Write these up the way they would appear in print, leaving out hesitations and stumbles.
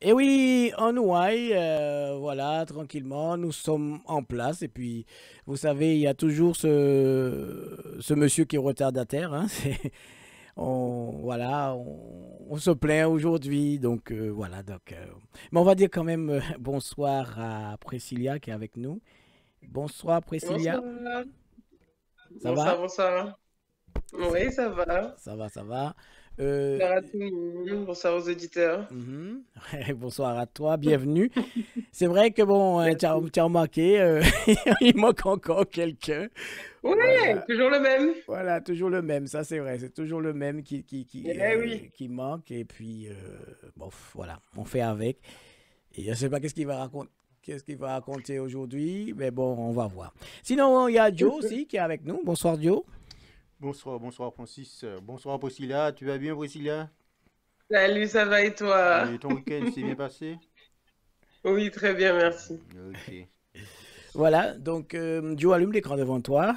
Et oui, en Hawaï, voilà, tranquillement, nous sommes en place. Et puis, vous savez, il y a toujours ce monsieur qui est retardataire. Hein, voilà, on se plaint aujourd'hui. Donc, voilà. Mais on va dire quand même bonsoir à Priscilla qui est avec nous. Bonsoir, Priscilla. Bonsoir. Ça va? Bonsoir, bonsoir. Oui, ça va. Ça va, ça va. Euh, Bonsoir à tout le monde. Bonsoir aux auditeurs. mhm. Bonsoir à toi, bienvenue. C'est vrai que bon, Merci. tu as remarqué, il manque encore quelqu'un. Oui, Voilà, toujours le même. voilà, toujours le même, ça c'est vrai, c'est toujours le même Eh oui. qui manque. Et puis, bon, voilà, on fait avec. Et je ne sais pas qu'est-ce qu'il va raconter aujourd'hui, mais bon, on va voir. Sinon, il y a Joe aussi qui est avec nous. Bonsoir Joe. Bonsoir, bonsoir Francis. Bonsoir Priscilla. Tu vas bien Priscilla? Salut, ça va et toi? Et ton week-end s'est bien passé? Oui, très bien, merci. Ok. Voilà, donc Joe allume l'écran devant toi.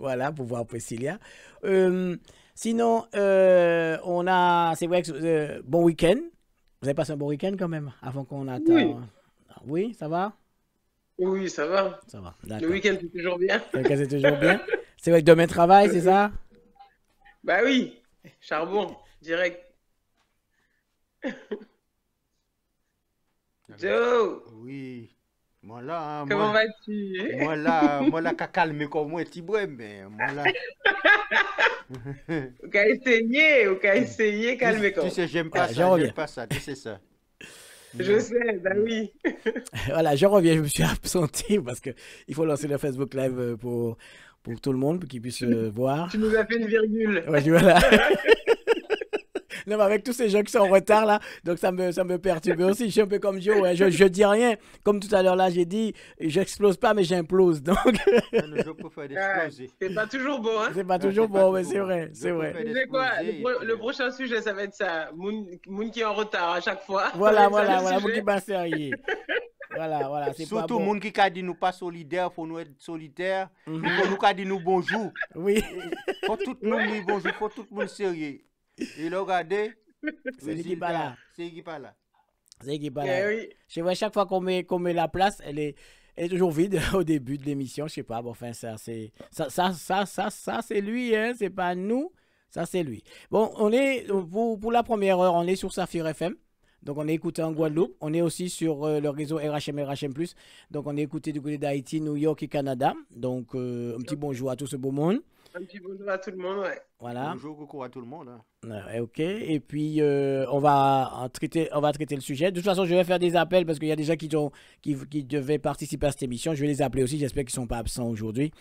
Voilà, pour voir Priscilla. Euh, Sinon, c'est vrai que bon week-end. Vous avez passé un bon week-end quand même, avant qu'on Oui, attend. Oui, ça va? oui, ça va. Ça va, Le d'accord. week-end, c'est toujours bien. Donc, c'est toujours bien. C'est vrai que demain travail, c'est ça? Bah oui, charbon, direct. Alors, Joe, oui. Moi là, hein, comment vas-tu? moi là, qu'à calmer comme moi, petit bruit, mais moi là. Ou qu'a essayé, Tu, calmer tu quand. sais, Voilà, je reviens. j'aime pas ça, tu sais ça. Je Mm, sais, bah mm. oui. Voilà, je reviens. Je me suis absenté parce que il faut lancer le Facebook Live pour tout le monde, pour qu'ils puissent Tu, tu voir. nous as fait une virgule. Ouais, voilà. Non, mais avec tous ces gens qui sont en retard là, donc ça me perturbe aussi. Je suis un peu comme Joe, ouais. Je dis rien. Comme tout à l'heure là, j'ai dit, j'explose pas, mais j'implose. Donc, Ah non, je préfère Ah, d'exploser. c'est pas toujours bon, hein? c'est pas Non, toujours c'est pas bon, mais toujours c'est bon. vrai, Je c'est vrai. préfère Tu sais quoi? d'exploser et puis. Le prochain sujet, ça va être ça. Moun qui est en retard à chaque fois. Ça va Voilà, être ça voilà, le voilà, vous qui sujet. pas sérieux. Voilà, voilà, c'est pas Surtout, bon. monde qui a dit nous pas solidaires, faut nous être solidaires. Il faut Mhm. nous qu'a dit nous bonjour. Oui, Et faut tout le monde Ouais. dire bonjour, faut tout le monde sérieux. Et le regarder, c'est lui qui pas résultat, là. c'est qui pas là. C'est lui qui pas là. Eh oui. C'est vrai, chaque fois qu'on met la place, elle est toujours vide au début de l'émission. Je sais pas, bon, enfin, ça, c'est lui, hein, c'est pas nous. Ça, c'est lui. Bon, pour la première heure, on est sur Saphir FM. Donc, on est écouté en Mhm. Guadeloupe. On est aussi sur le réseau RHM. Donc, on est écouté du côté d'Haïti, New York et Canada. Donc, un petit Ok. bonjour à tout ce beau monde. Un petit bonjour à tout le monde, ouais. Voilà. Bonjour, coucou à tout le monde. Hein. Ok, et puis on va traiter le sujet. De toute façon, je vais faire des appels parce qu'il y a des gens qui devaient participer à cette émission. Je vais les appeler aussi. J'espère qu'ils ne sont pas absents aujourd'hui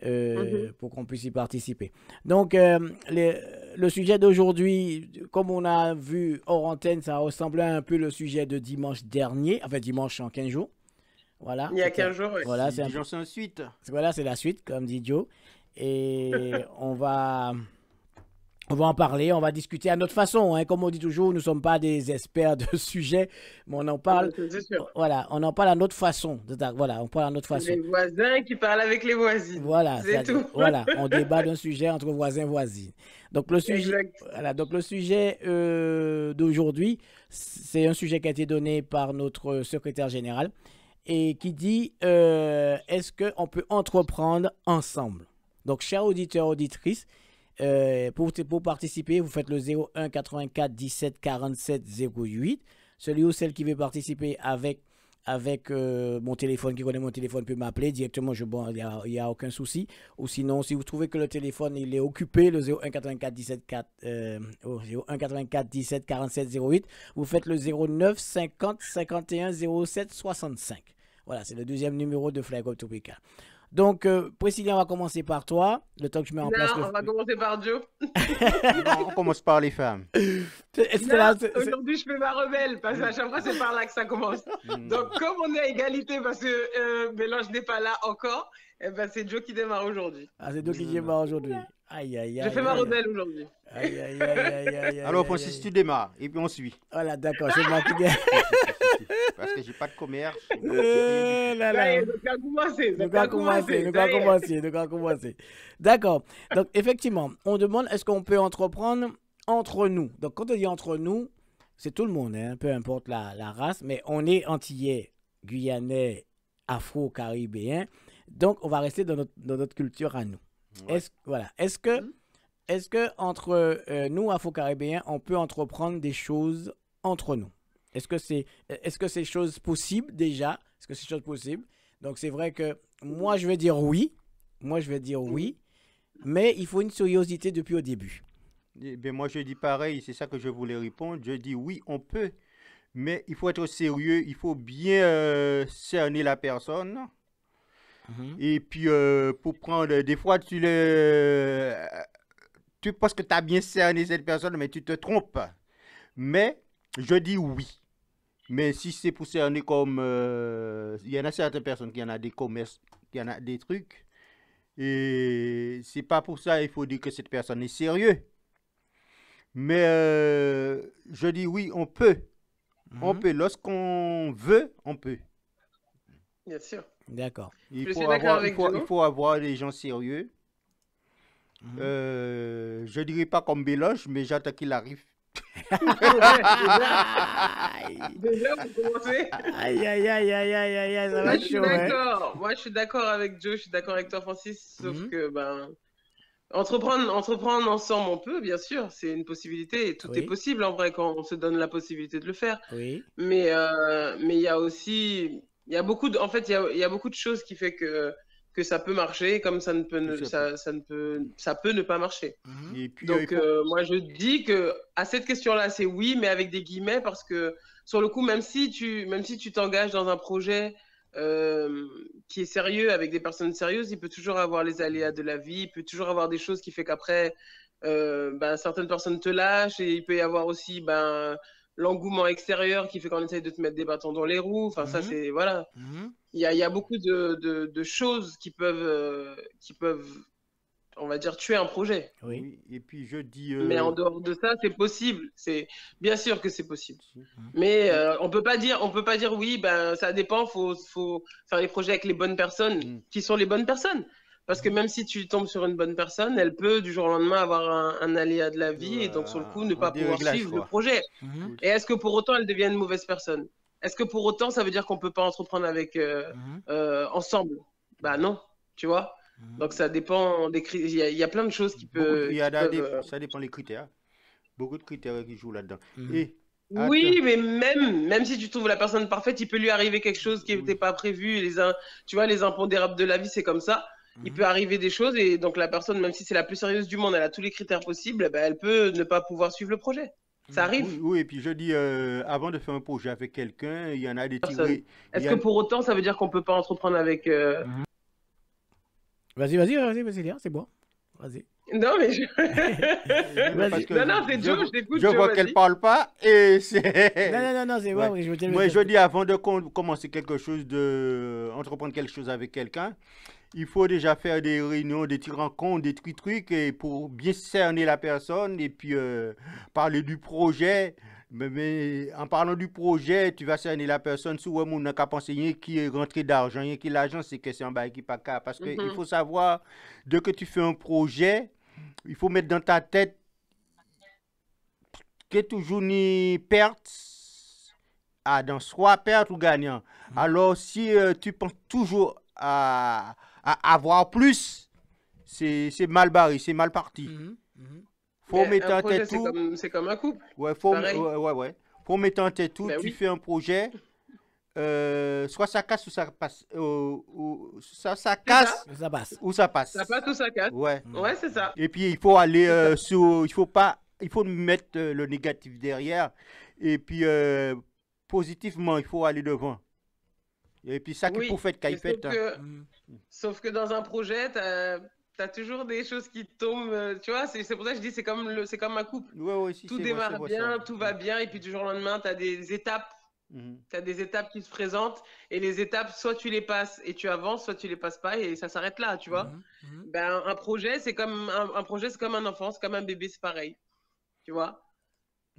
Mhm. pour qu'on puisse y participer. Donc, le sujet d'aujourd'hui, comme on a vu hors antenne, ça ressemblait un peu le sujet de dimanche dernier, enfin dimanche en 15 jours. Voilà, Il y a 15 jours, ouais. voilà, Si c'est les un peu, gens sont ensuite. voilà, c'est la suite, comme dit Joe. Et on va en parler, on va discuter à notre façon. Hein. Comme on dit toujours, nous ne sommes pas des experts de sujet, mais on en parle. C'est sûr. Voilà, on en parle à notre façon. Voilà, on parle à notre façon. Les voisins qui parlent avec les voisines. Voilà, C'est tout. voilà, on débat d'un sujet entre voisins voisines. Exact. Donc le sujet d'aujourd'hui, c'est un sujet qui a été donné par notre secrétaire général et qui dit est-ce qu'on peut entreprendre ensemble? Donc, chers auditeurs, auditrices, pour participer, vous faites le 01 84 17 47 08. Celui ou celle qui veut participer avec mon téléphone, qui connaît mon téléphone, peut m'appeler directement. Bon, il n'y a aucun souci. Ou sinon, si vous trouvez que le téléphone il est occupé, le 01 84 17 01 84 17 47 08, vous faites le 09 50 51 07 65. Voilà, c'est le deuxième numéro de Fly Up Topica. Donc, Priscilla, on va commencer par toi. Le temps que je mets en place Non, on va commencer par Joe. Non, on commence par les femmes. Non, aujourd'hui, je fais ma rebelle, parce qu'à chaque fois, c'est par là que ça commence. Mm. Donc, comme on est à égalité, parce que Mélange n'est pas là encore, eh ben, c'est Joe qui démarre aujourd'hui. Ah, c'est toi qui Mm. démarre aujourd'hui. Aïe, aïe, Je aïe, fais ma aïe. rebelle aujourd'hui. Aïe, aïe, aïe, aïe, aïe, Alors, aïe, Francis, aïe. tu démarres et puis on suit. Voilà, d'accord, c'est moi qui gagne. Parce que j'ai pas de commerce, j'ai rien du tout. Là, Ça y là. est, donc à commencer. Nous Donc à allons commencer, commencer. nous Ça allons y est. commencer, nous allons commencer. D'accord. Donc, effectivement, on demande est-ce qu'on peut entreprendre entre nous. Donc, quand on dit entre nous, c'est tout le monde, hein, peu importe la race, mais on est antillais, guyanais, afro-caribéens. Donc, on va rester dans notre culture à nous. Ouais. Voilà. Mhm. Est-ce que entre nous, afro-caribéens, on peut entreprendre des choses entre nous? Est-ce que c'est chose possible déjà? Est-ce que c'est chose possible? Donc, c'est vrai que moi, je vais dire oui. Moi, je vais dire oui. Mais il faut une curiosité depuis au début. Eh bien, moi, je dis pareil, c'est ça que je voulais répondre. Je dis oui, on peut, mais il faut être sérieux, il faut bien cerner la personne. Mhm. Et puis, pour prendre, des fois, tu penses que tu as bien cerné cette personne, mais tu te trompes. Mais, je dis oui. Mais si c'est pour cerner comme, il y en a certaines personnes qui en a des commerces, qui en a des trucs, et c'est pas pour ça il faut dire que cette personne est sérieuse. Mais je dis oui, on peut. On Mhm. peut. Lorsqu'on veut, on peut. Bien sûr. D'accord. Je suis d'accord avec Il Joe. faut avoir des gens sérieux. Mhm. Je dirais pas comme Béloche, mais j'attends qu'il arrive. Déjà, Aïe, déjà, vous commencez. aïe, aïe, aïe, aïe, aïe, aïe, aïe, ça va Moi, être je suis chaud, hein? d'accord. Moi, je suis d'accord avec Joe. Je suis d'accord avec toi, Francis. Sauf Mhm. que, ben, entreprendre ensemble, on peut, bien sûr. C'est une possibilité. Et tout est Oui, possible, en vrai, quand on se donne la possibilité de le faire. oui. Mais il y a aussi, il y a beaucoup de, en fait, il y a beaucoup de choses qui fait que ça peut marcher, comme ça ne peut, Tout ça peut. ça peut ne pas marcher. Mhm. Et puis, il Donc, faut. moi, je dis que à cette question-là, c'est oui, mais avec des guillemets, parce que sur le coup, même si tu t'engages dans un projet qui est sérieux, avec des personnes sérieuses, il peut toujours avoir les aléas de la vie, il peut toujours avoir des choses qui fait qu'après, ben, certaines personnes te lâchent, et il peut y avoir aussi ben, l'engouement extérieur qui fait qu'on essaye de te mettre des bâtons dans les roues. Enfin, ça, Mhm. c'est, voilà. Mhm. Il y a beaucoup de choses qui peuvent, on va dire, tuer un projet. Oui. Oui, et puis je dis. Mais en dehors de ça, c'est possible. C'est bien sûr que c'est possible. Mhm. Mais Et- on peut pas dire oui. Ben ça dépend. Faut faire les projets avec les bonnes personnes. mm. Qui sont les bonnes personnes? Parce que Mhm. même si tu tombes sur une bonne personne, elle peut du jour au lendemain avoir un aléa de la vie et donc sur le coup ne Un pas pouvoir déréglage, suivre le quoi. projet. Mhm. Oui. Et est-ce que pour autant elle devient une mauvaise personne? Est-ce que pour autant ça veut dire qu'on peut pas entreprendre avec Mhm. ensemble? Bah non, tu vois. Mhm. Donc ça dépend des critères. Il y a plein de choses Il y a qui peuvent. ça dépend des critères. Beaucoup de critères qui jouent là-dedans. Mhm. Et, attends. Oui, mais même si tu trouves la personne parfaite, il peut lui arriver quelque chose qui n'était Oui. pas prévu. Tu vois, les impondérables de la vie, c'est comme ça. Il peut Mhm. arriver des choses et donc la personne, même si c'est la plus sérieuse du monde, elle a tous les critères possibles, eh ben, elle peut ne pas pouvoir suivre le projet. Ça Mhm. arrive, Oui, oui, et puis je dis, avant de faire un projet avec quelqu'un, il y en a des personne. tirés. Il Est-ce y que en... pour autant, ça veut dire qu'on peut pas entreprendre avec... Mhm. Vas-y, c'est bon. Vas-y. Non, mais Non, mais parce Vas-y. que Non, non, c'est Joe, je je t'écoute, Joe, vois qu'elle vas-y. parle pas et Non, c'est... non, non, non, c'est Ouais. bon, je veux dire, Moi, je dis, avant de commencer quelque chose, entreprendre quelque chose avec quelqu'un, il faut déjà faire des réunions, des petits rencontres, des trucs, et pour bien cerner la personne et puis parler du projet. Mais en parlant du projet, tu vas cerner la personne. Souvent, on n'a qu'à penser rien qui est rentré d'argent, rien qui l'argent, c'est question bah, qui pas qu'à. Parce qu'il Mhm. faut savoir, dès que tu fais un projet, il faut mettre dans ta tête que toujours ni perte, dans soit perte ou gagnant. Mhm. Alors, si tu penses toujours à avoir plus, c'est mal barré, c'est mal parti. Mhm. Mhm. Faut Mais mettre un en projet, tête tout. c'est comme un couple, Ouais, c'est pareil. ouais. Faut mettre en tête tout. Ben Tu oui, fais un projet, soit ça casse ou ça passe. Soit ça c'est ça. casse Ça passe. ou ça Ça passe. passe ou ça casse. Ouais. Mhm. Ouais, c'est ça. Et puis, il faut aller C'est ça. il faut pas, il faut mettre le négatif derrière. Et puis, positivement, il faut aller devant. Et puis, ça qui pour Oui, faire qu'il mais fait. Hein. Mhm. sauf que dans un projet, as toujours des choses qui tombent, tu vois, c'est pour ça que je dis c'est comme un couple. Ouais, ouais, si, Tout c'est démarre vrai ça. bien, tout va bien, et puis du jour au lendemain, Mhm. tu as des étapes qui se présentent, et les étapes, soit tu les passes et tu avances, soit tu les passes pas, et ça s'arrête là, tu vois. Mhm. Mhm. Ben, un projet, c'est comme un projet, c'est comme un enfant, c'est comme un bébé, c'est pareil, tu vois.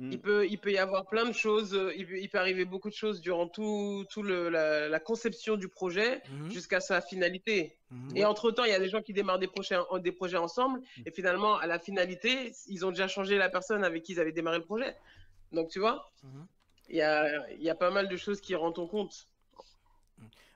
Il peut y avoir plein de choses, il peut arriver beaucoup de choses durant la conception du projet jusqu'à sa finalité. Et entre-temps, il y a des gens qui démarrent des projets ensemble et finalement, à la finalité, ils ont déjà changé la personne avec qui ils avaient démarré le projet. Donc, tu vois, il y a pas mal de choses qui rentrent en compte.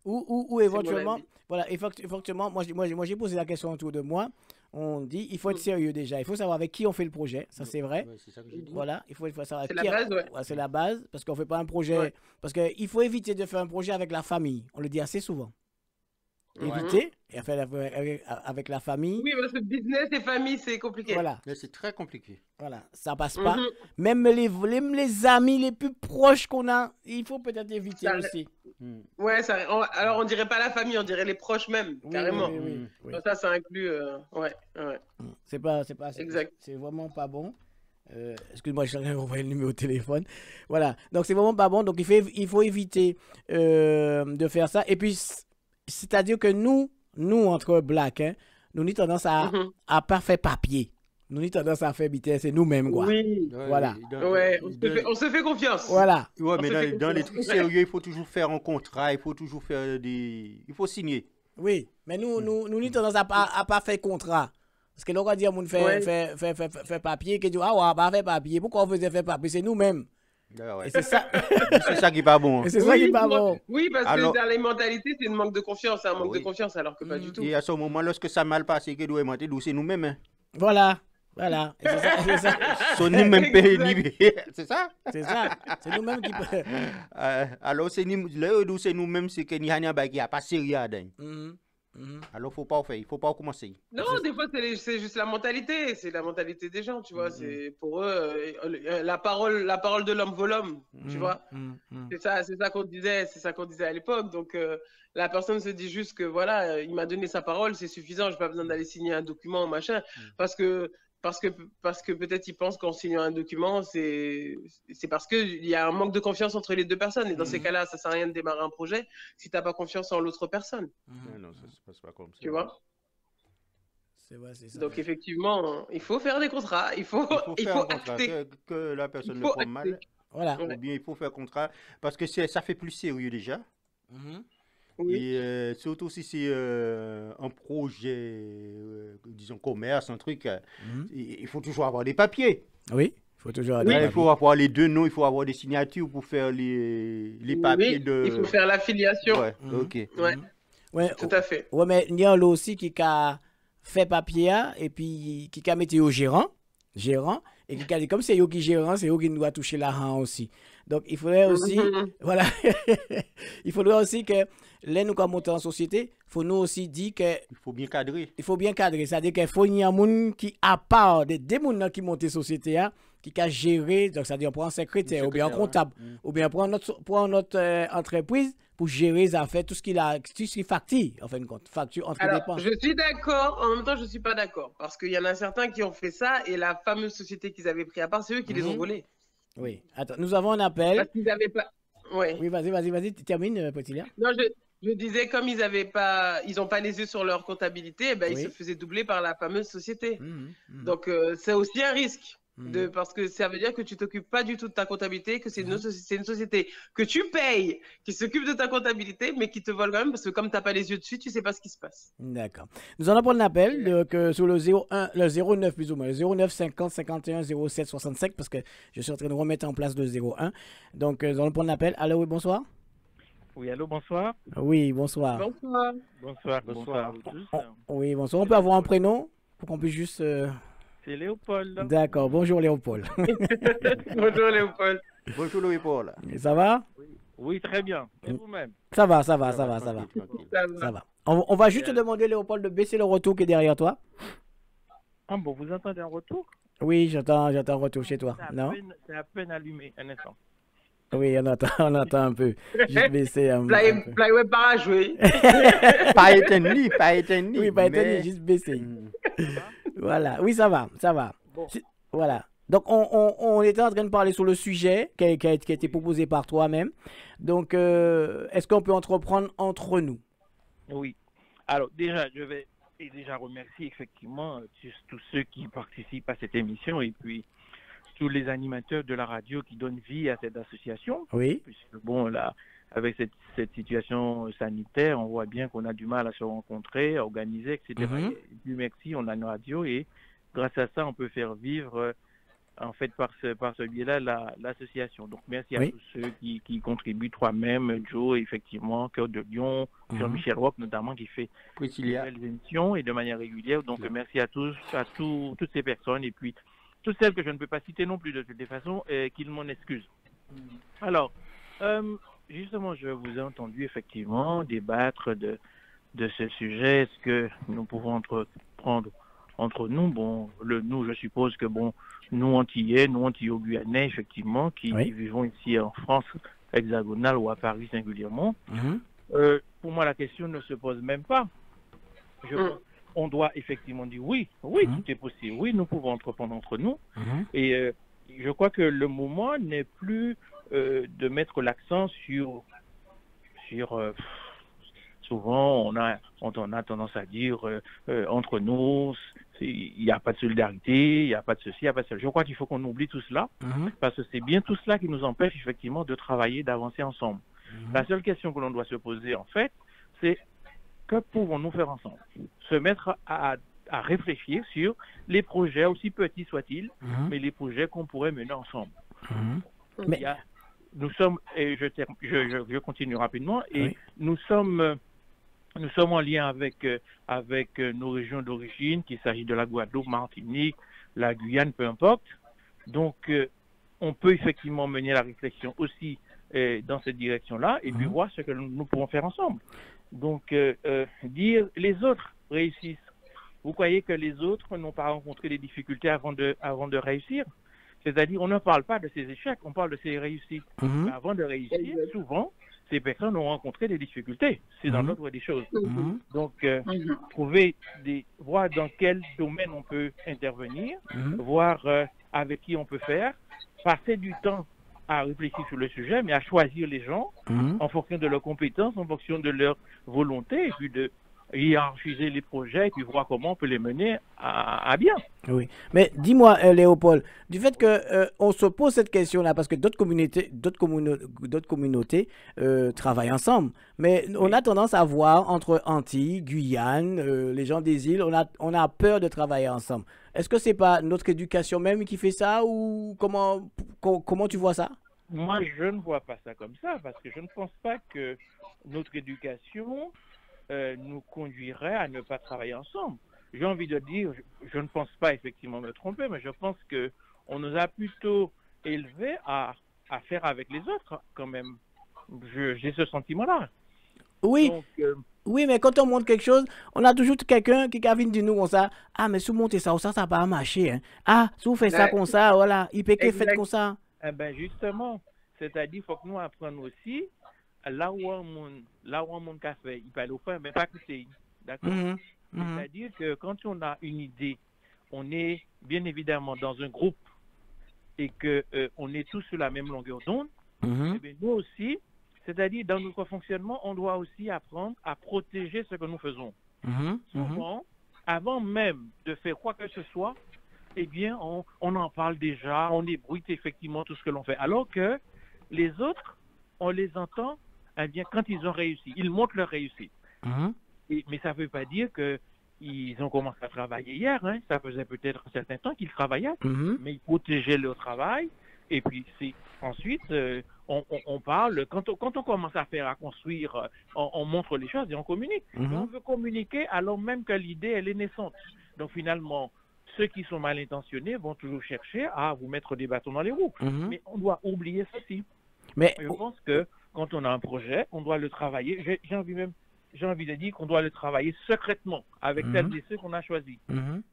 Ou éventuellement, voilà, effectivement, moi j'ai posé la question autour de moi. On dit, il faut être sérieux déjà. Il faut savoir avec qui on fait le projet. Ça, c'est vrai. Ouais, c'est ça que j'ai dit. Voilà, il faut savoir C'est qui la base, ouais. c'est la base. Parce qu'on ne fait pas un projet. Ouais. Parce qu'il faut éviter de faire un projet avec la famille. On le dit assez souvent. Ouais. Éviter et faire avec la famille. Oui, parce que business et famille, c'est compliqué. Voilà. Mais c'est très compliqué. Voilà, ça passe pas. Même les amis les plus proches qu'on a, il faut peut-être éviter Ça- aussi. Ouais, alors on dirait pas la famille, on dirait les proches même, Oui, carrément. oui. Donc ça inclut, ouais. C'est pas, Exact. c'est vraiment pas bon. Excuse-moi, je t'ai envoyé le numéro de téléphone. Voilà, donc c'est vraiment pas bon. Donc il faut éviter de faire ça. Et puis, c'est-à-dire que nous entre blacks, hein, nous avons tendance à pas faire papier. Nous avons tendance à faire BTS, c'est nous-mêmes, quoi. Oui. Voilà. Ouais, on se fait confiance. Voilà. Ouais, On mais se fait dans les confiance. trucs sérieux, il faut toujours faire un contrat, il faut toujours faire des... Il faut signer. Oui, mais nous avons tendance à pas faire contrat. Parce que l'on va dire, on fait papier, qui dit, ah ouais, pas faire papier. Pourquoi on faisait faire papier? C'est nous-mêmes. Ah ouais. Et c'est ça. C'est ça qui est pas bon. Et c'est ça qui est pas bon. Oui, parce Alors- que dans les mentalités, c'est un manque de confiance, c'est un manque Oui. de confiance, alors que pas du tout. Et à ce moment, lorsque ça a mal passé, que doit monter, c'est nous-mêmes. Hein. Voilà. Et c'est ça. Sont nous-mêmes payés. C'est ça? C'est ça. C'est nous-mêmes qui. Alors, c'est nous-mêmes, c'est que nous n'avons pas sérieux à dingue. Alors, faut pas faire, il faut pas commencer. Non, des fois, c'est juste la mentalité. C'est la mentalité des gens, tu vois. C'est pour eux, la parole de l'homme vaut l'homme, tu vois. C'est ça qu'on disait à l'époque. Donc, la personne se dit juste que voilà, il m'a donné sa parole, c'est suffisant. J'ai pas besoin d'aller signer un document ou machin, parce que peut-être il pense qu'en signant un document, c'est parce qu'il y a un manque de confiance entre les deux personnes. Et dans ces cas-là, ça sert à rien de démarrer un projet si tu n'as pas confiance en l'autre personne. Non, ça se passe pas comme ça. Tu vois? C'est vrai, c'est ça. Donc effectivement, il faut faire des contrats, il faut faire un contrat, acter. que la personne Il le faut prend acter. mal. Voilà. Ou bien il faut faire un contrat parce que ça fait plus sérieux déjà. Oui. Et surtout si c'est un projet, disons commerce, un truc, il faut toujours avoir des papiers. Oui, il faut toujours Là, il faut avoir les deux noms, il faut avoir des signatures pour faire les papiers Oui, de... il faut faire l'affiliation. Ouais, ok. Ouais, Ouais, tout à fait. ouais, mais il y a aussi qui a fait papier et puis qui a mis au gérant, et qui a dit comme c'est eux qui gérant, c'est eux qui doit toucher l'argent aussi. Donc il faudrait aussi, voilà, il faudrait aussi que les nous comme monter en société, faut nous aussi dire que Il faut bien cadrer. il faut bien cadrer, c'est-à-dire qu'il faut y a un monde qui à part des gens qui montent société qui a géré, donc c'est-à-dire pour un secrétaire ou bien un comptable ou bien pour notre entreprise pour gérer les affaires, tout ce qui facture en fin de compte, facture entre Alors, dépenses. je suis d'accord, en même temps, je suis pas d'accord. Parce qu'il y en a certains qui ont fait ça et la fameuse société qu'ils avaient pris à part, c'est eux qui les ont volés. Oui. Attends, nous avons un appel. Parce qu'ils n'avaient pas. Ouais. Oui, vas-y, termine, petit là. Non, je disais, comme ils n'ont pas les yeux sur leur comptabilité, eh ben, ils se faisaient doubler par la fameuse société. Donc, c'est aussi un risque. Parce que ça veut dire que tu t'occupes pas du tout de ta comptabilité, que c'est une société que tu payes, qui s'occupe de ta comptabilité, mais qui te vole quand même, parce que comme tu n'as pas les yeux dessus, tu sais pas ce qui se passe. D'accord. Nous allons prendre l'appel sur le 09 plus ou moins, le 09 50 51 07 65, parce que je suis en train de remettre en place le 01. Donc, nous allons prendre l'appel. Allô, oui, bonsoir. Oui, allô, bonsoir. Oui, bonsoir. Bonsoir. Bonsoir à vous tous. Oui, bonsoir. On peut avoir un prénom pour qu'on puisse juste... C'est Léopold. D'accord. Bonjour, Léopold. Bonjour, Léopold. Bonjour Louis-Paul. Ça va? Oui, très bien. Et vous-même? Ça va. Ça va. On va juste te demander, Léopold, de baisser le retour qui est derrière toi. Ah bon, vous entendez un retour? Oui, j'entends un retour chez toi. Non? C'est à peine allumé, un instant. Oui, on entend un peu. Juste baisser un peu. Flyweb barrage, oui. Pas éteint. Oui, pas éteint, juste baisser. Voilà, oui, ça va. Bon. Voilà. Donc, on était en train de parler sur le sujet qui a été proposé par toi-même. Donc, est-ce qu'on peut entreprendre entre nous? Oui. Alors, déjà, je vais remercier effectivement tous ceux qui participent à cette émission et puis tous les animateurs de la radio qui donnent vie à cette association. Oui. Puisque, bon, là, avec cette situation sanitaire, on voit bien qu'on a du mal à se rencontrer, à organiser, etc. Et Dieu merci, on a une radio et grâce à ça, on peut faire vivre, en fait, par ce biais-là, l'association. Donc, merci à tous ceux qui contribuent, toi-même, Joe, effectivement, Cœur de Lion, Jean-Michel Rock, notamment, qui fait des émissions et de manière régulière. Donc, merci à tous, toutes ces personnes et puis toutes celles que je ne peux pas citer non plus de toutes les façons, qu'ils m'en excusent. Alors, justement, je vous ai entendu effectivement débattre de ce sujet. Est-ce que nous pouvons entreprendre entre nous? Bon, nous, je suppose que bon, nous Antillais, nous Antillo-Guyanais, effectivement, qui vivons ici en France hexagonale ou à Paris singulièrement, pour moi, la question ne se pose même pas. On doit effectivement dire oui, tout est possible. Oui, nous pouvons entreprendre entre nous. Et je crois que le moment n'est plus de mettre l'accent sur souvent on a tendance à dire entre nous il n'y a pas de solidarité, il n'y a pas de ceci, il n'y a pas de cela. Je crois qu'il faut qu'on oublie tout cela parce que c'est bien tout cela qui nous empêche effectivement de travailler, d'avancer ensemble. La seule question que l'on doit se poser en fait, c'est que pouvons-nous faire ensemble? Se mettre à réfléchir sur les projets, aussi petits soient-ils, mais les projets qu'on pourrait mener ensemble. Nous sommes, et je continue rapidement, et nous sommes en lien avec nos régions d'origine, qu'il s'agit de la Guadeloupe, Martinique, la Guyane, peu importe. Donc, on peut effectivement mener la réflexion aussi dans cette direction-là, et puis voir ce que nous pouvons faire ensemble. Donc, dire les autres réussissent. Vous croyez que les autres n'ont pas rencontré des difficultés avant de réussir? C'est-à-dire, on ne parle pas de ces échecs, on parle de ces réussites. Mais avant de réussir, souvent, ces personnes ont rencontré des difficultés. C'est dans l'ordre des choses. Donc, voir dans quel domaine on peut intervenir, voir avec qui on peut faire, passer du temps à réfléchir sur le sujet, mais à choisir les gens en fonction de leurs compétences, en fonction de leur volonté, et puis de hiérarchiser les projets, et puis voir comment on peut les mener à bien. Oui, mais dis-moi, Léopold, du fait que on se pose cette question-là, parce que d'autres communautés travaillent ensemble, mais on a tendance à voir entre Antilles, Guyane, les gens des îles, on a peur de travailler ensemble. Est-ce que c'est pas notre éducation même qui fait ça, ou comment tu vois ça? Moi, je ne vois pas ça comme ça, parce que je ne pense pas que notre éducation nous conduirait à ne pas travailler ensemble. J'ai envie de dire, je ne pense pas effectivement me tromper, mais je pense qu'on nous a plutôt élevés à faire avec les autres quand même. J'ai ce sentiment-là. Oui. Donc, oui, mais quand on montre quelque chose, on a toujours quelqu'un qui vient dire nous comme ça. Ah, mais si vous montez ça, ça va pas marcher. Hein. Ah, si vous faites ça comme ça, voilà, il peut faire comme ça. Eh ben justement, c'est-à-dire qu'il faut que nous apprenions aussi là où on monte café, il peut aller au fond, mais pas coûter. D'accord? C'est-à-dire que quand on a une idée, on est bien évidemment dans un groupe et qu'on est tous sur la même longueur d'onde, eh bien, nous aussi, c'est-à-dire dans notre fonctionnement, on doit aussi apprendre à protéger ce que nous faisons. Souvent, avant même de faire quoi que ce soit, eh bien, on en parle déjà, on ébruite effectivement tout ce que l'on fait. Alors que les autres, on les entend, eh bien, quand ils ont réussi, ils montrent leur réussite. Mais ça ne veut pas dire qu'ils ont commencé à travailler hier. Hein. Ça faisait peut-être un certain temps qu'ils travaillaient, mais ils protégeaient leur travail. Et puis ensuite, on parle. Quand on commence à faire, à construire, on montre les choses et on communique. On veut communiquer alors même que l'idée, elle est naissante. Donc finalement, ceux qui sont mal intentionnés vont toujours chercher à vous mettre des bâtons dans les roues. Mais on doit oublier ceci. Mais je pense que quand on a un projet, on doit le travailler. J'ai envie de dire qu'on doit le travailler secrètement avec celles et ceux qu'on a choisis.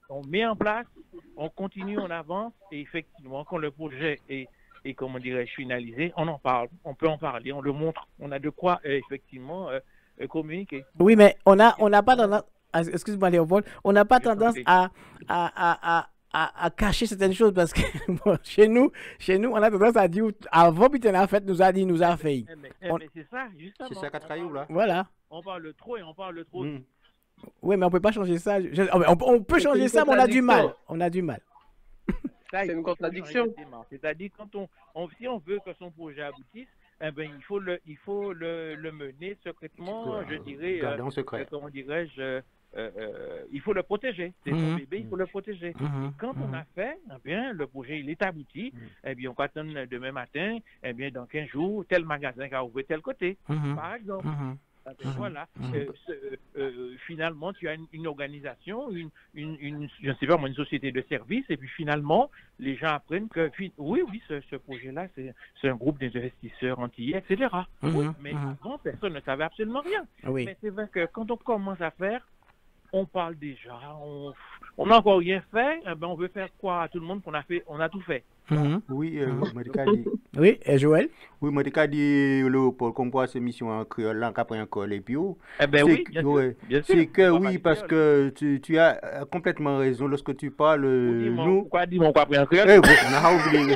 On met en place, on continue, on avance, et effectivement, quand le projet est comment dirais-je, finalisé, on en parle, on peut en parler, on le montre, on a de quoi effectivement communiquer. Oui, mais on n'a pas tendance, excuse-moi Léopold, on n'a pas tendance à cacher certaines choses parce que bon, chez nous, on a tendance à dire avant putain la fête nous a fait. Mais c'est ça, justement. C'est ça qu'a trahi là. Voilà. On parle trop et on parle trop. Oui, mais on peut pas changer ça. On peut changer ça, mais on a du mal. Ça, C'est une contradiction. C'est-à-dire, si on veut que son projet aboutisse, eh ben, il faut le mener secrètement, je dirais, Garder en secret. comment dirais-je, il faut le protéger. C'est son bébé, il faut le protéger. Et quand on a fait, eh bien, le projet il est abouti, eh bien, on va attendre demain matin, eh bien, dans 15 jours, tel magasin qui a ouvert tel côté, par exemple. Voilà. Finalement, tu as une organisation, je ne sais pas, une société de services, et puis finalement, les gens apprennent que, oui, ce projet-là, c'est un groupe d'investisseurs antillais, etc. Oui, mais avant, personne ne savait absolument rien. Oui. Mais c'est vrai que quand on commence à faire, on parle déjà, on n'a encore rien fait, eh ben on veut faire croire à tout le monde on a tout fait. Oui, Modika dit. Oui, et Joël? Oui, Modika dit, pour comprendre cette mission en créole, là, qu'après encore les bio. Eh ben oui, bien sûr. C'est que oui, parce que tu as complètement raison lorsque tu parles. Nous. Pourquoi dis-moi quoi après en créole? On a oublié.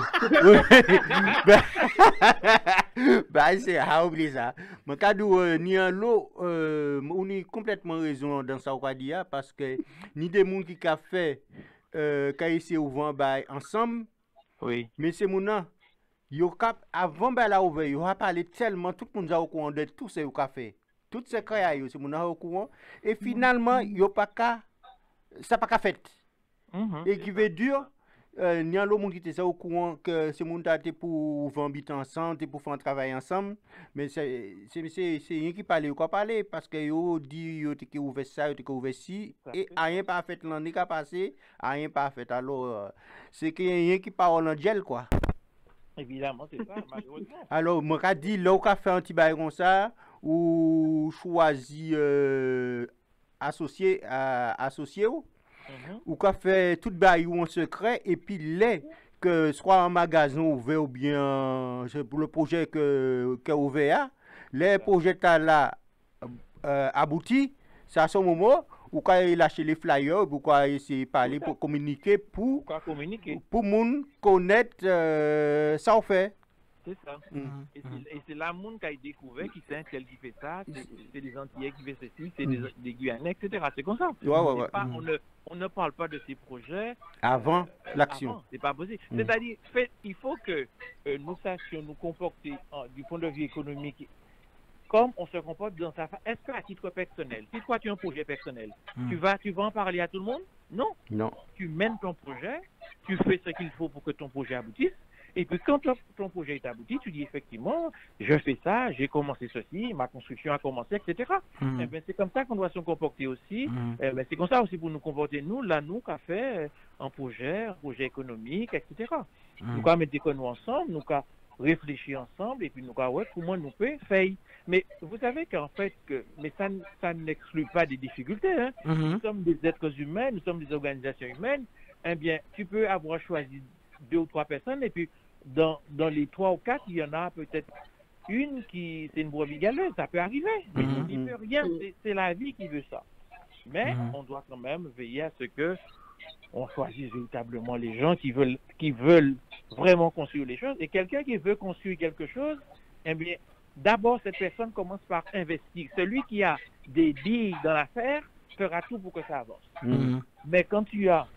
Bah, c'est à oublier ça. Mais quand ni en l'eau, on a complètement raison dans ça, on dit, parce que ni des gens qui ont fait, quand ils sont ouverts ensemble. Oui. Mais c'est mon avant la ouvert, il a parlé tellement, tout le monde est au courant de tout ce qu'il a fait. Tout ce qu'il a fait, c'est mon au courant. Et finalement, il n'y a pas qu'à, ça pas qu'à fait. Et qui veut dire, il y a le monde qui était au courant que c'est mon tâche pour habiter ensemble, pour faire un travail ensemble. Mais c'est rien qui parle, il pas parler parce que yo dit yo te ouvert ça, yo te ouvert ci et rien pas fait l'année qui a passé, rien pas fait. Alors c'est que rien qui parle en gel quoi. Évidemment, c'est ça, malheureusement. Alors moi dit là on a fait un petit bail comme ça ou choisi associé ou qu'a fait tout bail en secret et puis les que soit un magasin ouvert ou bien pour le projet que ouvert les projets là abouti c'est à ce moment où quand il lâcher les flyers ou quoi essayer de parler pour communiquer pour moun connaître ça on fait. C'est ça. Et c'est la monde qui a découvert qui c'est un tel qui fait ça, c'est des Antillais qui fait ceci, c'est des Guyanais, etc. C'est comme ça. Ouais. On ne parle pas de ces projets avant l'action. C'est pas possible. C'est-à-dire, il faut que nous sachions nous comporter du point de vue économique comme on se comporte dans sa famille. Est-ce qu'à titre personnel, si toi tu as un projet personnel, tu vas en parler à tout le monde? Non. Tu mènes ton projet, tu fais ce qu'il faut pour que ton projet aboutisse. Et puis quand ton projet est abouti, tu dis effectivement, je fais ça, j'ai commencé ceci, ma construction a commencé, etc. Eh bien, c'est comme ça qu'on doit se comporter aussi. C'est comme ça aussi pour nous comporter, nous qui a fait un projet économique, etc. Nous avons mettre nous ensemble, nous avons réfléchir ensemble, et puis nous avons comment nous pouvons faire. Mais vous savez qu'en fait, mais ça n'exclut pas des difficultés. Hein. Nous sommes des êtres humains, nous sommes des organisations humaines. Eh bien, tu peux avoir choisi 2 ou 3 personnes, et puis dans les 3 ou 4, il y en a peut-être une qui c'est une brebis galeuse, ça peut arriver. Mais il ne peut rien, c'est la vie qui veut ça. Mais on doit quand même veiller à ce que on choisisse véritablement les gens qui veulent vraiment construire les choses. Et quelqu'un qui veut construire quelque chose, eh bien, d'abord cette personne commence par investir. Celui qui a des billes dans l'affaire fera tout pour que ça avance. Mais quand tu as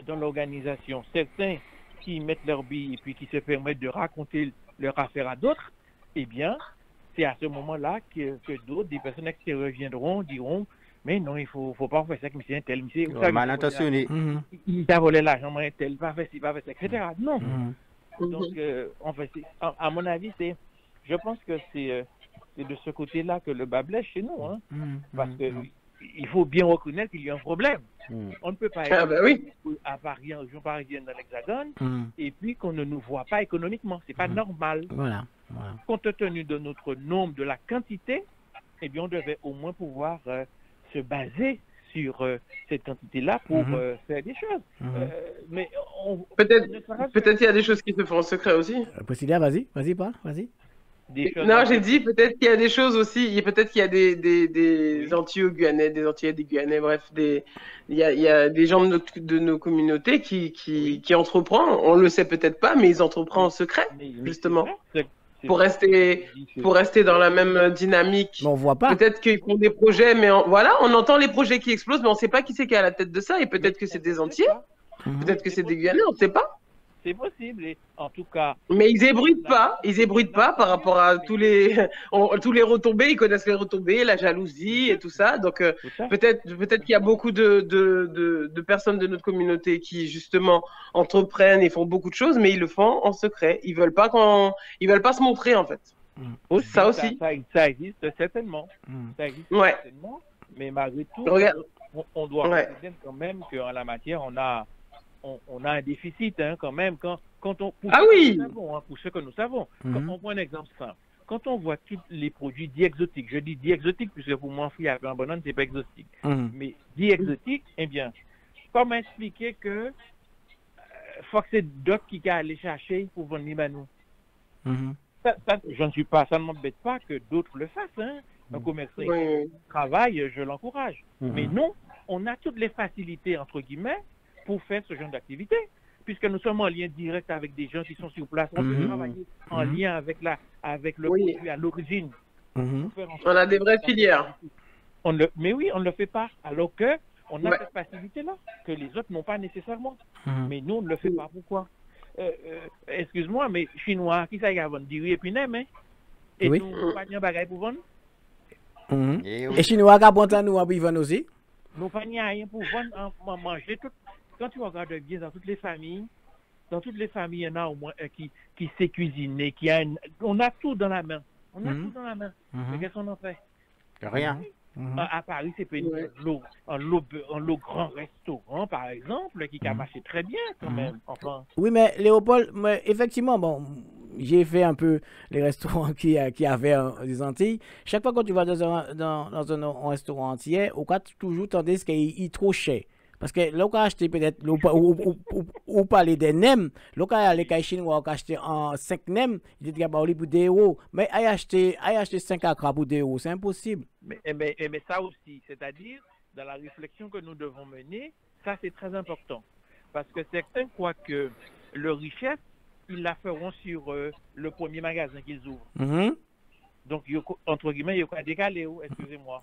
dans l'organisation certains qui mettent leurs billes et puis qui se permettent de raconter leur affaire à d'autres, eh bien, c'est à ce moment-là que d'autres, des personnes extérieures viendront, diront, mais non, il faut pas faire ça, que monsieur tel, monsieur... mal intentionné. Il t'a volé l'argent, mais tel, pas fait ci, pas fait ça, etc. Non. Donc, en fait, à mon avis, je pense que c'est de ce côté-là que le bas blesse chez nous, hein, parce que il faut bien reconnaître qu'il y a un problème. On ne peut pas être à Paris, en région parisienne, dans l'Hexagone, et puis qu'on ne nous voit pas économiquement. C'est pas normal. Voilà. Compte tenu de notre nombre, de la quantité, eh bien, on devait au moins pouvoir se baser sur cette quantité-là pour faire des choses. Mais peut-être qu'il y a des choses qui se font en secret aussi. Priscilla, vas-y, parle, vas-y. Non, j'ai dit peut-être qu'il y a des choses aussi. Peut-être qu'il y a des Antillais-Guyanais, des Antillais, des Guyanais, bref, il y a des gens de nos communautés qui entreprennent. On le sait peut-être pas, mais ils entreprennent en secret, justement, pour rester dans la même dynamique. Mais on voit pas. Peut-être qu'ils font des projets, mais voilà, on entend les projets qui explosent, mais on ne sait pas qui c'est qui est à la tête de ça. Et peut-être que c'est des Antillais, peut-être que c'est des Guyanais, on ne sait pas. C'est possible. Et en tout cas. Mais ils ébruitent pas par rapport à tous les retombées. Ils connaissent les retombées, la jalousie et tout ça. Donc peut-être qu'il y a beaucoup de personnes de notre communauté qui justement entreprennent et font beaucoup de choses, mais ils le font en secret. Ils veulent pas se montrer en fait. Ça aussi. Ça existe certainement. Ça existe certainement. Mais malgré tout, on doit reconnaître quand même qu'en la matière, on a un déficit quand même pour ce que nous savons. Quand on prend un exemple simple, quand on voit tous les produits dits exotiques, je dis dits exotiques puisque pour moi, fruit avec un banane, c'est pas exotique. Mais dits exotiques, eh bien, comment expliquer que faut que c'est d'autres qui allaient chercher pour vendre les nous? Ça ne m'embête pas que d'autres le fassent. Un commerçant qui travaille, je l'encourage. Mais non, on a toutes les facilités, entre guillemets, pour faire ce genre d'activité, puisque nous sommes en lien direct avec des gens qui sont sur place. On peut travailler en lien avec le produit à l'origine. On a des vraies filières. Mais oui, on ne le fait pas, alors qu'on a cette facilité-là, que les autres n'ont pas nécessairement. Mais nous, on ne le fait pas. Pourquoi? Excuse-moi, mais Chinois, qui ça y a vendu du riz et puis nem, et nous, pas de bagaille pour vendre? Et Chinois, qui a nous pour vendre aussi? Nous pas rien pour vendre, manger tout. Quand tu regardes bien dans toutes les familles, il y en a au moins qui sait cuisiner, on a tout dans la main. Mais qu'est-ce qu'on en fait? Rien. À Paris, c'est un lot grand restaurant, par exemple, qui a marché très bien quand même. Enfin. Oui, mais Léopold, effectivement, bon, j'ai fait un peu les restaurants qui avaient des Antilles. Chaque fois que tu vas dans un restaurant entier, on a toujours tendance qu'il est trop cher. Parce que là, on a acheté peut-être, ou parler des nems, là, on a acheté les Chinois, on a acheté en 5 nems, il dit qu'il y a pour 2 €. Mais il a acheté 5 acras pour 2 €, c'est impossible. Mais ça aussi, c'est-à-dire, dans la réflexion que nous devons mener, ça c'est très important. Parce que certains croient que leur richesse, ils la feront sur le premier magasin qu'ils ouvrent. Donc, entre guillemets, il y a décalé, excusez-moi.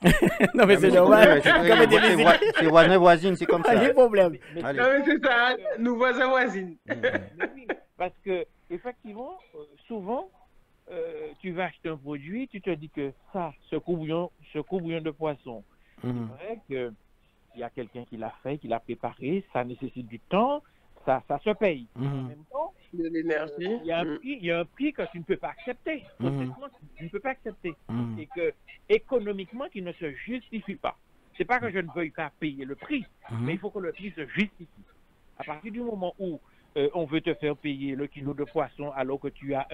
Non, mais c'est normal. C'est voisin voisine, c'est comme ça. Pas de problème. Non, mais c'est ça, nous voisins voisines. Oui, parce que, effectivement, souvent, tu vas acheter un produit, tu te dis que ce courbouillon de poisson, c'est vrai qu'il y a quelqu'un qui l'a fait, qui l'a préparé, ça nécessite du temps, ça se paye. En même temps, de l'énergie. Il y a un prix que tu ne peux pas accepter. Honnêtement, tu ne peux pas accepter. Et que, économiquement, qui ne se justifie pas. C'est pas que je ne veuille pas payer le prix, mais il faut que le prix se justifie. À partir du moment où on veut te faire payer le kilo de poisson alors que tu as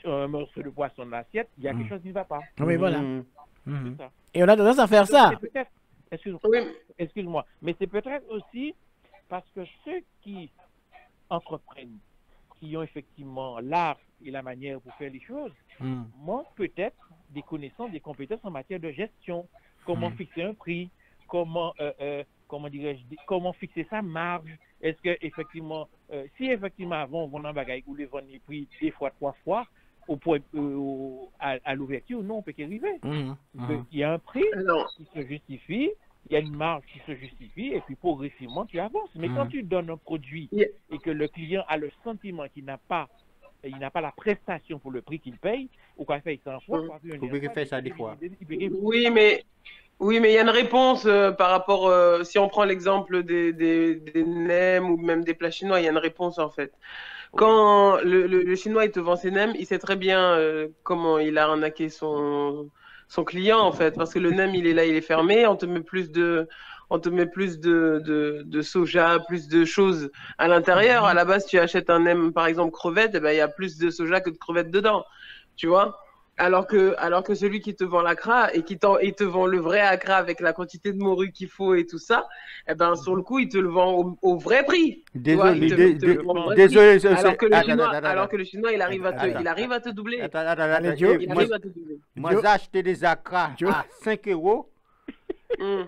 un morceau de poisson dans l'assiette, il y a quelque chose qui ne va pas. Oui, voilà. C'est ça. Et on a tendance à faire ça. Excuse-moi. Mais c'est peut-être aussi parce que ceux qui entreprennent, qui ont effectivement l'art et la manière pour faire les choses, manquent peut-être des connaissances, des compétences en matière de gestion. Comment fixer un prix, comment fixer sa marge. Est-ce que effectivement, si effectivement avant on vend un bagage ou les vendre les prix 2 fois, 3 fois à l'ouverture, non, on peut y arriver. Il y a un prix qui se justifie. Il y a une marge qui se justifie et puis progressivement tu avances. Mais quand tu donnes un produit et que le client a le sentiment qu'il n'a pas la prestation pour le prix qu'il paye, ou qu'on fait 100 fois, il faut qu'il fasse ça des fois. Oui, mais il y a une réponse par rapport, si on prend l'exemple des nems ou même des plats chinois, il y a une réponse en fait. Quand le chinois il te vend ses nems, il sait très bien comment il a arnaqué son client en fait, parce que le nem il est là, il est fermé, on te met plus de soja, plus de choses à l'intérieur. À la base, tu achètes un nem par exemple crevette, et ben il y a plus de soja que de crevettes dedans, tu vois. Alors que celui qui te vend l'acra et il te vend le vrai acra avec la quantité de morue qu'il faut et tout ça, eh ben sur le coup il te le vend au vrai prix. Désolé. Alors que le chinois il arrive à te doubler. Moi j'ai acheté des acras à 5 €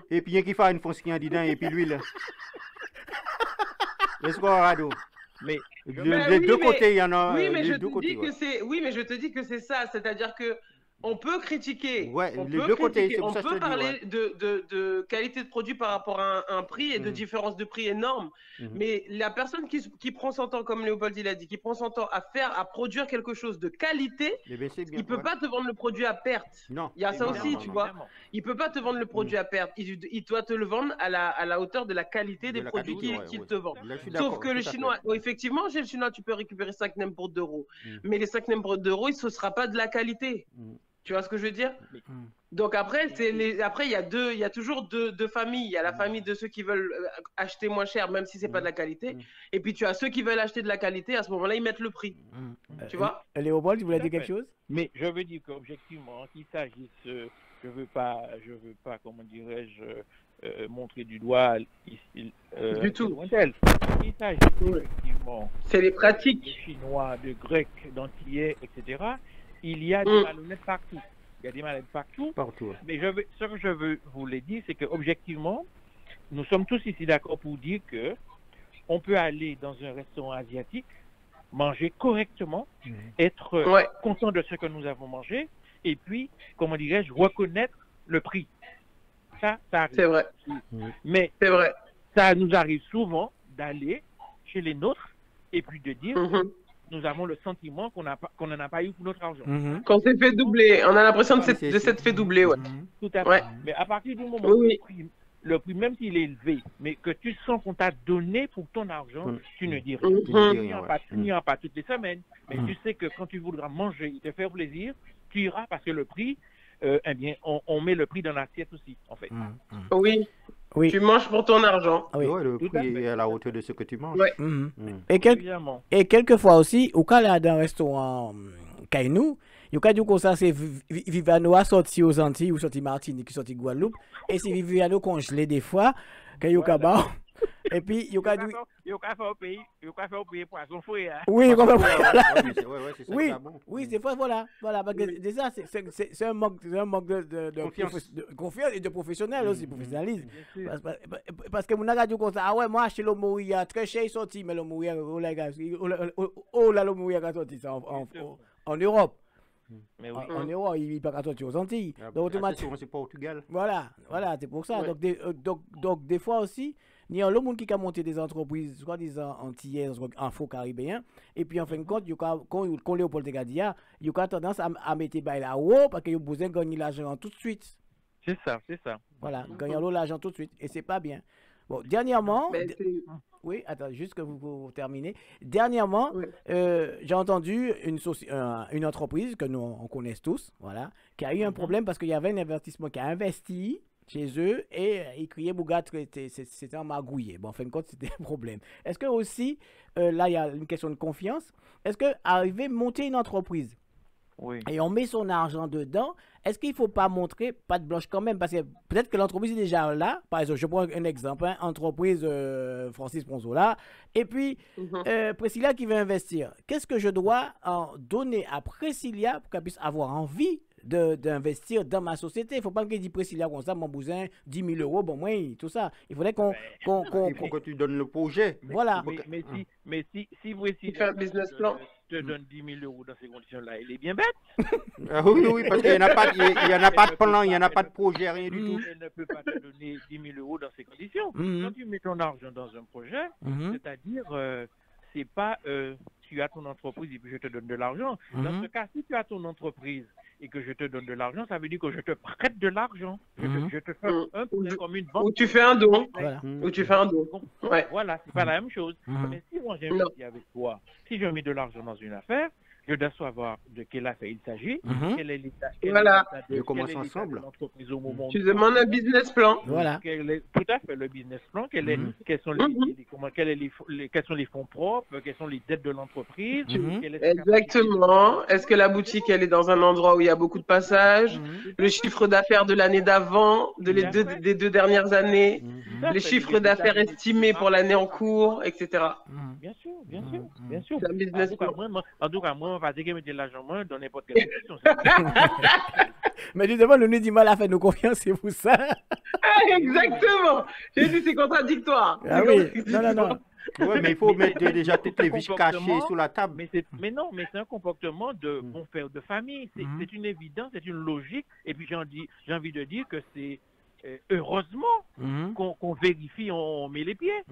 et puis il y a qui fait une fonce qui en dedans et puis l'huile. Est-ce qu'on aura d'eau? Mais des deux côtés, il y en a. Oui, mais je te dis que c'est ça. C'est-à-dire que On peut critiquer. Ouais, on les peut deux côtés, critiquer. c'est pour On ça que je peut te dis, parler de qualité de produit par rapport à un prix et de différence de prix énorme. Mais la personne qui prend son temps, comme Léopold il a dit, qui prend son temps à produire quelque chose de qualité, Eh bien, c'est bien, il ne peut pas te vendre le produit à perte. Non. Il y a ça aussi, Évidemment, tu non. vois. Il ne peut pas te vendre le produit à perte. Il doit te le vendre à la hauteur de la qualité des la produits qualité, qu'il ouais. te vend. Là, je suis Sauf d'accord, que le tout à chinois, fait. effectivement, chez le chinois, tu peux récupérer 5 nems pour 2 euros. Mais les 5 nems pour 2 euros, ce ne sera pas de la qualité. Tu vois ce que je veux dire? Donc après, après il y a toujours deux familles. Il y a la famille de ceux qui veulent acheter moins cher, même si c'est pas de la qualité. Et puis tu as ceux qui veulent acheter de la qualité. À ce moment-là, ils mettent le prix. Tu vois? Léopold, tu voulais dire quelque chose? Mais je veux dire qu'objectivement, qu'il s'agisse, je veux pas, comment dirais-je, montrer du doigt du tout. Il s'agit effectivement. C'est les pratiques. De Chinois, de Grecs, d'Antillais, etc. Il y a des malhonnêtes partout. Il y a des malhonnêtes partout. Mais ce que je voulais dire, c'est qu'objectivement, nous sommes tous ici d'accord pour dire que on peut aller dans un restaurant asiatique, manger correctement, être content de ce que nous avons mangé, et puis, comment dirais-je, reconnaître le prix. Ça arrive. C'est vrai. Mais c'est vrai. Ça nous arrive souvent d'aller chez les nôtres et puis de dire nous avons le sentiment qu'on n'en a pas eu pour notre argent. Qu'on s'est fait doubler. On a l'impression de s'être fait doubler, ouais. Tout à fait. Mais à partir du moment où le prix, même s'il est élevé, mais que tu sens qu'on t'a donné pour ton argent, tu ne dis rien. Tu n'iras pas toutes les semaines, mais tu sais que quand tu voudras manger et te faire plaisir, tu iras parce que le prix, eh bien, on met le prix dans l'assiette aussi, en fait. Oui. Tu manges pour ton argent. Le prix est à la hauteur de ce que tu manges. Et quelquefois aussi, au cas là, dans un restaurant Kainou, il y a du ça, c'est Viviano a sorti aux Antilles ou sorti Martinique, qui sorti Guadeloupe, et c'est Viviano congelé des fois, qu'il y a au et puis il y a du. Il y a fait au pays poisson fouet. Oui, oui, c'est vrai, voilà, parce que déjà c'est un manque de confiance et de professionnel aussi, professionnalisme. Parce que mon radio comme ça, ah ouais, moi acheter le mouilla très cher il sorti, mais le mouilla, oh là le mouilla a sorti ça en Europe. Mais oui. En Europe, il ne peut pas sortir aux Antilles. Donc automatiquement c'est Portugal. Voilà, c'est pour ça. Donc des fois aussi, il y a le monde qui a monté des entreprises, soi-disant antillaises, afro-caribéens, et puis en fin de compte, quand Léopold Tegadia, il a tendance à mettre là-haut parce qu'il a besoin de gagner l'argent tout de suite. C'est ça. Voilà, gagner l'argent tout de suite, et c'est pas bien. Bon, dernièrement, oui, attends, juste que vous terminez. Dernièrement, j'ai entendu une entreprise que nous on connaît tous, voilà, qui a eu un problème parce qu'il y avait un investissement qui a investi chez eux et ils criaient Bougat, c'était en magouillé. Bon, en fin de compte, c'était un problème. Est-ce que aussi, là, il y a une question de confiance, est-ce que arriver à monter une entreprise et on met son argent dedans, est-ce qu'il ne faut pas montrer patte blanche quand même? Parce que peut-être que l'entreprise est déjà là. Par exemple, je prends un exemple, entreprise Francis Ponzola, et puis Priscilla qui veut investir. Qu'est-ce que je dois en donner à Priscilla pour qu'elle puisse avoir envie d'investir dans ma société? Il ne faut pas que je dise Priscilla comme ça, mon bousin, 10 000 euros, bon, moi, tout ça. Il faudrait qu'on... Il faut que tu donnes le projet. Voilà. Mais si vous essayez faire un business plan, te donne 10 000 euros dans ces conditions-là, il est bien bête. Oui, parce qu'il n'y en a pas de plan, il n'y en a pas de projet, rien du tout. Elle ne peut pas te donner 10 000 euros dans ces conditions. Quand tu mets ton argent dans un projet, c'est-à-dire, c'est pas tu as ton entreprise et puis je te donne de l'argent. Dans ce cas, si tu as ton entreprise et que je te donne de l'argent, ça veut dire que je te prête de l'argent. Je te fais un prêt comme une banque. Ou tu fais un don. Voilà. Ou tu fais un don. Ouais. Voilà, c'est pas la même chose. Mais si moi j'investis avec toi, si je mets de l'argent dans une affaire, je dois savoir de quelle affaire il s'agit, quel est l'état de commencer ensemble. L'entreprise au moment. Tu demandes un business plan. Voilà. Tout à fait, le business plan, quels sont les fonds propres, quelles sont les dettes de l'entreprise. Exactement. Est-ce que la boutique, elle est dans un endroit où il y a beaucoup de passages? Le chiffre d'affaires de l'année d'avant, des 2 dernières années, les chiffres d'affaires estimés pour l'année en cours, etc. Bien sûr. C'est un business plan. En tout cas, moi, on va dire que mettre de l'argent dans n'importe quelle situation. Mais justement, le nez du mal à faire nos confiances, c'est pour ça. Exactement. J'ai dit c'est contradictoire. Ah oui, non. Ouais, mais il faut mettre déjà c'est toutes un les viches cachées sous la table. Mais non, mais c'est un comportement de bon père de famille. C'est une évidence, c'est une logique. Et puis j'ai envie de dire que c'est heureusement qu'on vérifie, on met les pieds.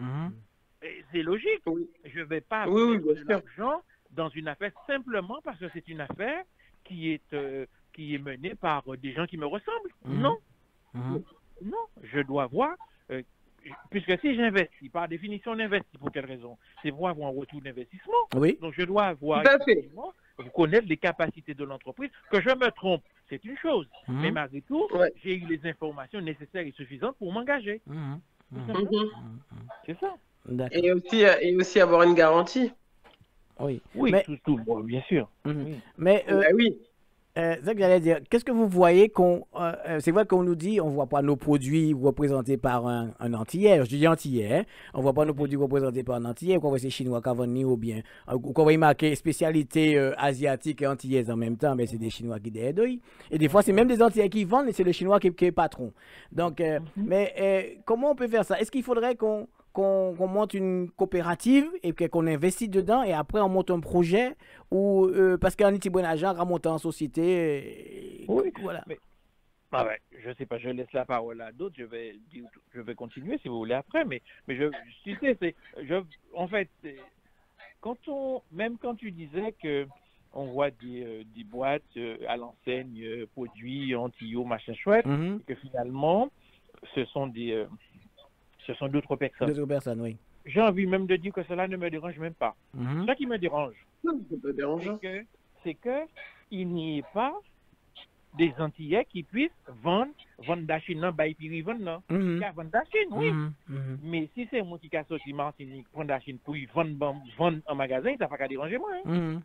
C'est logique. Oui. Je ne vais pas Oui, mettre bien de sûr. l'argent dans une affaire simplement parce que c'est une affaire qui est menée par des gens qui me ressemblent. Non. Non, je dois voir, puisque si j'investis, par définition, on investit pour quelle raison? C'est pour avoir un retour d'investissement. Oui. Donc je dois avoir, Tout à fait. effectivement, connaître les capacités de l'entreprise. Que je me trompe, c'est une chose. Mais malgré tout, Ouais. j'ai eu les informations nécessaires et suffisantes pour m'engager. Tout simplement. C'est ça. D'accord. Et aussi avoir une garantie. Oui. Oui, Mais- tout, bon, bien sûr. Oui. Mais Bah oui. c'est ça que j'allais dire. Qu'est-ce que vous voyez c'est vrai qu'on nous dit on ne voit pas nos produits représentés par un Antillais. Je dis Antillais. Hein? On ne voit pas nos produits représentés par un Antillais. Qu'on voit c'est chinois qui vendent ou bien. Ou qu'on voit marquer spécialité asiatique et antillaise en même temps, mais c'est des Chinois qui derrière d'eux. Et des fois, c'est même des Antillais qui vendent et c'est le Chinois qui est patron. Donc, mais comment on peut faire ça? Est-ce qu'il faudrait qu'on monte une coopérative et qu'on investit dedans et après on monte un projet ou parce qu'en Iti-Bouenagent, on monte en société. Oui, Voilà. mais- je sais pas, je laisse la parole à d'autres, je vais continuer si vous voulez après, mais tu sais, en fait, même quand tu disais que on voit des boîtes à l'enseigne, produits, antillaux, machin chouette, et que finalement, ce sont d'autres personnes. D'autres personnes, oui. J'ai envie même de dire que cela ne me dérange même pas. Ce qui me dérange, Non, c'est pas dérangeant. c'est que il n'y ait pas des Antillais qui puissent vendre d'Achine, non, by Piri vendre, non. Il y a vendre d'Achine, oui. Mais si c'est moi qui a sorti Martinique, prendre d'Achine pour y vendre en magasin, ça ne va pas déranger moi. Hein.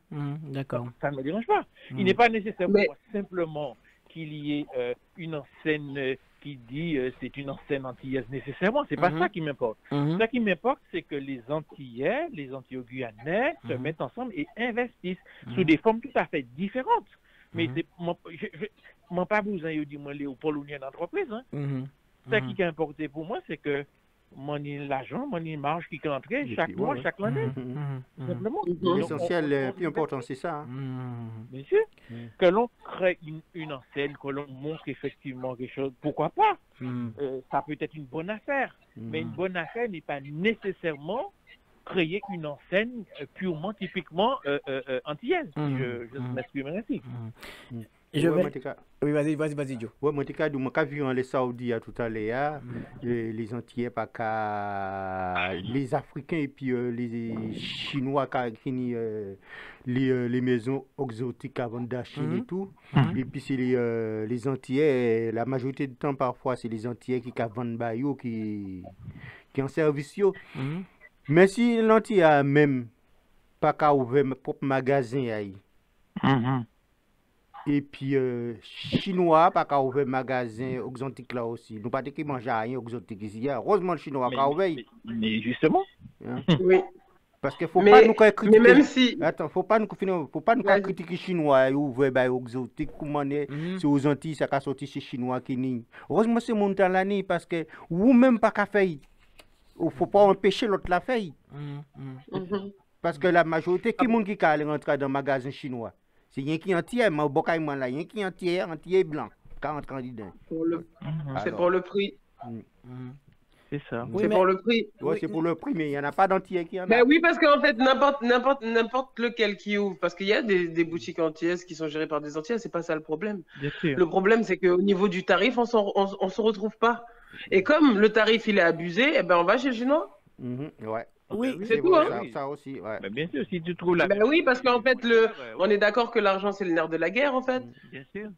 D'accord. Ça ne me dérange pas. Il n'est pas nécessaire pour moi simplement qu'il y ait une enseigne qui dit c'est une enseigne antillaise nécessairement. C'est pas ça qui m'importe. Ce qui m'importe, c'est que les Antillais, les Antillais-Guyanais se mettent ensemble et investissent sous des formes tout à fait différentes. Mais c'est mon pas besoin de dire moi Léopold ou une entreprise. Hein. Ce qui est important pour moi, c'est que l'argent, mon marge qui est entrée chaque mois, chaque année. Simplement. L'essentiel, le plus important, c'est ça. Hein. Bien sûr. Que l'on crée une enseigne, que l'on montre effectivement quelque chose, pourquoi pas? Ça peut être une bonne affaire. Mais une bonne affaire n'est pas nécessairement créer une enseigne purement, typiquement antillaise. Je m'exprimerai ainsi. Oui, vas-y, Joe. Oui, moi, j'ai vu les Saoudiens tout à l'heure, les Antillais, les Africains et puis les Chinois qui ont les maisons exotiques avant d'Achine et tout. Et puis, c'est les Antillais, la majorité du temps, parfois, c'est les Antillais qui vendent Bayou, qui en service. Mais si l'Antillais a même pas qu'à ouvrir mon propre magasin, et puis Chinois pas qu'à ouvrir magasin exotique là aussi. Nous pas qui manger rien exotique ici. Heureusement le Chinois qu'à ouvrir. Mais justement. Oui. Parce qu'il faut pas nous critiquer. Mais même si. Attends, faut pas nous critiquer Chinois et ouvrir exotique comment c'est aux Antilles ça qu'a sorti chez Chinois qui ni. Heureusement c'est mon temps l'année parce que ou même pas qu'à faire. Il faut pas empêcher l'autre la faire. Parce que la majorité qui monde qui aller rentrer dans magasin chinois. C'est rien qui entier, mais au bocaïman là, rien qui entier blanc, 40 candidats. C'est pour le prix. C'est ça. C'est pour le prix. Oui, c'est pour le prix, mais il n'y en a pas d'entier qui en a. Ben oui, parce qu'en fait, n'importe lequel qui ouvre, parce qu'il y a des boutiques antillaises qui sont gérées par des Antillais, c'est pas ça le problème. Bien sûr. Le problème, c'est qu'au niveau du tarif, on se retrouve pas. Et comme le tarif, il est abusé, eh ben on va chez le Chinois. Ouais. Oui, c'est tout, hein. Ça aussi, ouais. Mais bien sûr, si tu trouves la... Ben oui, parce qu'en fait, on est d'accord que l'argent, c'est le nerf de la guerre, en fait. Bien sûr.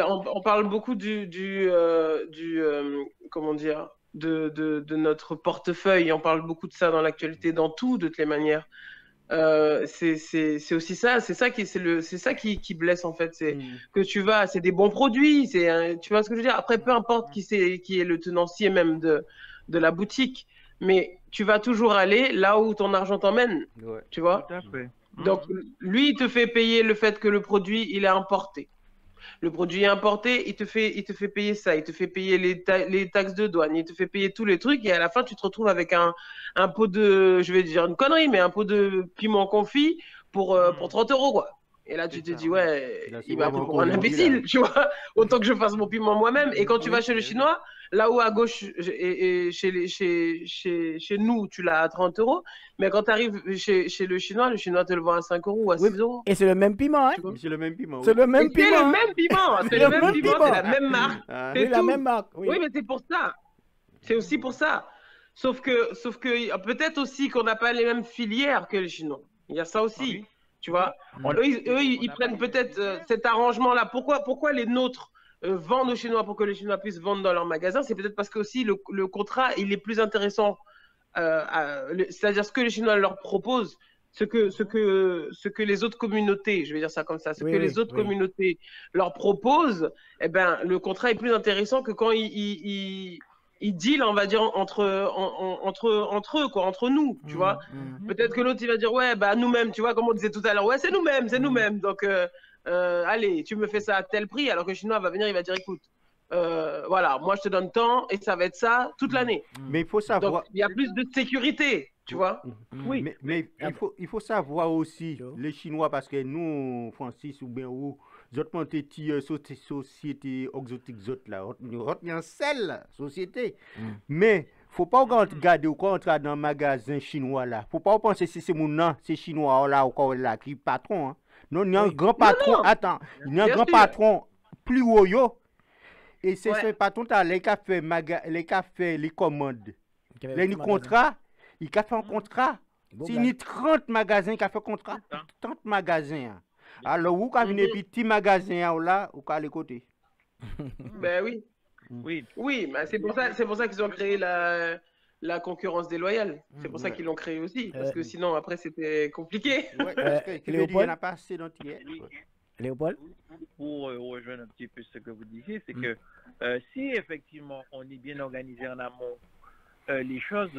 On parle beaucoup comment dire, de notre portefeuille. On parle beaucoup de ça dans l'actualité, dans tout, de toutes les manières. C'est aussi ça, c'est ça qui blesse, en fait. C'est que c'est des bons produits, tu vois ce que je veux dire. Après, peu importe qui est le tenancier même de la boutique, mais tu vas toujours aller là où ton argent t'emmène, tu vois. Tout à fait. Donc, lui, il te fait payer le fait que le produit, il est importé. Le produit est importé, il te fait payer ça, il te fait payer les taxes de douane, il te fait payer tous les trucs, et à la fin, tu te retrouves avec un pot de, je vais dire une connerie, mais un pot de piment confit pour 30 €, quoi. Et là, tu te dis, ouais, Là, il m'a pris vraiment pour un connerie, imbécile, là. tu vois. Autant que je fasse mon piment moi-même. Et quand tu vas chez le Chinois, là où à gauche, et chez nous, tu l'as à 30 €. Mais quand tu arrives chez le Chinois te le vend à 5 € ou à 6 €. Et c'est le même piment, hein? Tu vois. C'est le même piment. C'est Oui. le même Et c'est piment. le hein. même piment. C'est C'est le le même même piment, piment. c'est la même marque. Ah. Oui, C'est la tout. même marque. Oui. Oui, mais c'est pour ça. C'est aussi pour ça. Sauf que peut-être aussi qu'on n'a pas les mêmes filières que les Chinois. Il y a ça aussi. Oui. Tu vois, eux, ils prennent peut-être cet arrangement-là. Pourquoi les nôtres vendent aux Chinois pour que les Chinois puissent vendre dans leur magasin? C'est peut-être parce que aussi le contrat, il est plus intéressant. C'est-à-dire ce que les Chinois leur proposent, ce que les autres communautés, je vais dire ça comme ça, les autres communautés leur proposent, eh ben, le contrat est plus intéressant que quand ils deal, on va dire, entre eux, quoi, entre nous, tu vois. Peut-être que l'autre, il va dire, ouais, bah, nous-mêmes, tu vois, comme on disait tout à l'heure, ouais, c'est nous-mêmes. Donc, allez, tu me fais ça à tel prix, alors que le Chinois va venir, il va dire, écoute, voilà, moi, je te donne tant, et ça va être ça toute l'année. Mais il faut savoir. Donc, il y a plus de sécurité, tu vois. Oui. Mais il faut savoir aussi, les Chinois, parce que nous, Francis ou bien où, autres société exotique, nous retenons celle société. Mais faut pas regarder quand on entre dans un magasin chinois là. Faut pas penser si c'est mon nom, c'est chinois là ou là qui patron. Hein. Non, il y a un grand patron. Attends, il y a un grand patron plus haut yo. Et c'est ce patron là, les cafés, les commandes, les contrats, il a fait un contrat. C'est une 30 magasins qui a fait contrat, 30 magasins. Alors, vous avez un petit magasin là, ou à les côtés. Ben oui. Oui, mais c'est pour ça qu'ils ont créé la concurrence déloyale. C'est pour ça qu'ils l'ont créé aussi. Parce que sinon, après, c'était compliqué. Il n'y en a pas assez d'entiers. Léopold? Pour rejoindre un petit peu ce que vous disiez, c'est que si effectivement on est bien organisé en amont, les choses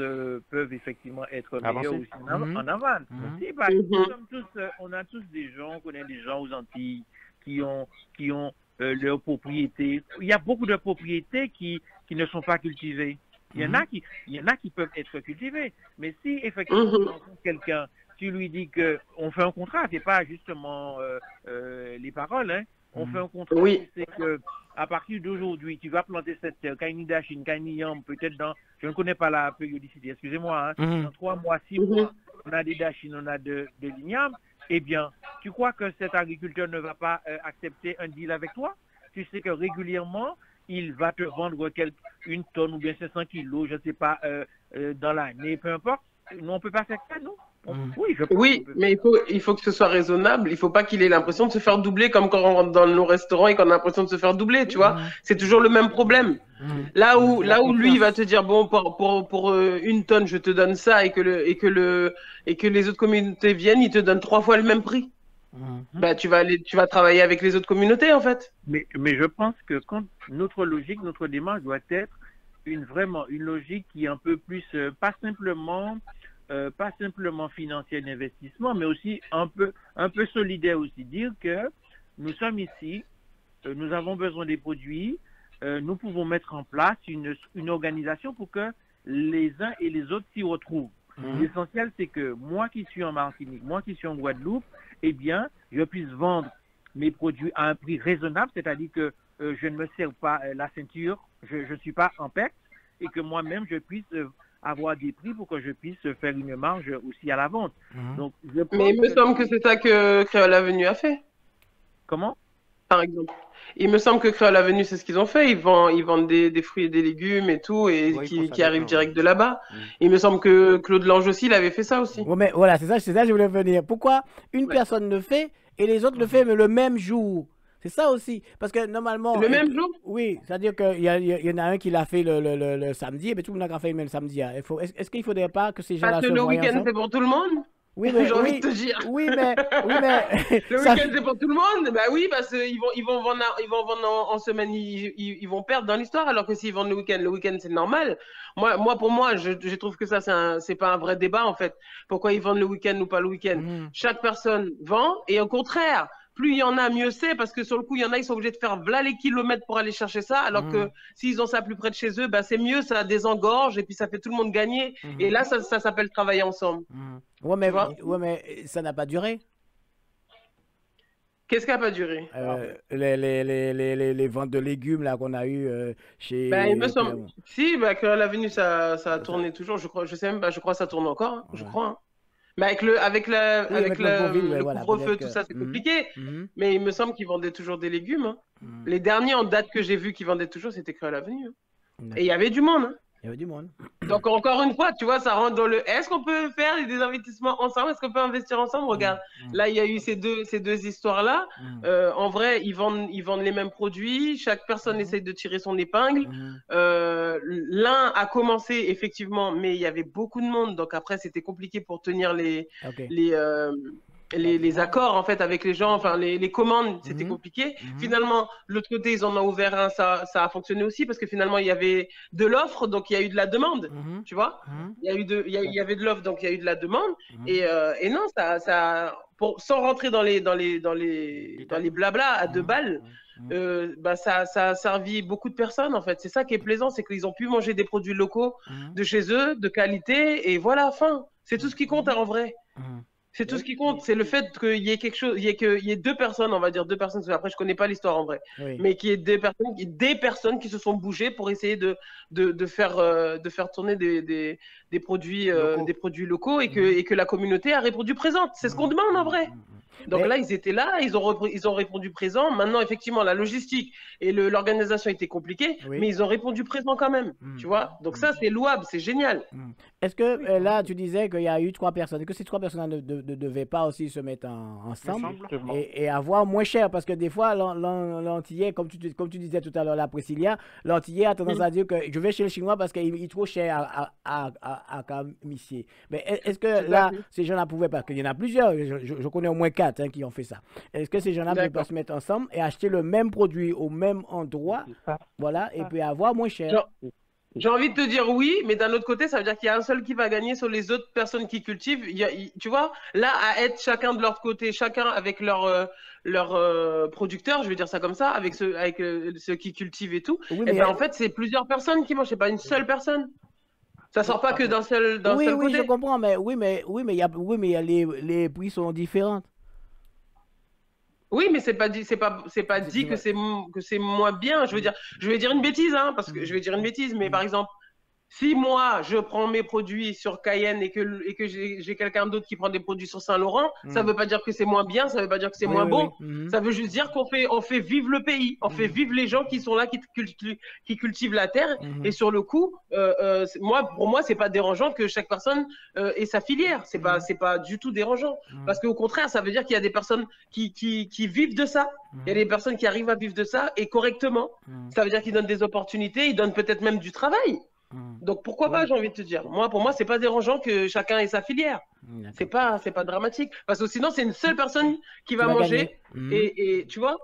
peuvent effectivement être meilleures aussi en aval. Si, par exemple, on a tous des gens, on connaît des gens aux Antilles qui ont leurs propriétés. Il y a beaucoup de propriétés qui ne sont pas cultivées. Il y en a qui peuvent être cultivées. Mais si effectivement tu rencontres quelqu'un, tu lui dis qu'on fait un contrat, c'est pas justement les paroles, hein. On fait un contrat, c'est que à partir d'aujourd'hui, tu vas planter cette terre, Kaini Dachine, Kaini Yam, peut-être dans, je ne connais pas la périodicité, excusez-moi, hein, dans 3 mois, 6 mois, on a des Dachines, on a de l'igname. Eh bien, tu crois que cet agriculteur ne va pas accepter un deal avec toi? Tu sais que régulièrement, il va te vendre une tonne ou bien 500 kilos, je ne sais pas, dans l'année, peu importe. Nous, on ne peut pas faire ça, non? Oui, mais il faut que ce soit raisonnable. Il ne faut pas qu'il ait l'impression de se faire doubler, comme quand on rentre dans nos restaurants et qu'on a l'impression de se faire doubler, tu vois. C'est toujours le même problème. Là où lui, il va te dire, bon, pour une tonne, je te donne ça, et que les autres communautés viennent, ils te donnent 3 fois le même prix. Bah, tu vas travailler avec les autres communautés, en fait. Mais je pense que quand notre logique, notre démarche doit être vraiment une logique qui est un peu plus, pas simplement financière d'investissement, mais aussi un peu solidaire aussi. Dire que nous sommes ici, nous avons besoin des produits, nous pouvons mettre en place une organisation pour que les uns et les autres s'y retrouvent. L'essentiel, c'est que moi qui suis en Martinique, moi qui suis en Guadeloupe, eh bien, je puisse vendre mes produits à un prix raisonnable, c'est-à-dire que je ne me sers pas la ceinture, je ne suis pas en perte, et que moi-même, je puisse avoir des prix pour que je puisse faire une marge aussi à la vente. Donc, mais il me semble que c'est ça que Créole Avenue a fait. Comment? Par exemple. Il me semble que Créole Avenue, c'est ce qu'ils ont fait. Ils vendent des fruits et des légumes et tout, et qui arrivent direct de là-bas. Il me semble que Claude Lange aussi, il avait fait ça aussi. Ouais, mais voilà, c'est ça je voulais venir. Pourquoi une personne le fait et les autres le font mais le même jour? C'est ça aussi. Parce que normalement. Le même jour? Oui, c'est-à-dire qu'il y en a un qui l'a fait le samedi, et puis tout le monde a fait le samedi. Est-ce qu'il ne faudrait pas que ces gens-là se voient ensemble? Parce que le week-end, c'est pour tout le monde? Oui, mais j'ai envie de te dire. Oui, mais le week-end, c'est pour tout le monde. Bah oui, parce qu'ils vont vendre en semaine, ils vont perdre dans l'histoire, alors que s'ils vendent le week-end, c'est normal. Pour moi, je trouve que ça, c'est pas un vrai débat, en fait. Pourquoi ils vendent le week-end ou pas le week-end? Chaque personne vend, et au contraire, plus il y en a, mieux c'est, parce que sur le coup, il y en a, ils sont obligés de faire v'là les kilomètres pour aller chercher ça, alors que s'ils ont ça plus près de chez eux, bah, c'est mieux, ça désengorge, et puis ça fait tout le monde gagner. Et là, ça s'appelle travailler ensemble. Ouais, mais ça n'a pas duré. Qu'est-ce qui n'a pas duré? Les ventes de légumes là qu'on a eu chez. Ben, il me semble. Si, bah, que l'avenue, ça a tourné toujours. Je crois, je sais même pas, je crois que ça tourne encore, hein, je crois. Hein. Mais avec le couvre-feu, tout ça, c'est compliqué. Mais il me semble qu'ils vendaient toujours des légumes. Hein. Les derniers en date que j'ai vu qu'ils vendaient toujours, c'était que à l'avenue. Hein. Et il y avait du monde. Hein. Il y avait du monde. Donc, encore une fois, tu vois, ça rentre dans le. Est-ce qu'on peut faire des investissements ensemble? Est-ce qu'on peut investir ensemble? Regarde, là, il y a eu ces deux histoires-là. En vrai, ils vendent les mêmes produits. Chaque personne essaye de tirer son épingle. L'un a commencé, effectivement, mais il y avait beaucoup de monde. Donc, après, c'était compliqué pour tenir les accords en fait avec les gens, enfin les commandes, c'était compliqué. Finalement, l'autre côté, ils en ont ouvert un, ça a fonctionné aussi parce que finalement, il y avait de l'offre, donc il y a eu de la demande, tu vois. Il y avait de l'offre, donc il y a eu de la demande. Et non, sans rentrer dans les blabla à 2 balles, ça a servi beaucoup de personnes en fait. C'est ça qui est plaisant, c'est qu'ils ont pu manger des produits locaux de chez eux, de qualité, et voilà, fin. C'est tout ce qui compte en vrai. C'est tout ce qui compte, c'est le fait qu'il y ait quelque chose, il y ait 2 personnes, on va dire 2 personnes, parce qu'après je connais pas l'histoire en vrai, mais qu'il y ait des personnes qui se sont bougées pour essayer de faire tourner des produits locaux et que la communauté a répondu présente. C'est ce qu'on demande en vrai. Donc là, ils étaient là, ils ont répondu présent. Maintenant, effectivement, la logistique et l'organisation étaient compliquées, mais ils ont répondu présent quand même. Tu vois. Donc ça, c'est louable, c'est génial. Est-ce que là, tu disais qu'il y a eu 3 personnes, et que ces 3 personnes ne devaient pas aussi se mettre ensemble et avoir moins cher? Parce que des fois, l'antillais, comme tu disais tout à l'heure, la Priscilla, l'antillais a tendance à dire que je vais chez le Chinois parce qu'il est trop cher à Camissier. Mais est-ce que là, ces gens-là pouvaient pas? Parce qu'il y en a plusieurs, je connais au moins 4 qui ont fait ça. Est-ce que ces gens-là ne peuvent pas se mettre ensemble et acheter le même produit au même endroit, voilà, et puis avoir moins cher? J'ai envie de te dire oui, mais d'un autre côté, ça veut dire qu'il y a un seul qui va gagner sur les autres personnes qui cultivent. Tu vois, là, à être chacun de leur côté, chacun avec leur producteur, je vais dire ça comme ça, avec ceux qui cultivent et tout, et ben, en fait, c'est plusieurs personnes qui mangent, c'est pas une seule personne. Ça sort pas que d'un seul côté. Oui, je comprends, mais les prix sont différents. Oui, mais c'est pas dit que c'est moins bien. Je vais dire une bêtise, hein, parce que je vais dire une bêtise, mais par exemple, si moi je prends mes produits sur Cayenne et que j'ai quelqu'un d'autre qui prend des produits sur Saint-Laurent, ça veut pas dire que c'est moins bien, ça veut pas dire que c'est moins bon. Ça veut juste dire on fait vivre le pays, on fait vivre les gens qui sont là, qui cultivent la terre. Et sur le coup, pour moi, c'est pas dérangeant que chaque personne ait sa filière. C'est pas du tout dérangeant. Parce qu'au contraire, ça veut dire qu'il y a des personnes qui vivent de ça. Il y a des personnes qui arrivent à vivre de ça et correctement. Ça veut dire qu'ils donnent des opportunités, ils donnent peut-être même du travail. Donc pourquoi pas, j'ai envie de te dire. Pour moi, c'est pas dérangeant que chacun ait sa filière. C'est pas dramatique. Parce que sinon, c'est une seule personne qui va manger. Et tu vois,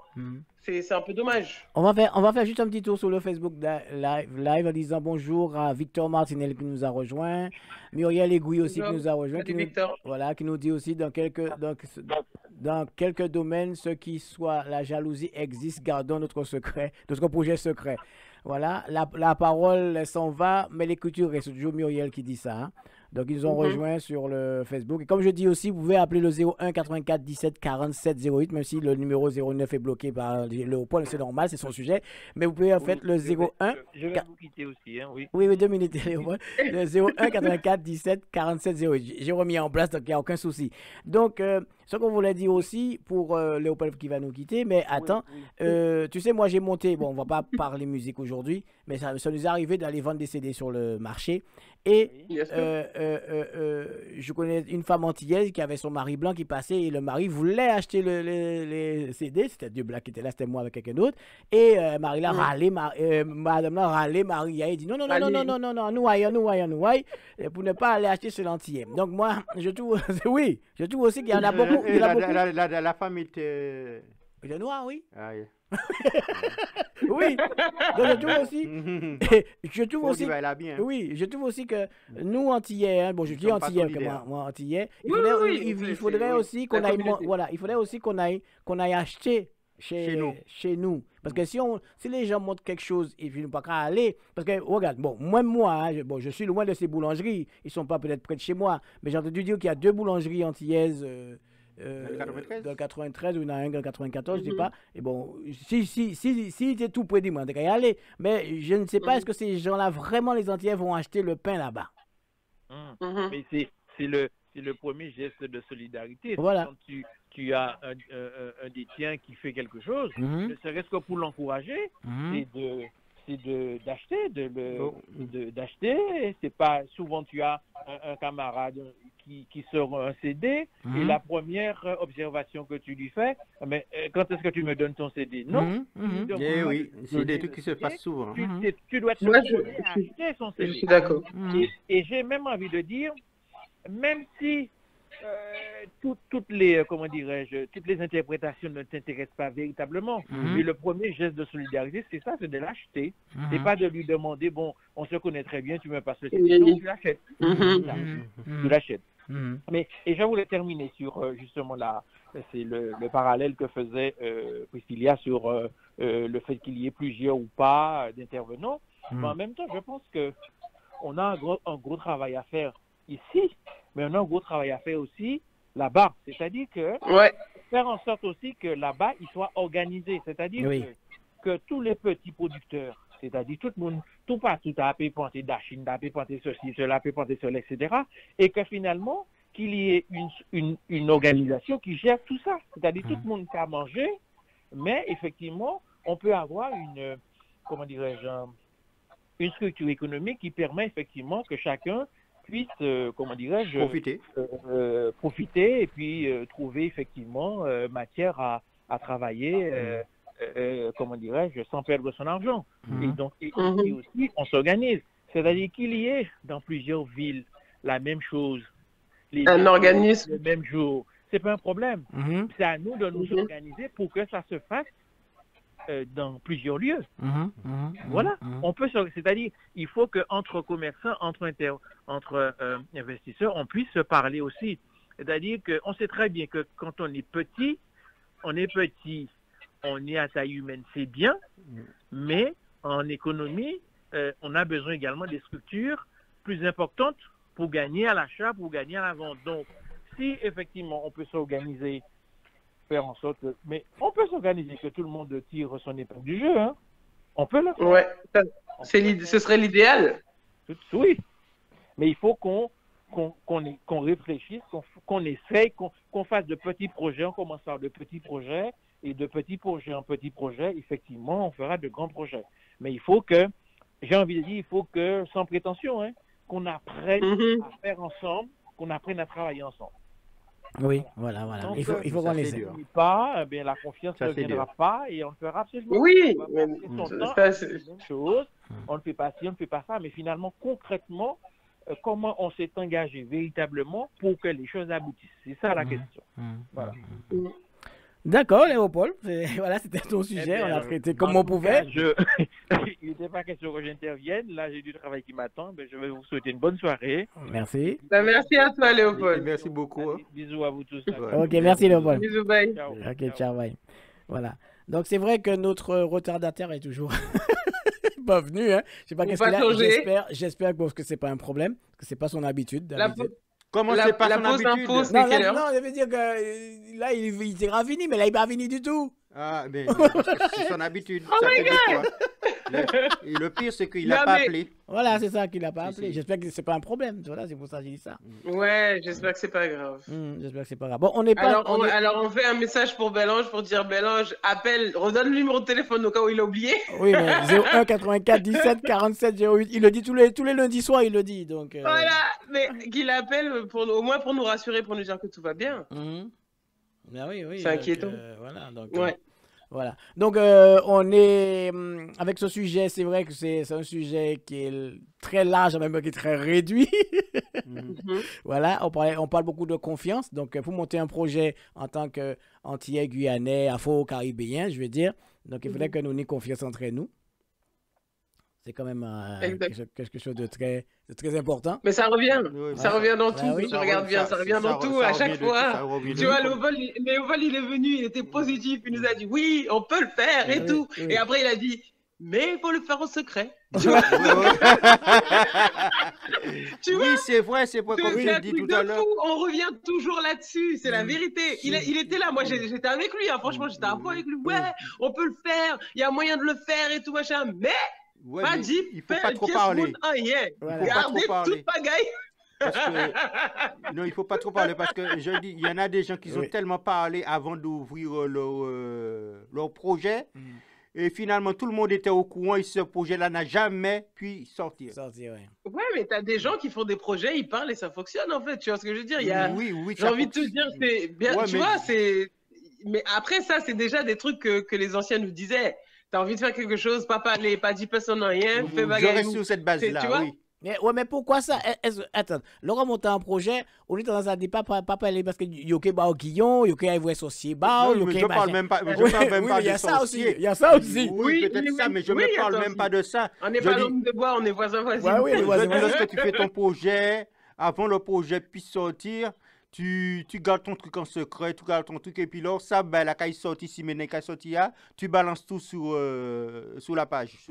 c'est un peu dommage. On va faire juste un petit tour sur le Facebook live en disant bonjour à Victor Martinel qui nous a rejoint, Muriel Aiguille aussi qui nous a rejoint, qui nous dit aussi dans quelques domaines, ce qui soit la jalousie existe, gardons notre projet secret. Voilà, la parole s'en va, mais l'écriture reste. C'est toujours Muriel qui dit ça. Hein. Donc, ils nous ont rejoints sur le Facebook. Et comme je dis aussi, vous pouvez appeler le 01 84 17 47 08, même si le numéro 09 est bloqué par Léopold, c'est normal, c'est son sujet. Mais vous pouvez en fait le 01... Je vais vous quitter aussi, hein, oui. Oui, 2 minutes, Léopold. Le 01 84 17 47 08. J'ai remis en place, donc il n'y a aucun souci. Donc, ce qu'on voulait dire aussi pour Léopold qui va nous quitter, mais attends, tu sais, moi j'ai monté, bon, on va pas parler musique aujourd'hui, mais ça nous est arrivé d'aller vendre des CD sur le marché. Et je connais une femme antillaise qui avait son mari blanc qui passait et le mari voulait acheter les CD. C'était deux blancs qui étaient là, c'était moi avec quelqu'un d'autre. Et Marie l'a râlé, madame l'a râlé, Marie a dit non, nous aille, pour ne pas aller acheter ce l'antillais. Donc moi, je trouve aussi qu'il y en a beaucoup. La femme était... Il est noir, oui. Ah, oui. Oui, donc je trouve aussi, je trouve Côte aussi, d'Ivoire, elle a bien. oui, je trouve aussi que nous Antillais, hein, bon je Nous dis sommes pas Antillais, que solidaires. moi Antillais, Oui, oui, il faudrait oui. aussi qu'on La aille, communauté. voilà, il faudrait aussi qu'on aille acheter Chez nous. chez nous, parce que si les gens montrent quelque chose et puis nous pas qu'à aller, parce que regarde, bon, moi, hein, je suis loin de ces boulangeries, ils sont pas peut-être près de chez moi, mais j'ai entendu dire qu'il y a 2 boulangeries antillaises. Dans le 93? Dans le 93 ou il y en a un dans le 94, je sais Mhm. pas. Et bon, si t'es tout près du monde, y aller. Mais je ne sais pas, est-ce que ces gens-là, vraiment, les Antillais vont acheter le pain là-bas? Mhm. Mais c'est le premier geste de solidarité. Voilà. Quand tu as un des tiens qui fait quelque chose, Mhm. ne serait-ce que pour l'encourager, Mhm. d'acheter, d'acheter. C'est pas souvent tu as un camarade qui sort un CD et Mhm. la première observation que tu lui fais, mais quand est-ce que tu me donnes ton CD? Non. Mhm. Tu lui Mhm. demandes Eh pas oui, de te c'est donner des le trucs qui se CD, passent souvent. tu dois te Moi, donner à acheter son Je CD. suis d'accord. Mhm. Et j'ai même envie de dire, même si toutes les, comment dirais-je, toutes les interprétations ne t'intéressent pas véritablement, Mhm. mais le premier geste de solidarité, c'est ça, c'est de l'acheter. Mhm. C'est pas de lui demander, bon, on se connaît très bien, tu me passes le Oui. CD. Non, tu l'achètes. Mhm. Tu l'achètes. Mhm. Mais, et je voulais terminer sur justement c'est le parallèle que faisait Priscilla sur le fait qu'il y ait plusieurs ou pas d'intervenants. Mais en même temps, je pense que on a un gros travail à faire ici, mais on a un gros travail à faire aussi là-bas. C'est-à-dire que Ouais. faire en sorte aussi que là-bas, ils soient organisés. C'est-à-dire Oui. que tous les petits producteurs, c'est-à-dire tout le monde, tout partout a pu penser d'Achine, a pu penser ceci, cela, a pu penser cela, etc. Et que finalement, qu'il y ait une organisation qui gère tout ça. C'est-à-dire tout le monde qui a mangé, mais effectivement, on peut avoir comment dirais-je, une structure économique qui permet effectivement que chacun puisse, comment dirais-je, profiter et puis trouver effectivement matière à travailler, comment dirais-je, sans perdre son argent. Et donc, ici aussi, on s'organise. C'est-à-dire qu'il y ait dans plusieurs villes la même chose, un organisme le même jour. C'est pas un problème. Mhm. C'est à nous de nous organiser pour que ça se fasse dans plusieurs lieux. Mhm. Mhm. Voilà. Mhm. On peut, c'est-à-dire, il faut que entre commerçants, entre investisseurs, on puisse se parler aussi. C'est-à-dire qu'on sait très bien que quand on est petit, on est à taille humaine, c'est bien, mais en économie, on a besoin également des structures plus importantes pour gagner à l'achat, pour gagner à la vente. Donc, si effectivement on peut s'organiser, faire en sorte que... Mais on peut s'organiser que tout le monde tire son épingle du jeu, hein. On peut le faire. Ouais, ce serait l'idéal. Oui, mais il faut qu'on réfléchisse, qu'on essaye, qu'on fasse de petits projets. On commence par de petits projets, et de petits projets en petits projets, effectivement, on fera de grands projets. Mais il faut que, j'ai envie de dire, il faut que, sans prétention, hein, qu'on apprenne à faire ensemble, qu'on apprenne à travailler ensemble. Oui, voilà. Donc, il faut qu'on les aide. Pas, bien, la confiance ne viendra pas et on ne fera absolument oui, pas. Mais ça, c'est la même chose. On ne fait pas ci, on ne fait pas ça, mais finalement, concrètement, comment on s'est engagé véritablement pour que les choses aboutissent. C'est ça la question. Voilà. D'accord, Léopold. Voilà, c'était ton sujet. On l'a traité comme on pouvait. Il n'était pas question que j'intervienne. Là, j'ai du travail qui m'attend. Je vais vous souhaiter une bonne soirée. Merci. Merci à toi, Léopold. Merci beaucoup. Allez, bisous à vous tous. Ok, merci, Léopold. Bisous, bye. Ciao. Ok, ciao, bye. Voilà. Donc, c'est vrai que notre retardataire est toujours pas venu. Hein. Je sais pas qu'est-ce qu'il a. J'espère que c'est pas un problème, que c'est pas son habitude. Comment c'est pas son habitude? Non, je veux dire que là, il s'est ravini, mais là, il n'est pas fini du tout. Ah, mais c'est son habitude. Oh my God! Et le pire, c'est qu'il n'a pas appelé. Voilà, c'est ça qu'il n'a pas appelé. J'espère que c'est pas un problème. Voilà, c'est pour ça que j'ai dit ça. Ouais, j'espère que c'est pas grave. J'espère que c'est pas grave. Bon, on n'est pas. Alors, on fait un message pour Belange pour dire Belange, appelle, redonne le numéro de téléphone au cas où il a oublié. Oui, mais 01 84 17 47 08. Il le dit tous les lundis soirs, il le dit. Donc, voilà, mais qu'il appelle au moins pour nous rassurer, pour nous dire que tout va bien. Ben oui. C'est inquiétant. Voilà, donc. Ouais. Voilà. Donc, on est avec ce sujet, c'est vrai que c'est un sujet qui est très large, même qui est très réduit. Voilà, on parle beaucoup de confiance. Donc, pour monter un projet en tant qu'Antillais, Guyanais, Afro-Caribéen, je veux dire, donc il faudrait que nous ayons confiance entre nous. C'est quand même quelque chose de très important. Mais ça revient. Ça revient dans tout. oui. Je regarde bien, ça revient dans tout à chaque fois. Tu vois, Léopold, il est venu, il était positif, il nous a dit oui, on peut le faire et tout. Et après, il a dit, mais il faut le faire en secret. Tu vois, oui, c'est vrai, comme je dis tout à l'heure. On revient toujours là-dessus, c'est la vérité. Il était là, moi j'étais avec lui, hein. Franchement, j'étais à fond avec lui. Ouais, on peut le faire, il y a moyen de le faire et tout, machin. Mais pas dit, il faut pas trop parler. Gardez toute pagaille. Non, il faut pas trop parler parce que je dis, il y en a des gens qui ont tellement parlé avant d'ouvrir leur projet. Et finalement, tout le monde était au courant et ce projet-là n'a jamais pu sortir. Ouais, mais tu as des gens qui font des projets, ils parlent et ça fonctionne en fait. Tu vois ce que je veux dire? Oui, j'ai envie de te dire, c'est bien. Ouais, tu vois, c'est. Mais après, ça, c'est déjà des trucs que les anciens nous disaient. Tu as envie de faire quelque chose, pas parler, pas dire personne rien, fais bagarre. Je reste sur cette base-là, oui. Mais pourquoi ça? Attends, Laurent monte un projet, on est tendance à dire pas parler parce que yoke ba au guillon, yoke a vrai sorcier ba, yoke je parle même pas, de il y a ça aussi, il y a ça aussi. Oui, peut-être ça, mais je ne parle même pas de ça. On n'est pas l'homme de bois, on est voisins. Oui, lorsque tu fais ton projet, avant le projet puisse sortir, tu gardes ton truc en secret, tu gardes ton truc et puis là, ça, ben, la caille sortie, si maintenant caille sortie, tu balances tout sur la page.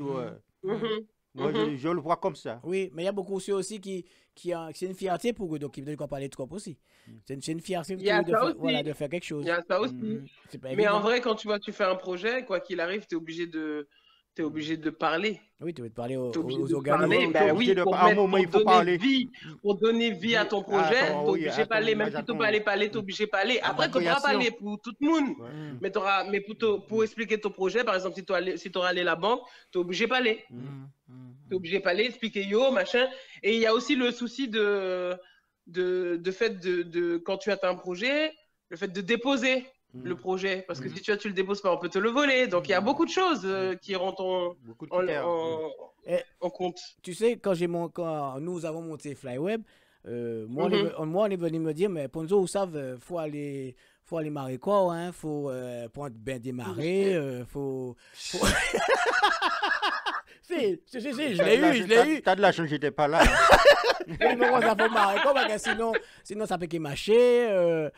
Moi, je le vois comme ça. Oui, mais il y a beaucoup aussi qui c'est une fierté pour eux, donc ils veulent parler trop aussi. C'est une fierté de faire quelque chose. Il y a ça aussi. Mais en vrai, quand tu fais un projet, quoi qu'il arrive, tu es obligé de parler. Oui, tu veux te parler aux organismes. Oui, pour donner vie à ton projet, tu es obligé de parler. Même si tu peux parler, tu es obligé de parler. Après, tu pourras parler pour tout le monde. Mais pour expliquer ton projet, par exemple, si tu auras allé à la banque, tu es obligé de parler. Tu es obligé de parler, expliquer yo, machin. Et il y a aussi le souci de fait de quand tu atteins un projet, le fait de déposer le projet. Parce que si tu le déposes pas, on peut te le voler. Donc, il y a beaucoup de choses qui rentrent en compte. Tu sais, quand nous avons monté Flyweb, moi, on est venu me dire, mais Ponzo, vous savez, faut aller marrer quoi, hein, faut prendre bien démarrer, faut... Si, je l'ai eu. T'as de la chance, j'étais pas là. Il me ça faut marrer quoi, parce que sinon ça peut qu'il marcher,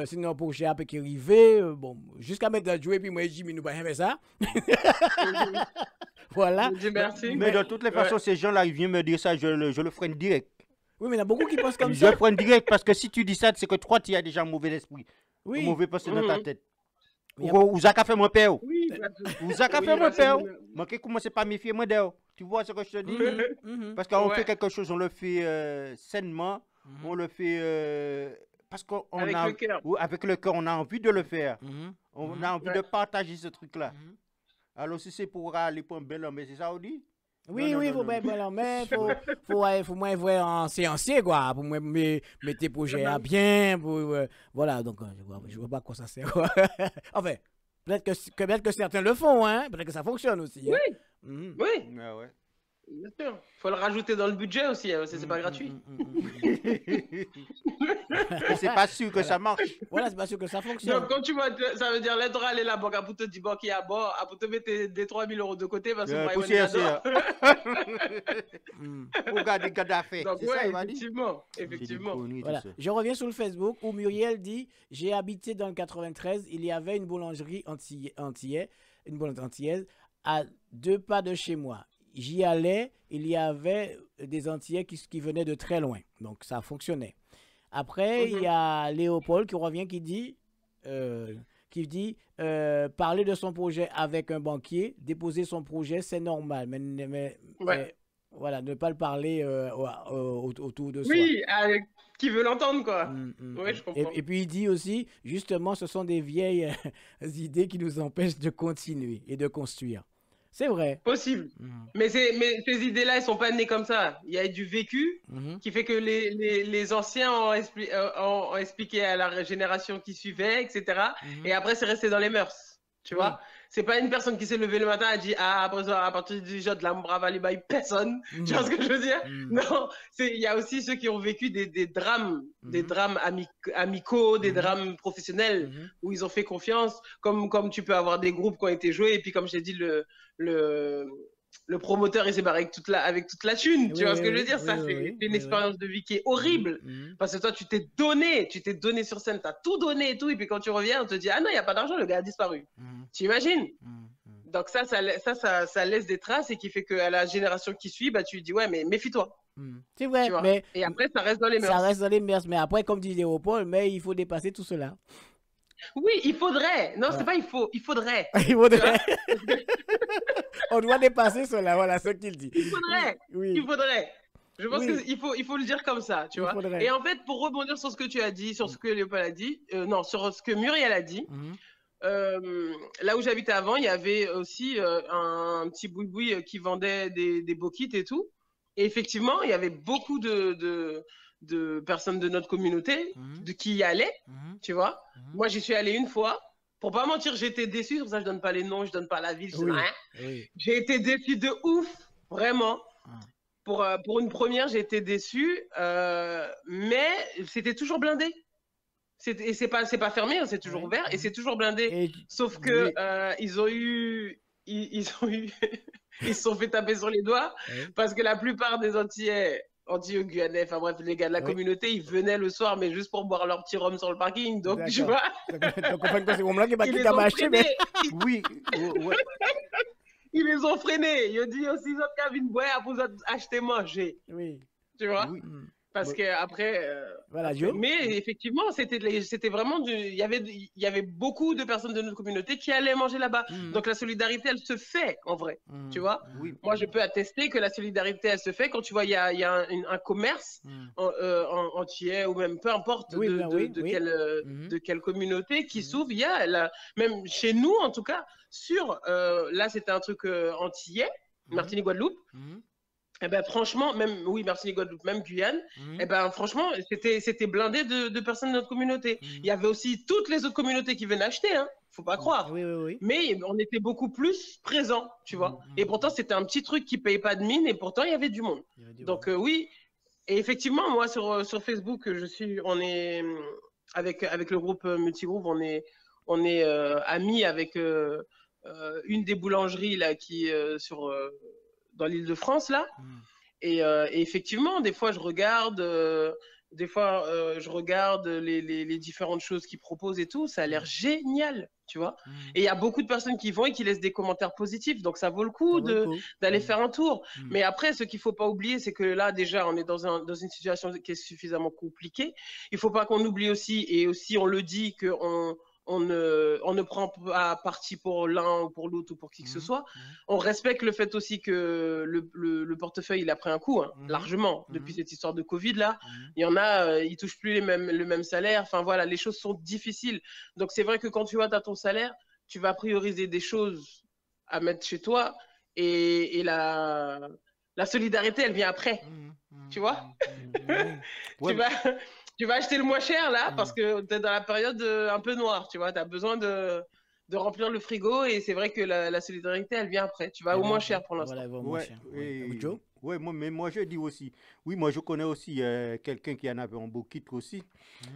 sinon pour j'ai un peu qu'il arriver, bon, jusqu'à mettre de jouer, puis moi, Jimmy nous pas faire ça. Voilà. Merci. Mais de toutes les façons, ces gens-là, ils viennent me dire ça, je le freine direct. Oui, mais il y en a beaucoup qui pensent comme ça. Je le freine direct, parce que si tu dis ça, c'est que toi, tu as déjà un mauvais esprit. Oui. Un mauvais pensée dans ta tête. Ou ça a fait mon père. Oui. Ou ça a fait mon père. Moi, qui commence pas à méfier moi d'eux. Tu vois ce que je te dis? Parce qu'on fait quelque chose, on le fait sainement. On le fait parce qu'on a avec le cœur, on a envie de le faire. On a envie de partager ce truc-là. Alors si c'est pour aller pour un bel homme, c'est ça on dit? Oui, il faut bien bel homme, mais faut moins voir en séancier, quoi, pour mettre tes projets à bien, voilà, donc je vois pas quoi ça sert. Enfin, peut-être que certains le font, hein, peut-être que ça fonctionne aussi. Oui, hein. Oui. Ah ouais. Bien sûr. Il faut le rajouter dans le budget aussi, hein, c'est pas gratuit. C'est pas sûr que ça marche. Voilà, c'est pas sûr que ça fonctionne. Donc, quand tu vois, ça veut dire l'aide à aller à la banque, à pour te dire banquier à bord, à pour te mettre des 3 000 € de côté parce que pour garder Gaddafi. Donc, ouais, effectivement. Voilà. Je reviens sur le Facebook où Muriel dit: j'ai habité dans le 93, il y avait une boulangerie antillaise à 2 pas de chez moi. J'y allais, il y avait des Antillais qui venaient de très loin. Donc, ça fonctionnait. Après, il y a Léopold qui revient, qui dit parler de son projet avec un banquier, déposer son projet, c'est normal. Mais voilà, ne pas le parler autour de soi. Oui, qui veut l'entendre, quoi. Oui, je comprends. Et puis, il dit aussi, justement, ce sont des vieilles idées qui nous empêchent de continuer et de construire. C'est vrai. Possible. Mais ces idées-là, elles ne sont pas nées comme ça. Il y a du vécu qui fait que les anciens ont expliqué à la génération qui suivait, etc. Et après, c'est resté dans les mœurs. Tu vois, c'est pas une personne qui s'est levée le matin et dit ah après ça, à partir du jour de la brava les bails personne. Tu vois ce que je veux dire? Non, il y a aussi ceux qui ont vécu des drames, amicaux, des drames professionnels où ils ont fait confiance, comme tu peux avoir des groupes qui ont été joués et puis comme je t'ai dit le promoteur il s'est barré avec toute la thune, tu vois ce que je veux dire? Ça c'est une expérience de vie qui est horrible parce que toi tu t'es donné sur scène, tu as tout donné et tout et puis quand tu reviens on te dit ah non il y a pas d'argent, le gars a disparu. Tu imagines? Donc ça laisse des traces et qui fait qu'à la génération qui suit bah tu lui dis ouais mais méfie-toi. C'est vrai, mais et après ça reste dans les mœurs. Ça reste dans les mœurs, mais après comme dit Léopold, mais il faut dépasser tout cela. Oui, il faudrait. Non, c'est pas il faut, il faudrait. Il faudrait. On doit dépasser cela, voilà ce qu'il dit. Il faudrait. Oui. Il faudrait. Je pense qu'il faut le dire comme ça, tu vois. Faudrait. Et en fait, pour rebondir sur ce que tu as dit, sur ce que Léopold a dit, non, sur ce que Muriel a dit, là où j'habitais avant, il y avait aussi un petit boui-boui qui vendait des bokits et tout. Et effectivement, il y avait beaucoup de personnes de notre communauté qui y allaient, tu vois. Moi, j'y suis allé une fois. Pour pas mentir, j'étais déçue. C'est pour ça que je donne pas les noms, je donne pas la ville, je sais rien. J'ai été déçue de ouf, vraiment. Pour une première, j'ai été déçue, mais c'était toujours blindé. Et c'est pas fermé, c'est toujours ouvert et c'est toujours blindé. Sauf que ils se sont fait taper sur les doigts parce que la plupart des Antillais, Guyanais, enfin bref, les gars de la communauté, ils venaient le soir, mais juste pour boire leur petit rhum sur le parking. Donc, tu vois. Donc, on fait c'est là qui va acheter, mais. Oui. Ils les ont freinés. Ils ont dit aussi, ils ont une boîte pour acheter manger. Oui. Tu vois. Oui. Parce que après, voilà, Joe. Mais effectivement, c'était vraiment il y avait beaucoup de personnes de notre communauté qui allaient manger là-bas. Donc la solidarité, elle se fait en vrai, tu vois. Moi, je peux attester que la solidarité, elle se fait quand tu vois il y a un commerce entier ou même peu importe de quelle communauté qui s'ouvre. Il y a même chez nous en tout cas là c'était un truc antillais, Martinique Guadeloupe. Eh ben franchement, Martinique, Guadeloupe, même Guyane, eh ben franchement, c'était blindé de personnes de notre communauté. Il y avait aussi toutes les autres communautés qui venaient acheter, hein. Faut pas croire. Mais on était beaucoup plus présents, tu vois. Et pourtant, c'était un petit truc qui payait pas de mine et pourtant, il y avait du monde. Donc oui. Et effectivement, moi, sur Facebook, on est, avec le groupe Multigroupe, on est amis avec une des boulangeries là, qui dans l'Île-de-France, là. Et effectivement, des fois, je regarde les différentes choses qu'ils proposent et tout. Ça a l'air génial, tu vois. Et il y a beaucoup de personnes qui vont et qui laissent des commentaires positifs. Donc, ça vaut le coup d'aller faire un tour. Mais après, ce qu'il ne faut pas oublier, c'est que là, déjà, on est dans une situation qui est suffisamment compliquée. Il ne faut pas qu'on oublie aussi, et aussi, on le dit, on ne prend pas parti pour l'un ou pour l'autre ou pour qui que ce soit. On respecte le fait aussi que le portefeuille, il a pris un coup, largement, depuis cette histoire de Covid, là. Il y en a, ils ne touchent plus le même salaire. Enfin, voilà, les choses sont difficiles. Donc, c'est vrai que quand tu vois, tu as ton salaire, tu vas prioriser des choses à mettre chez toi et la solidarité, elle vient après. Tu vois. Tu vas acheter le moins cher là parce que tu es dans la période un peu noire, tu vois, tu as besoin de remplir le frigo et c'est vrai que la solidarité elle vient après. Tu vas au moins cher pour l'instant. Mais moi je dis aussi, moi je connais aussi quelqu'un qui en avait un beau kit aussi.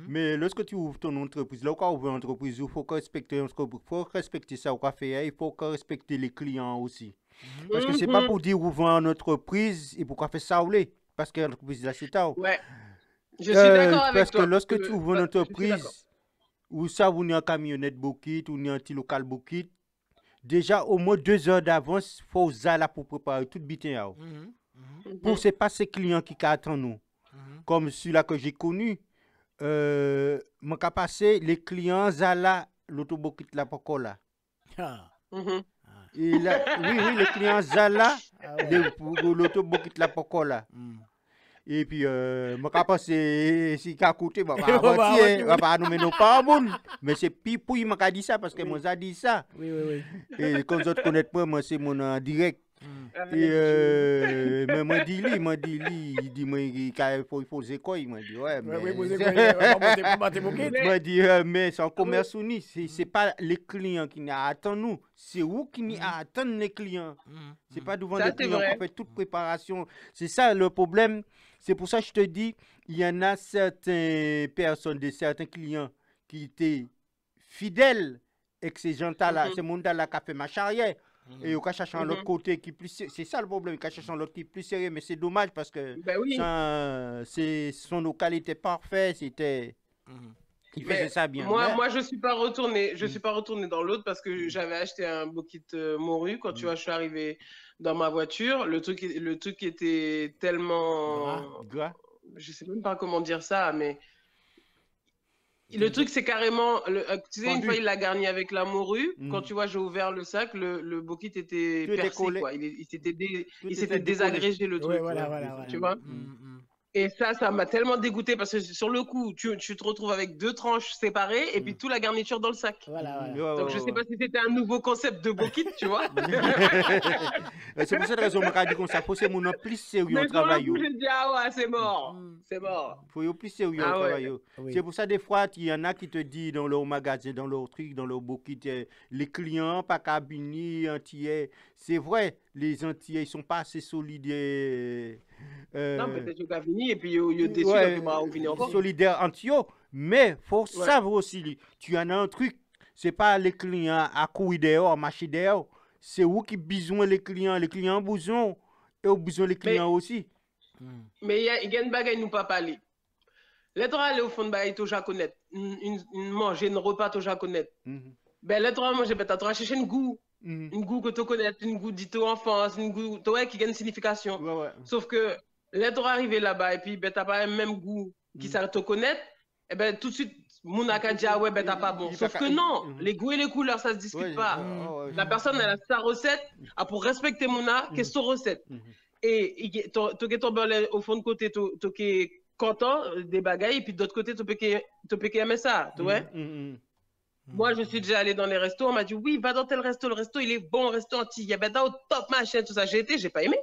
Mais lorsque tu ouvres ton entreprise, là où tu ouvres une entreprise, il faut respecter ça au café, il faut respecter les clients aussi. Parce que c'est pas pour dire ouvrir une entreprise et pourquoi faire ça ou parce que l'entreprise là c'est tard. Ouais. Je suis d'accord avec toi. Parce que lorsque tu ouvres une entreprise, ou ça, vous n'avez un camionnette bokit, ou un petit local bokit, déjà au moins 2 heures d'avance, il faut là pour préparer tout le bitin. Pour ce pas ces clients qui attendent nous. Comme celui-là que j'ai connu, mon cas passé, les clients là, l'autobokit là pour là. Et là, oui, les clients là, l'autobokit là pour là. Et puis, je pense que si tu as coûté, on va pas nous mettre pas bon. Mais c'est Pipouille qui m'a dit ça parce que moi, j'ai dit ça. Oui. Et quand vous connaissez pas, moi, c'est mon direct. Et mais moi dit lui, il dit moi il faut poser quoi, il m'a dit ouais mais moi dit mais c'est un commerce uni, c'est pas les clients qui attendent nous, c'est vous qui attendent les clients. C'est pas devant les clients qu'on fait toute préparation. C'est ça le problème. C'est pour ça que je te dis, il y en a certaines personnes, certains clients qui étaient fidèles et que ces gens-là, ces gens-là qui ont fait marche arrière. Et ils cherchent l'autre côté qui est plus sérieux. C'est ça le problème, ils cherchent l'autre qui est plus sérieux. Mais c'est dommage parce que son qualité parfaite, c'était... Il faisait ça bien. Moi, je ne suis pas retourné. Je suis pas retourné dans l'autre parce que j'avais acheté un bokit morue. Quand tu vois, je suis arrivé dans ma voiture. Le truc était tellement... Gras. Je ne sais même pas comment dire ça, mais... Le truc, c'est carrément... tu sais, une fois, il l'a garni avec la morue. Quand tu vois, j'ai ouvert le sac, le bokit était percé, quoi. Il s'était désagrégé, le truc. Voilà. Tu vois Et ça m'a tellement dégoûté parce que sur le coup, tu te retrouves avec 2 tranches séparées et puis toute la garniture dans le sac. Donc, je ne sais pas si c'était un nouveau concept de bokit, tu vois. C'est pour cette raison que je dis qu'on s'appose mon plus sérieux au travail. Mais j'ai dit, ah ouais, c'est mort. C'est mort. Il faut être plus sérieux au travail. C'est pour ça, des fois, il y en a qui te disent dans leur magasin, dans leur truc, dans leur bokit, les clients, pas cabini, antillais. C'est vrai, les antillais, ils ne sont pas assez solides. Non, peut-être que tu as fini et puis il y a des déçus qui vont venir encore. Solidaire antio, mais faut savoir aussi, tu en as un truc, c'est pas les clients à courir dehors, marcher dehors, c'est où qui besoin les clients ont besoin et ont besoin les clients aussi. Mais il y a une bagaille nous pas parler. Les trois aller au fond de bail toujours connaître, manger un repas toujours connaître. Ben les trois manger peut-être chercher un goût. Une goût que tu connais, une goût dit enfance, une goût qui a une signification. Sauf que les trois arriver là-bas et puis ben t'as pas le même goût qui ça te connaît, et ben tout de suite mon a dit ah ouais ben t'as pas bon. Sauf que non, les goûts et les couleurs ça se discute pas. La personne elle a sa recette, pour respecter mon a, qu'est son recette. Et tu es tombé au fond de côté, tu es content des bagailles et puis d'autre côté tu peux aimer ça, tu vois. Moi, je suis déjà allé dans les restos, on m'a dit oui, va dans tel resto, le resto il est bon, resto anti, il y a au top machin, tout ça. J'ai été, j'ai pas aimé.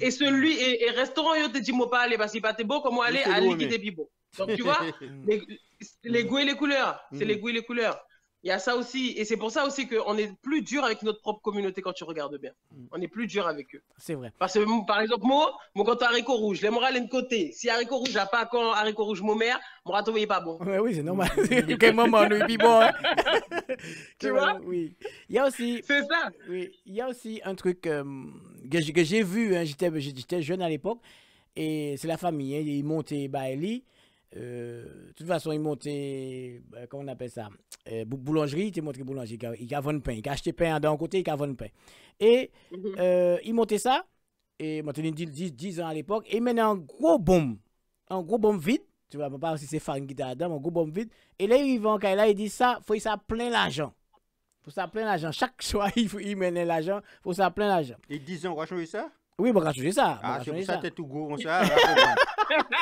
Et celui, et restaurant, il te dit moi pas aller parce qu'il pas bon, comment aller à liquide et bon. Donc tu vois, les goûts et les couleurs, c'est les goûts et les couleurs. Il y a ça aussi, et c'est pour ça aussi qu'on est plus dur avec notre propre communauté quand tu regardes bien. On est plus dur avec eux. C'est vrai. Parce que, par exemple, moi quand haricot rouge, les morales de côté. Si haricot rouge n'a pas quand haricot rouge mon mère, mon râteau n'est pas bon. Oui, c'est normal. Quel moment nous est bon. Tu vois? Oui. Il y a aussi. C'est ça. Oui. Il y a aussi un truc que j'ai vu. Hein, j'étais jeune à l'époque, et c'est la famille. Hein, ils montaient Bailey. De toute façon, ils montaient, comment on appelle ça, boulangerie, ils montaient boulangerie, ils ont vendu pain, ils ont acheté pain d'un côté, ils ont vendu pain. Et ils montaient ça, et moi, j'ai 10 ans à l'époque, et maintenant, un gros bombe vide, tu vois, pas si c'est farine qui t'a dedans, un gros bombe vide, et là, ils vont, quand là, ils disent ça, il faut ça plein l'argent. Faut ça plein l'argent. Chaque soir, ils mènent l'argent, il faut ça plein l'argent. Et 10 ans, on va changer ça? Oui, on va changer ça. Ah, c'est pour ça que t'es tout gros comme ça.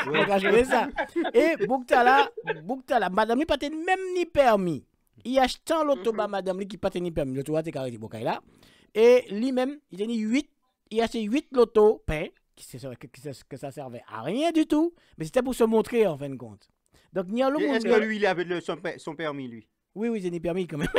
On va changer ça. Et Bouktala, madame, il n'a pas même ni permis. Il achète l'auto, madame, qui n'a pas ni permis. L'auto, c'est carré là. Et lui-même, il a 8, il a acheté 8 lotos, pain, que ça servait à rien du tout, mais c'était pour se montrer en fin de compte. Donc, est-ce que lui, il avait son permis, lui? Oui, j'ai ni permis quand même.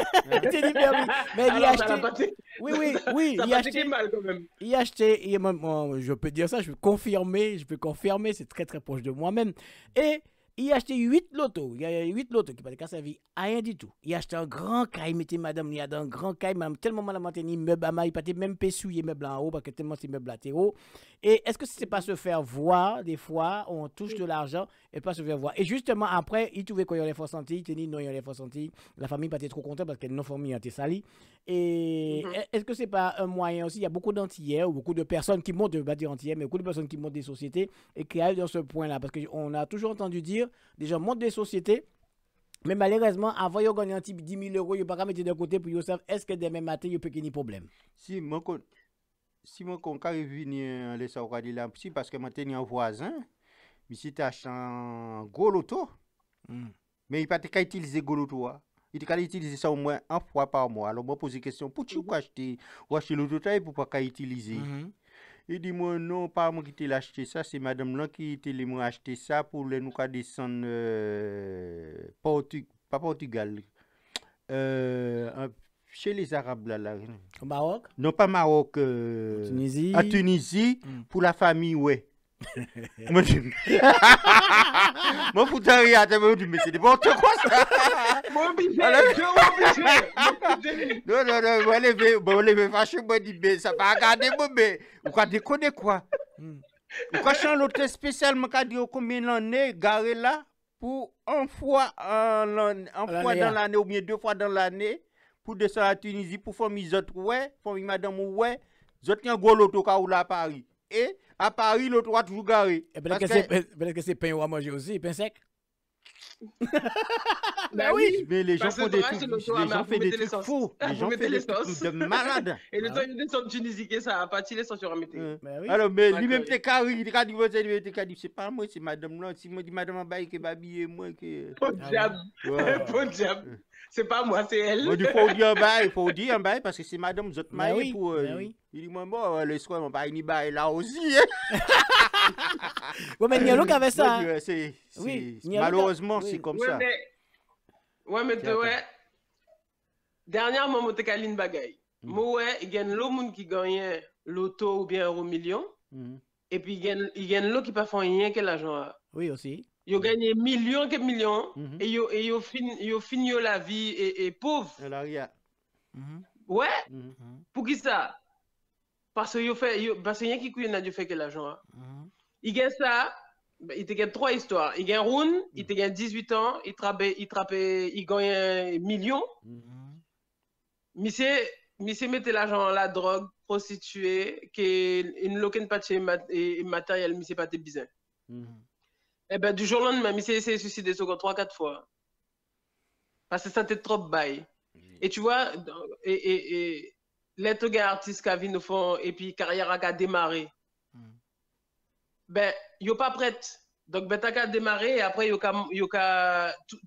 J'ai ni permis. Mais il a acheté. Oui, il a acheté. Mal quand même. Il a acheté. Je peux dire ça, je peux confirmer, c'est très très proche de moi-même. Et il a acheté 8 lotos. Il y a 8 lotos qui n'ont pas servi à rien du tout. Il a acheté un grand caille, mettez madame, il y a un grand caille, tellement mal maintenu, meuble à maille, il n'a même pas essuyé meuble en haut parce que tellement c'est meuble latéraux. Et est-ce que ce n'est pas se faire voir, des fois, on touche de l'argent et pas se faire voir. Et justement, après, il trouvait qu'il y a les faux sentis, il dit non, il y a les faux sentis. La famille pas trop contente parce qu'elle n'a pas famille été salie. Et est-ce que ce n'est pas un moyen aussi? Il y a beaucoup d'antillais ou beaucoup de personnes qui montent, je ne vais pas dire antillais, mais beaucoup de personnes qui montent des sociétés et qui arrivent dans ce point-là. Parce qu'on a toujours entendu dire, des gens montent des sociétés, mais malheureusement, avant de gagner 10 000 euros, ils ne peuvent pas mettre de côté pour savoir est-ce que demain matin, il peut y avoir des problèmes. Si moi, quand arrive venir à l'Essa là, si parce que maintenant, il y a un voisin, mais si tu achètes un gros loto, mais il ne peut pas utiliser gros loto. Il te utiliser ça au moins une fois par mois. Alors, moi, pose la question, pour tu acheter l'auto-taille pour pas utiliser? Il dit, moi, non, pas moi qui t'ai acheté ça, c'est madame là qui t'a acheté ça pour les nous descendre pas Portugal. Chez les Arabes là. Au Maroc? Non, pas Maroc. Tunisie. À Tunisie, pour la famille, ouais. Moi, pour t'en rire, mais c'est n'importe quoi ça. Mon obligé, Non, moi, les fâché, moi, dis, mais ça va regarder, moi, mais, ou quoi déconner quoi? Ou quoi changer l'autre spécialement, qu'a dit combien l'année, garé là, pour une fois dans l'année, ou bien 2 fois dans l'année, pour descendre à Tunisie, pour faire mes autres, ouais, pour madame, ouais, autres qui ont gros l'auto, ou là à Paris. Et à Paris, l'autre va toujours garé. Et peut-être que c'est pain à manger aussi, pain sec. Ben oui, mais les gens font des trucs, les gens font des trucs faux. Les gens font des trucs de malades. Et le temps il descend de Tunisie, ça a parti les censures à mettre. Alors, mais lui-même, t'es carré, il t'a dit, c'est pas moi, c'est madame là. Si moi dis madame Abaye qui va habiller moi, qui. Bon diable. Bon diable. C'est pas moi, c'est elle. Moi, il faut dire en bail, parce que c'est madame, vous êtes mariés pour. Il dit, moi, bon, le soir, on va y bail là aussi. Oui, mais Nialo qui avait ça. Malheureusement, c'est comme ça. Ouais, mais dernièrement, moi, t'es une bagaille. Moi, il y a l'homme qui gagne l'auto ou bien un million. Et puis, il y a l'autre qui ne fait rien que l'argent. Oui, aussi. Ils gagnent millions que millions. Et ils finissent la vie et pauvre. Ouais. Pour qui ça? Parce que rien qui n'a fait que l'argent. Il gagne ça. Il te gagne 3 histoires. Il gagne Roun, il te gagne 18 ans, il gagne un million. Monsieur mettait l'argent à la drogue, prostituée, qui une loquenne pas de matériel, monsieur pas de besoin. Et ben du jour au lendemain, monsieur s'est suicidé 3-4 fois. Parce que ça était trop bail. Et tu vois, et les artistes qui nous font, et puis carrière a démarré. Ben, yo pas prête. Donc, ben, t'as démarrer et après, yo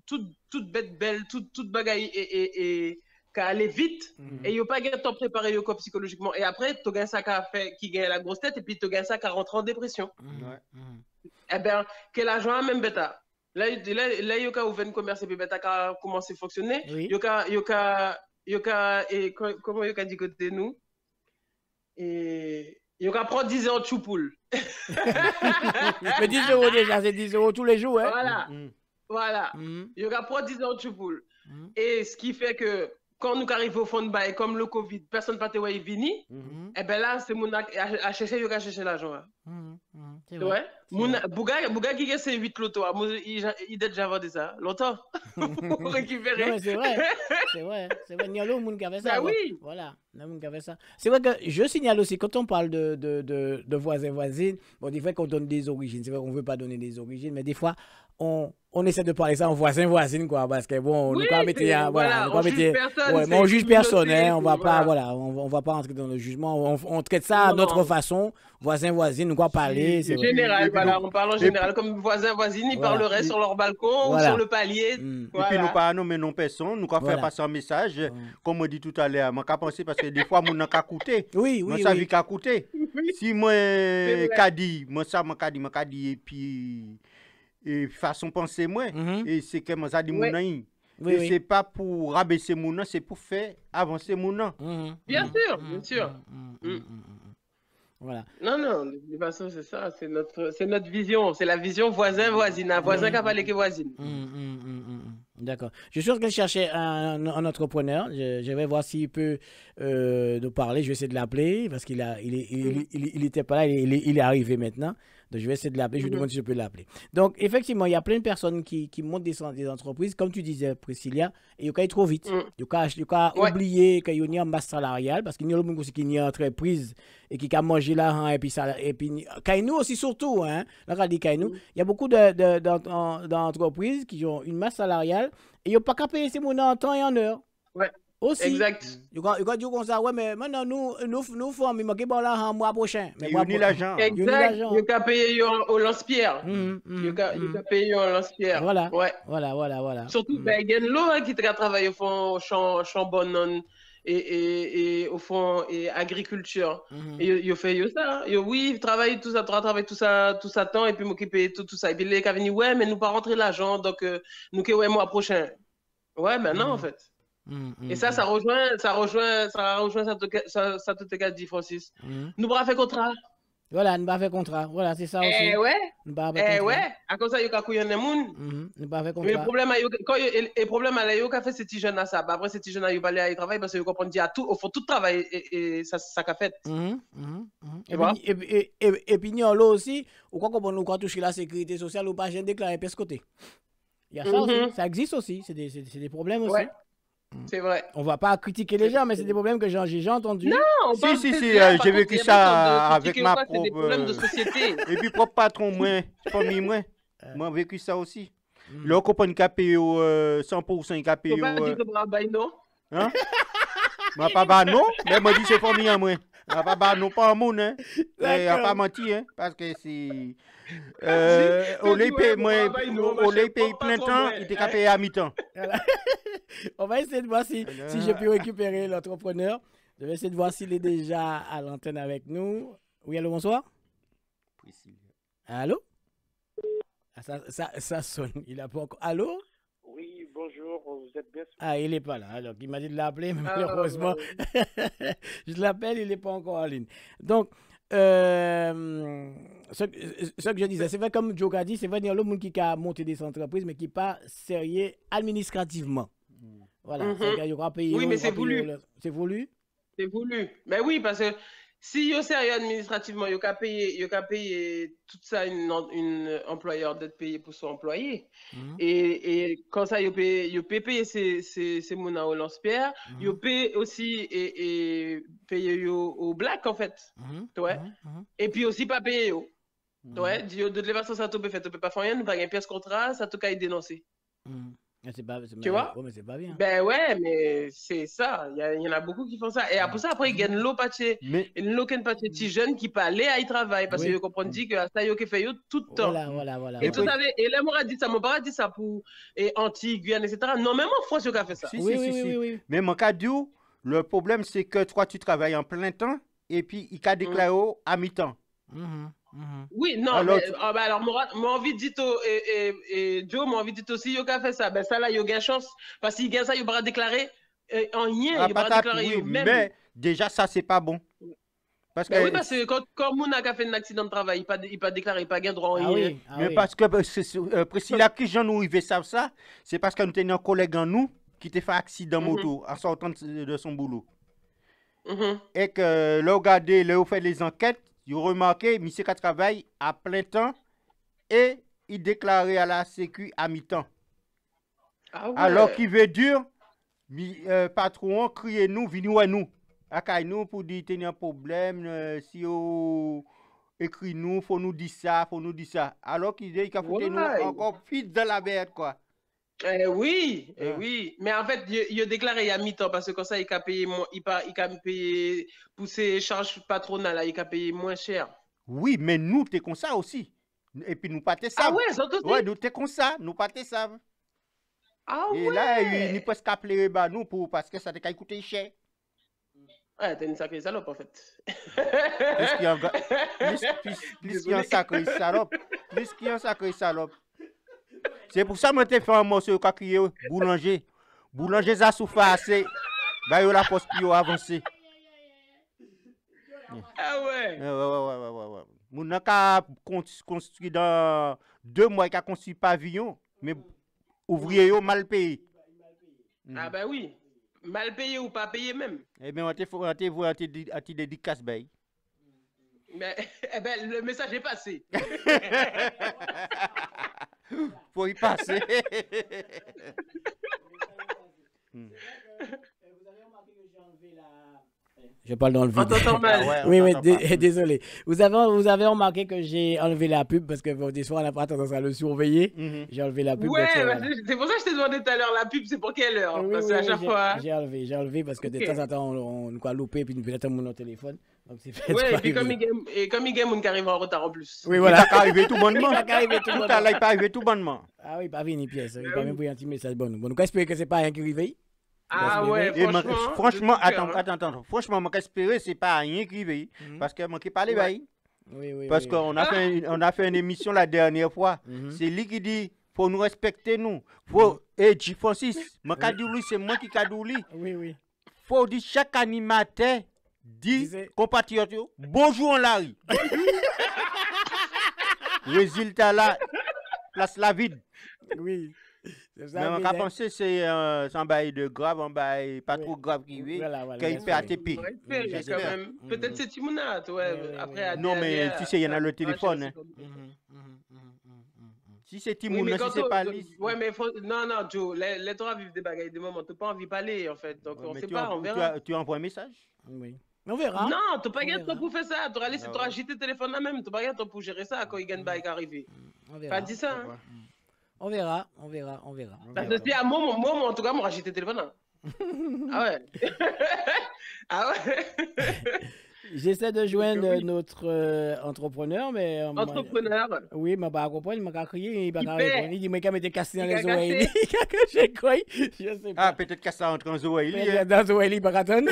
toute belle, toute bagaille et qu'à aller vite. Et yo pas gagné temps préparé yo psychologiquement. Et après, tu gagnes ça qui gagne la grosse tête et puis tu gagnes ça qui rentre en dépression. Eh ben, que l'argent même bêta. Là, yo ka ouvert un commerce et puis bêta ka commencé à fonctionner. Yo ka, et comment yo ka dit côté nous? Et yo ka prendre 10 € de choupoule. Mais 10 € déjà, c'est 10 € tous les jours. Hein? Voilà. Voilà. Il y aura pas 10 € de choupoule. Et ce qui fait que quand nous arrivons au fond de bail, comme le Covid, personne ne peut pas venir, et bien là, c'est mon à chercher, il y a chercher l'argent. Ouais. Bouga qui a ces 8 lotos, il a déjà vendu ça longtemps pour récupérer. Non, c'est vrai. C'est vrai. Il y a l'autre qui avait ça. Ben oui. Voilà. C'est vrai que je signale aussi, quand on parle de voisins-voisines, bon, des fois qu'on donne des origines, c'est vrai qu'on ne veut pas donner des origines, mais des fois, on essaie de parler ça en voisin-voisine, quoi, parce que bon, oui, on ne juge personne, hein, on va pas entrer dans le jugement, on traite ça à notre façon, voisin-voisine, nous quoi parler. C'est général, voilà, on parle en général, comme voisin-voisine, ils parleraient sur leur balcon ou sur le palier. Et puis nous pas nommer non personne, nous quoi faire passer un message, comme on dit tout à l'heure, moi qu'à penser parce que des fois mon n'a qu'à coûter. Oui. Ça vie qu'à coûter. Si moi qu'a dit, moi dit et puis et façon penser moi et c'est que moi ça dit mon et c'est pas pour rabaisser mon nom, c'est pour faire avancer mon nom. Bien sûr. Voilà. Non, de toute façon, c'est ça, c'est notre vision, c'est la vision voisin-voisine, voisin qui a parlé que voisine. D'accord. Je suis en train de chercher un entrepreneur. Je vais voir s'il peut nous parler. Je vais essayer de l'appeler parce qu'il était pas là, il est arrivé maintenant. Donc, je vais essayer de l'appeler. Je lui demande si je peux l'appeler. Donc, effectivement, il y a plein de personnes qui montent des entreprises, comme tu disais, Priscilla, et ils trop vite. Ils ont oublié qu'il y a une masse salariale parce qu'il y a beaucoup qui une entreprise et qui a mangé l'argent et puis Kainou aussi surtout. Hein, là, dit Kainou, il y a beaucoup d'entreprises qui ont une masse salariale et ils n'ont pas qu'à payer ces monnaies en temps et en heure. Ouais. Aussi. Exact. Yo quand dire comme ça, ouais, mais maintenant nous faisons, il manque bon là en mois prochain. Mais Il y a l'argent. Exact. Il y a payé au lance-pierre. Il y a payé au lance-pierre. Voilà. Ouais. Voilà. Surtout, ben, il y a l'eau qui travaille au fond, chambon et au fond, et agriculture. Et il fait ça. Oui, il travaille tout ça temps, et puis m'occuper tout ça. Et puis, les venus, ouais, mais nous pas rentrer l'argent, donc nous, ouais, mois prochain. Ouais, mais non, en fait. Et ça rejoint ça tout te dit, Francis. Nous pas fait contrat. Voilà, nous pas fait contrat. Voilà, c'est ça aussi. Ouais. Nous pas fait contrat. Ouais. À cause ça, il y a couillon de monde. Nous pas fait contrat. Mais le problème, il y a fait ces petits jeunes à ça. Après, ces petits jeunes, ils pas aller travailler parce qu'ils comprennent dire tout, au fond, tout travail et ça qu'a fait. Et puis, nous aussi, ou quoi qu'on nous toucher la sécurité sociale ou pas, j'ai déclaré per côté. Il y a ça aussi, ça existe aussi, c'est des problèmes aussi. Ouais. C'est vrai. On va pas critiquer les gens, mais c'est des problèmes que j'ai déjà entendus. Non, si, j'ai vécu ça avec ma propre. C'est des problèmes de société. Et puis, propre patron, moi, famille, moi j'ai vécu ça aussi. Là, on comprend qu'il a payé 100%, il a payé. Tu ne peux pas dire que tu non? Hein? Je ne pas non, mais moi, je dis c'est famille, moi. Je ne pas non, pas un monde, hein. Il n'a pas menti, hein, parce que c'est. Au lieu de payer plein temps, il était payé à mi-temps. On va essayer de voir si je peux récupérer l'entrepreneur. Je vais essayer de voir s'il est déjà à l'antenne avec nous. Oui, allô, bonsoir. Allô? Ça sonne. Il n'a pas encore. Allô? Oui, bonjour, vous êtes bien sûr. Ah, il n'est pas là. Alors, il m'a dit de l'appeler, mais malheureusement, je l'appelle, il n'est pas encore en ligne. Donc, ce que je disais, c'est vrai, comme Joe a dit, c'est vrai, il y a le monde qui a monté des entreprises, mais qui n'est pas sérieux administrativement. Voilà, c'est-à-dire qu'il aura payé. Oui, mais c'est voulu. C'est voulu? C'est voulu. Mais oui, parce que si il est sérieux administrativement, il a payé tout ça une employeur d'être payé pour son employé. Et quand ça, il peut payer ses monnaies au lance-pierre, il peut aussi payer au black, en fait. Ouais. Et puis aussi pas payer. Ouais, de toute façon, ça ne peut pas faire rien, nous pas une pièce contrat, ça te caille dénoncer. Tu vois? Mais c'est pas bien. Ben ouais, mais c'est ça. Il y en a beaucoup qui font ça. Et après ça, ils gagnent l'eau patché. Et l'eau qui est patché, petit jeune qui peut aller à y travailler parce qu'ils comprennent que ça y est, fait tout le temps. Voilà. Et tout ça, et là, moi, dit ça, mon père dit ça pour Antilles, etc. Non, même en France, il a fait ça. Oui. Mais mon cas, le problème, c'est que toi, tu travailles en plein temps et puis il t'a déclaré à mi-temps. Oui, non, alors moi envie de dire et Joe m'a envie de dire aussi, il a fait ça, ben ça là, il a chance, parce qu'il gagne ça, il va déclarer en rien, il va déclarer même. Mais déjà, ça, c'est pas bon. Parce que quand mon a fait un accident de travail, il pas déclaré, il pas gain droit en rien. Mais parce que Priscilla, qui j'en nous ils savent ça, c'est parce que nous tenions un collègue en nous qui t'a fait accident moto en sortant de son boulot. Et que là, regardez, là, on fait les enquêtes. Il a remarqué, monsieur qui travaille à plein temps et il déclarait à la Sécu à mi-temps. Alors qu'il veut dire, patron, criez nous, venez à nous. À nous pour dire qu'il y a un problème, si on écrit nous, faut nous dire ça, Alors qu'il dit qu'il a foutu nous encore plus dans la merde, quoi. Oui. Mais en fait, il a déclaré à mi-temps parce que comme ça, il a payé pour ses charges patronales, il a payé moins cher. Oui, mais nous, t'es comme ça aussi. Et puis, nous pas ça. Ah ouais, ça aussi. Ouais, nous, t'es comme ça, nous pas ça. Et là, il n'est pas appelé nous parce que ça t'a coûté cher. Ouais, t'es une sacrée salope, en fait. Plus qu'il y a un sacré salope. C'est pour ça que je t'ai fait un morceau qui a crié boulanger. Boulanger, ça souffre assez. Bah, la poste qui a avancé. Ah ouais. Ouais. Mon a construit dans 2 mois, il a construit pavillon, mais ouvrier mal payé. Ah ben oui. Mal payé ou pas payé même. Eh bien, on te dédicace, ben. Mais le message est passé. Faut y passer. Vous avez remarqué que j'ai enlevé Je parle dans le On vide. t'entend mal. Ah ouais, on Oui, oui, t'entend pas. désolé. Vous avez remarqué que j'ai enlevé la pub parce que bon, des fois, on n'a pas tendance à le surveiller. Mhm. J'ai enlevé la pub. Ouais, donc, bah, voilà. c'est pour ça que je t'ai demandé tout à l'heure la pub, c'est pour quelle heure? Oui, Parce oui, qu'à oui, chaque fois. j'ai enlevé parce que de Ok. temps en temps, on quoi louper puis peut-être mon téléphone. Donc, c'est fait Ouais, et pas puis comme arriver. il y a monde qui arrive en retard en plus. Oui, Il voilà. n'a qu'à arriver tout bonnement. Il n'a qu'à arriver tout Tout bonnement. à l'heure, il pas arrivé tout bonnement. Ah oui, pas fini, pièce. Il Ah pas oui. même pour un petit message bon. Bon, nous espérons que c'est pas un qui arrive. Ah Parce ouais, que- Et franchement. franchement, de tout cœur, hein. attends. Franchement, moi, j'espérais, c'est pas rien qui veille. Mhm. Parce que moi, qui parle, Ouais. Oui, oui, parce oui. qu'on a on a fait une émission la dernière fois. Mhm. C'est lui qui dit, faut nous respecter, nous. Faut, et J. Francis, moi, Kadouli, c'est moi qui Kadouli. Oui, oui. Faut dire chaque animateur dit, Disait- compatriotes, yo, bonjour, Larry. Résultat là, place la vide. Oui. C'est ça, Mais on oui, a hein. pensé c'est un bail de grave, un bail pas Oui. trop grave qui veut, Voilà, voilà, qu'il j'espère. fait ATP. On va espérer, mais quand J'espère. même. Peut-être c'est Timonat, ouais. Ouais, ouais, Après, ouais. à Non, mais derrière, tu sais, il y en a le ça, téléphone, je sais hein. pas. Mhm, mhm, mhm, mhm. Si c'est Oui, Timoun, mais si quand c'est pas lui. ouais, mais non, non, Joe, les torts vivent des bagailles de moment. T'as pas envie de parler, en fait. Donc, on Mais sait pas, on tu verra. tu envoies un message? Oui. On verra. Non, t'as pas On gagné verra. toi pour faire ça. T'auras laissé, Ah t'auras ouais. agité le téléphone là même. T'as pas gagné toi pour gérer ça quand il gagne bike arrivé. On verra. Pas dit ça, hein. On verra. On verra. On verra. Parce que si à moi, en tout cas, moi, agité le téléphone là. Ah ouais. Ah ouais. J'essaie de joindre oui. notre entrepreneur, mais. Entrepreneur. Oui, mais pas comprendre, il m'a crié, il m'a Il répondre. paie. Il dit, mais quand il cassé dans Il les a oreilles, cassé. il a cassé quoi? Je sais Ah, pas. peut-être que ça entre en Zoé. Mais dans les oreilles, il va attendre.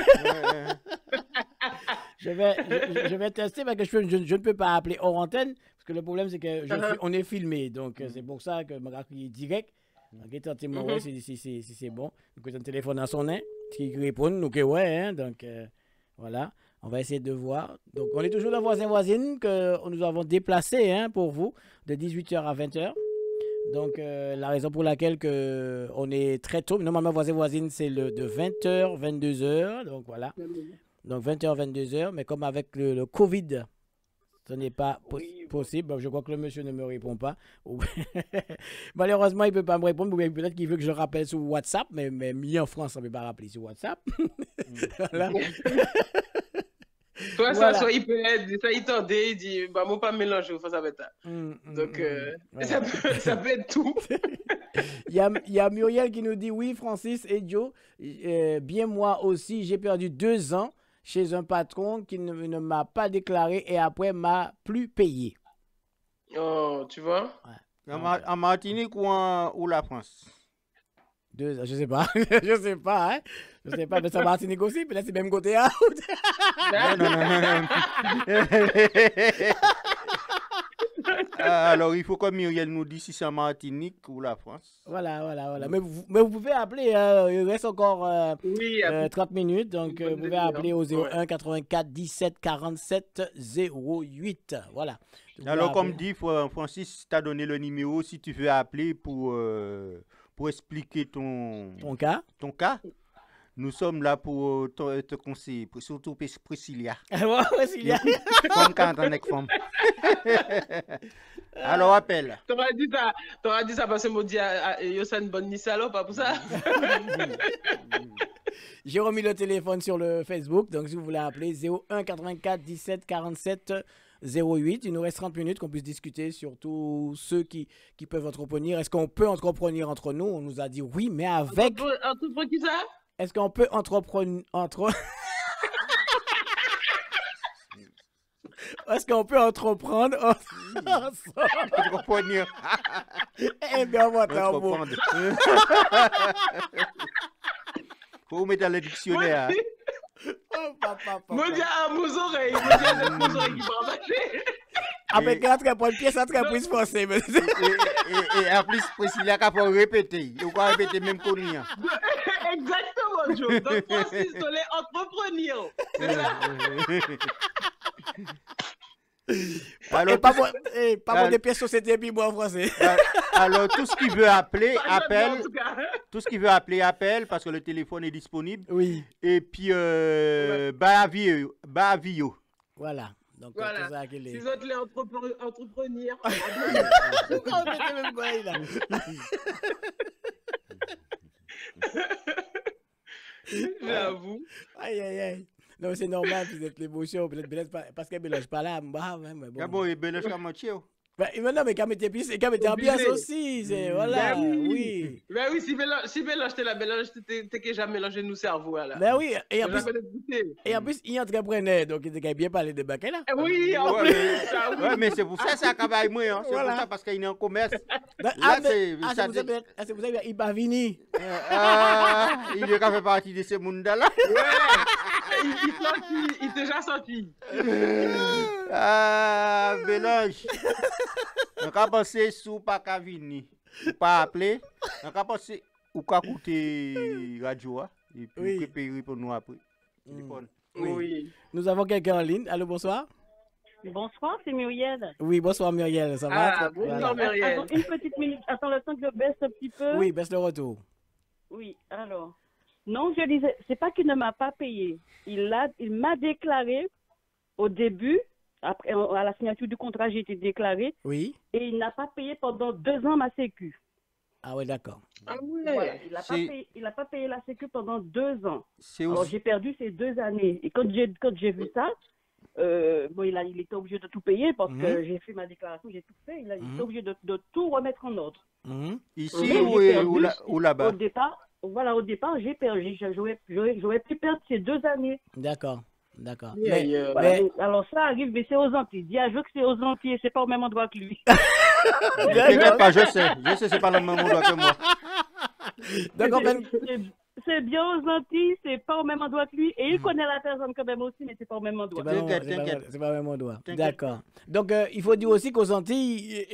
Je vais tester parce que je ne peux pas appeler hors antenne. Parce que le problème, c'est que on est filmé. Donc, c'est pour ça que je m'a crié direct. Donc, tentez moi ouais, si c'est bon. Donc, un téléphone à son nez, qui répond, donc ouais, hein, donc voilà, on va essayer de voir. Donc, on est toujours dans voisin-voisine que nous avons déplacé hein, pour vous de 18h à 20h. Donc, la raison pour laquelle on est très tôt, normalement, voisin-voisine, c'est de 20h, 22h. Donc, voilà. Donc, 20h, 22h. Mais comme avec le Covid, ce n'est pas possible. Bon, je crois que le monsieur ne me répond pas. Malheureusement, il ne peut pas me répondre. Peut-être qu'il veut que je rappelle sur WhatsApp. Mais mis en France, on ne peut pas rappeler sur WhatsApp. Voilà. Toi, Voilà. ça, soit il peut être, ça, il tendait, il dit, bah, moi, pas mélanger, faut ça va être. Donc, Voilà. ça peut être tout. Il y a Muriel qui nous dit oui, Francis et Joe, bien moi aussi, j'ai perdu 2 ans chez un patron qui ne m'a pas déclaré et après m'a plus payé. Oh, tu vois? En Martinique ou la France? 2 ans, je sais pas. Je sais pas, hein. Je sais pas, mais ça Martinique aussi, peut-être c'est même côté out. Non. Alors, il faut que Muriel nous dise si c'est en Martinique ou la France. Voilà. Mais vous pouvez appeler, il reste encore Oui, 30 minutes, donc Une bonne vous pouvez demi-heure. appeler au Ouais. 01 84 17 47 08. Voilà. Vous pouvez Alors, comme appeler. dit, Francis t'a donné le numéro si tu veux appeler pour expliquer ton Ton cas. cas. Nous sommes là pour te conseiller, surtout Priscilla. Ouais, s'il y a- Comme quand on est femme. Alors, appelle. T'auras dit ça parce que moi, dit, Yosan bonne ni salope, pas pour ça. J'ai remis le téléphone sur le Facebook, donc si vous voulez appeler 01 84 17 47 08. Il nous reste 30 minutes qu'on puisse discuter sur tous ceux qui peuvent entreprendre. Est-ce qu'on peut entreprendre entre nous? On nous a dit oui, mais avec... Entreprendre qui ça? Est-ce qu'on peut entreprendre entre... Est-ce qu'on peut entreprendre ensemble? Entrepreneur. Eh bien, on va t'en Entreprendre. Faut mettre dans le dictionnaire. Moi, dis à vos oreilles. Moi, dis à vos oreilles qui vont marcher. Avec un très bonne pièce, un très plus forcé. Et en plus, Priscilla, il faut répéter. Il faut répéter même qu'on y a. Exactement, Joe. Donc, Francis, on est entrepreneur. C'est ça? Alors, Pas bon des pièces société puis moi en français. alors, tout ce qui veut appeler, Pas jamais, appelle. en tout cas. Tout ce qui veut appeler, appelle parce que le téléphone est disponible. Oui, Et puis, Bavio. voilà. Donc, Voilà. c'est ça qu'il est. Si vous êtes les entrepreneurs. Pourquoi on mettait même quoi là? J'avoue. Aïe, aïe, aïe. Non, c'est normal, peut-être l'émotion, peut-être parce qu'elle ne mélange pas là. Mais bon. Ah bon, il mélange comme Thio. Non, mais quand mettre puis, quand mettre ambiance aussi, c'est voilà, oui. Ben oui, si mélange t'es la mélange, t'es que jamais mélangé nous cerveau là. Ben oui, et en plus, il est entrepreneur, donc il a bien parlé de baquet là. Oui, en plus. Ouais, mais c'est pour ça ça travaille moins, hein. C'est pour ça parce qu'il est en commerce. Là, c'est vous avez il va venir. il est fait partie de ce monde-là. Ouais, il est déjà sorti. Ah, mélange. On va penser sous pas qu'à venir. Ou pas appeler. On va penser ou qu'à écouter radio. Et puis préparer pour nous après. Oui. Nous avons quelqu'un en ligne. Allô, bonsoir. Bonsoir, c'est Muriel. Oui, bonsoir Muriel, ça va? Bonsoir Muriel. Attends, une petite minute, attends le temps que je baisse un petit peu. Oui, baisse le retour. Oui, alors. Non, je disais, c'est pas qu'il ne m'a pas payé. Il m'a déclaré au début, après, à la signature du contrat, j'ai été déclaré. Oui. Et il n'a pas payé pendant 2 ans ma sécu. Ah oui, d'accord. Ah ouais. Voilà, il n'a pas payé la sécu pendant 2 ans. Alors j'ai perdu ces 2 années. Et quand j'ai vu ça, bon, il était obligé de tout payer parce que j'ai fait ma déclaration, j'ai tout fait. Il était obligé de tout remettre en ordre. Ici ou là-bas? Au départ, j'ai perdu. J'aurais pu perdre ces 2 années. D'accord. D'accord. Alors ça arrive, mais c'est aux Antilles. Dis à Joe que c'est aux Antilles, c'est pas au même endroit que lui. Je sais, c'est pas le même endroit que moi. D'accord, c'est bien aux Antilles, c'est pas au même endroit que lui. Et il connaît la personne quand même aussi, mais c'est pas au même endroit. C'est pas au même endroit. D'accord. Donc, il faut dire aussi qu'aux Antilles,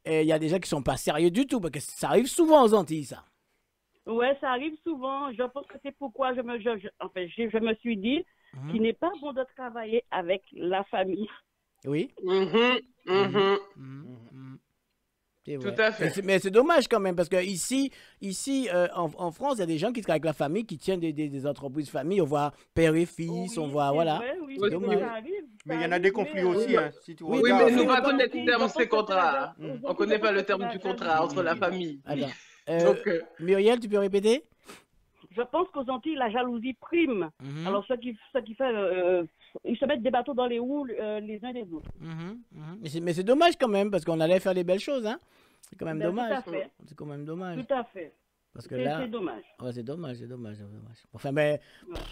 il y a des gens qui sont pas sérieux du tout, parce que ça arrive souvent aux Antilles, ça. Ouais, ça arrive souvent. Je pense que c'est pourquoi je me suis dit qu'il n'est pas bon de travailler avec la famille. Oui. Tout à fait. Mais c'est dommage quand même, parce que ici en France, il y a des gens qui travaillent avec la famille, qui tiennent des entreprises famille. On voit père et fils, on voit, voilà. Vrai, oui, c'est dommage. Mais il y en a des conflits aussi, hein, si tu oui, regardes. mais nous, on va connaître le terme de ces contrats. On ne connaît pas le terme du contrat entre la famille. Alors, Muriel, tu peux répéter? Je pense qu'aux Antilles, la jalousie prime. Alors, ce qui fait, ils se mettent des bateaux dans les roues les uns des autres. Mais c'est dommage quand même, parce qu'on allait faire des belles choses, hein. C'est quand même dommage. C'est quand même dommage. Tout à fait. Parce que là, c'est dommage. Ouais, c'est dommage. Enfin, mais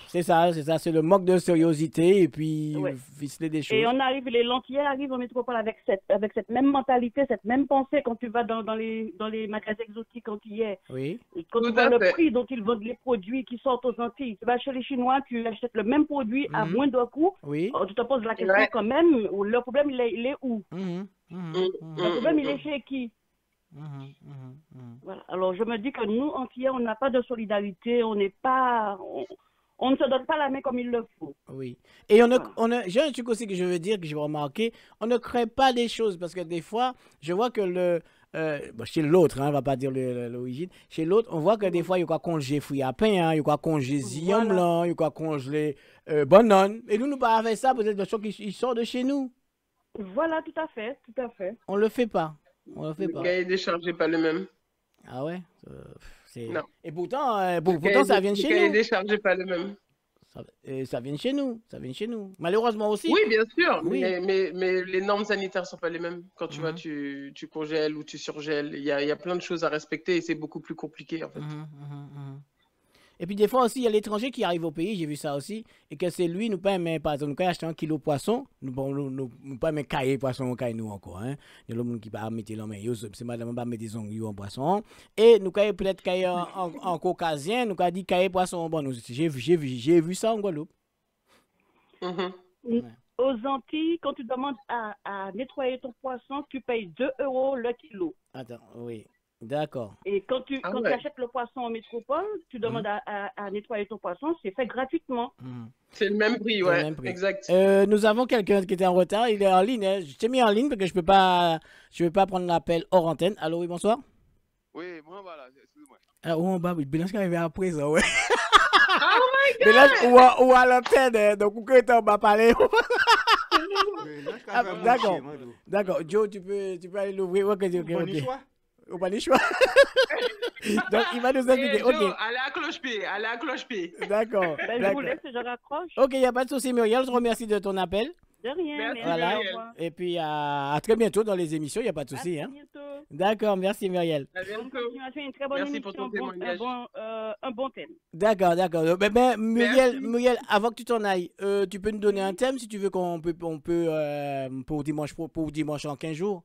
c'est ça, c'est le manque de sériosité et puis ficeler des choses. Et les Lentillais arrivent en métropole avec cette même mentalité, cette même pensée quand tu vas dans les magasins exotiques antillais. Oui. Et quand tu vois le prix dont ils vendent les produits qui sortent aux Antilles, tu vas chez les Chinois, tu achètes le même produit à moindre coût. Oui. Tu te poses la question quand même, le problème il est où? Le problème il est chez qui? Voilà. Alors je me dis que nous Antillais on n'a pas de solidarité, on ne se donne pas la main comme il le faut. Oui. Et j'ai un truc aussi que je veux dire, que je vais remarquer, on ne crée pas des choses parce que des fois je vois que chez l'autre, on va pas dire l'origine, chez l'autre on voit que des fois il y a quoi congeler fruits à pain, il y a quoi congeler ziam blanc, il y a quoi congeler banane, et nous pas avec ça, peut-être parce qu'il sort de chez nous. Voilà, tout à fait. On le fait pas. Le cahier des charges n'est pas le même. Ah ouais? Non. Et pourtant ça vient de chez nous. Le cahier des charges n'est pas le même. Ça vient de chez nous. Malheureusement aussi. Oui, bien sûr. Oui. Mais les normes sanitaires ne sont pas les mêmes. Quand tu vas, tu congèles ou tu surgèles. Il y a plein de choses à respecter et c'est beaucoup plus compliqué en fait. Et puis des fois aussi, il y a l'étranger qui arrive au pays, j'ai vu ça aussi, et que c'est lui, nous pas aimer, par exemple, nous quand acheter 1 kilo de poisson, nous pas aimer cailler poisson, on caille nous encore, hein. Il y a l'homme qui va mettre l'homme, c'est madame, va mettre des ongles en poisson, et nous cailler peut-être cailler en caucasien, nous dit cailler poisson, bon, j'ai vu ça en Guadeloupe. Aux Antilles, quand tu demandes à nettoyer ton poisson, tu payes 2 € le kilo. Attends, oui. D'accord. Et quand tu achètes le poisson en métropole, tu demandes à nettoyer ton poisson, c'est fait gratuitement. C'est le même prix, ouais. Exact. Nous avons quelqu'un qui était en retard, il est en ligne. Hein. Je t'ai mis en ligne parce que je peux pas prendre l'appel hors antenne. Allô, oui, bonsoir. Oui, moi voilà, excuse-moi. Alors, on va Bélange qui arrive après ça, ouais. Oh my God! Bélange ou à l'antenne, donc où est-ce qu'on va parler? D'accord. Joe, tu peux aller l'ouvrir. Bonne histoire. On pas les choix. Donc, il va nous expliquer. Joe, Ok. allez à cloche-pied. D'accord. Ben, je vous laisse, je raccroche. Ok, il n'y a pas de souci, Muriel. Je te remercie de ton appel. De rien, Merci, merci. Voilà. Au revoir. Et puis, à très bientôt dans les émissions. Il n'y a pas de souci. À Hein. bientôt. D'accord. Merci, Muriel. À Bonne bientôt. continuation, une très bonne Merci émission, pour ton témoignage. un bon thème. D'accord, d'accord. Muriel, Merci. avant que tu t'en ailles, tu peux nous donner un thème si tu veux qu'on peut, pour dimanche en 15 jours.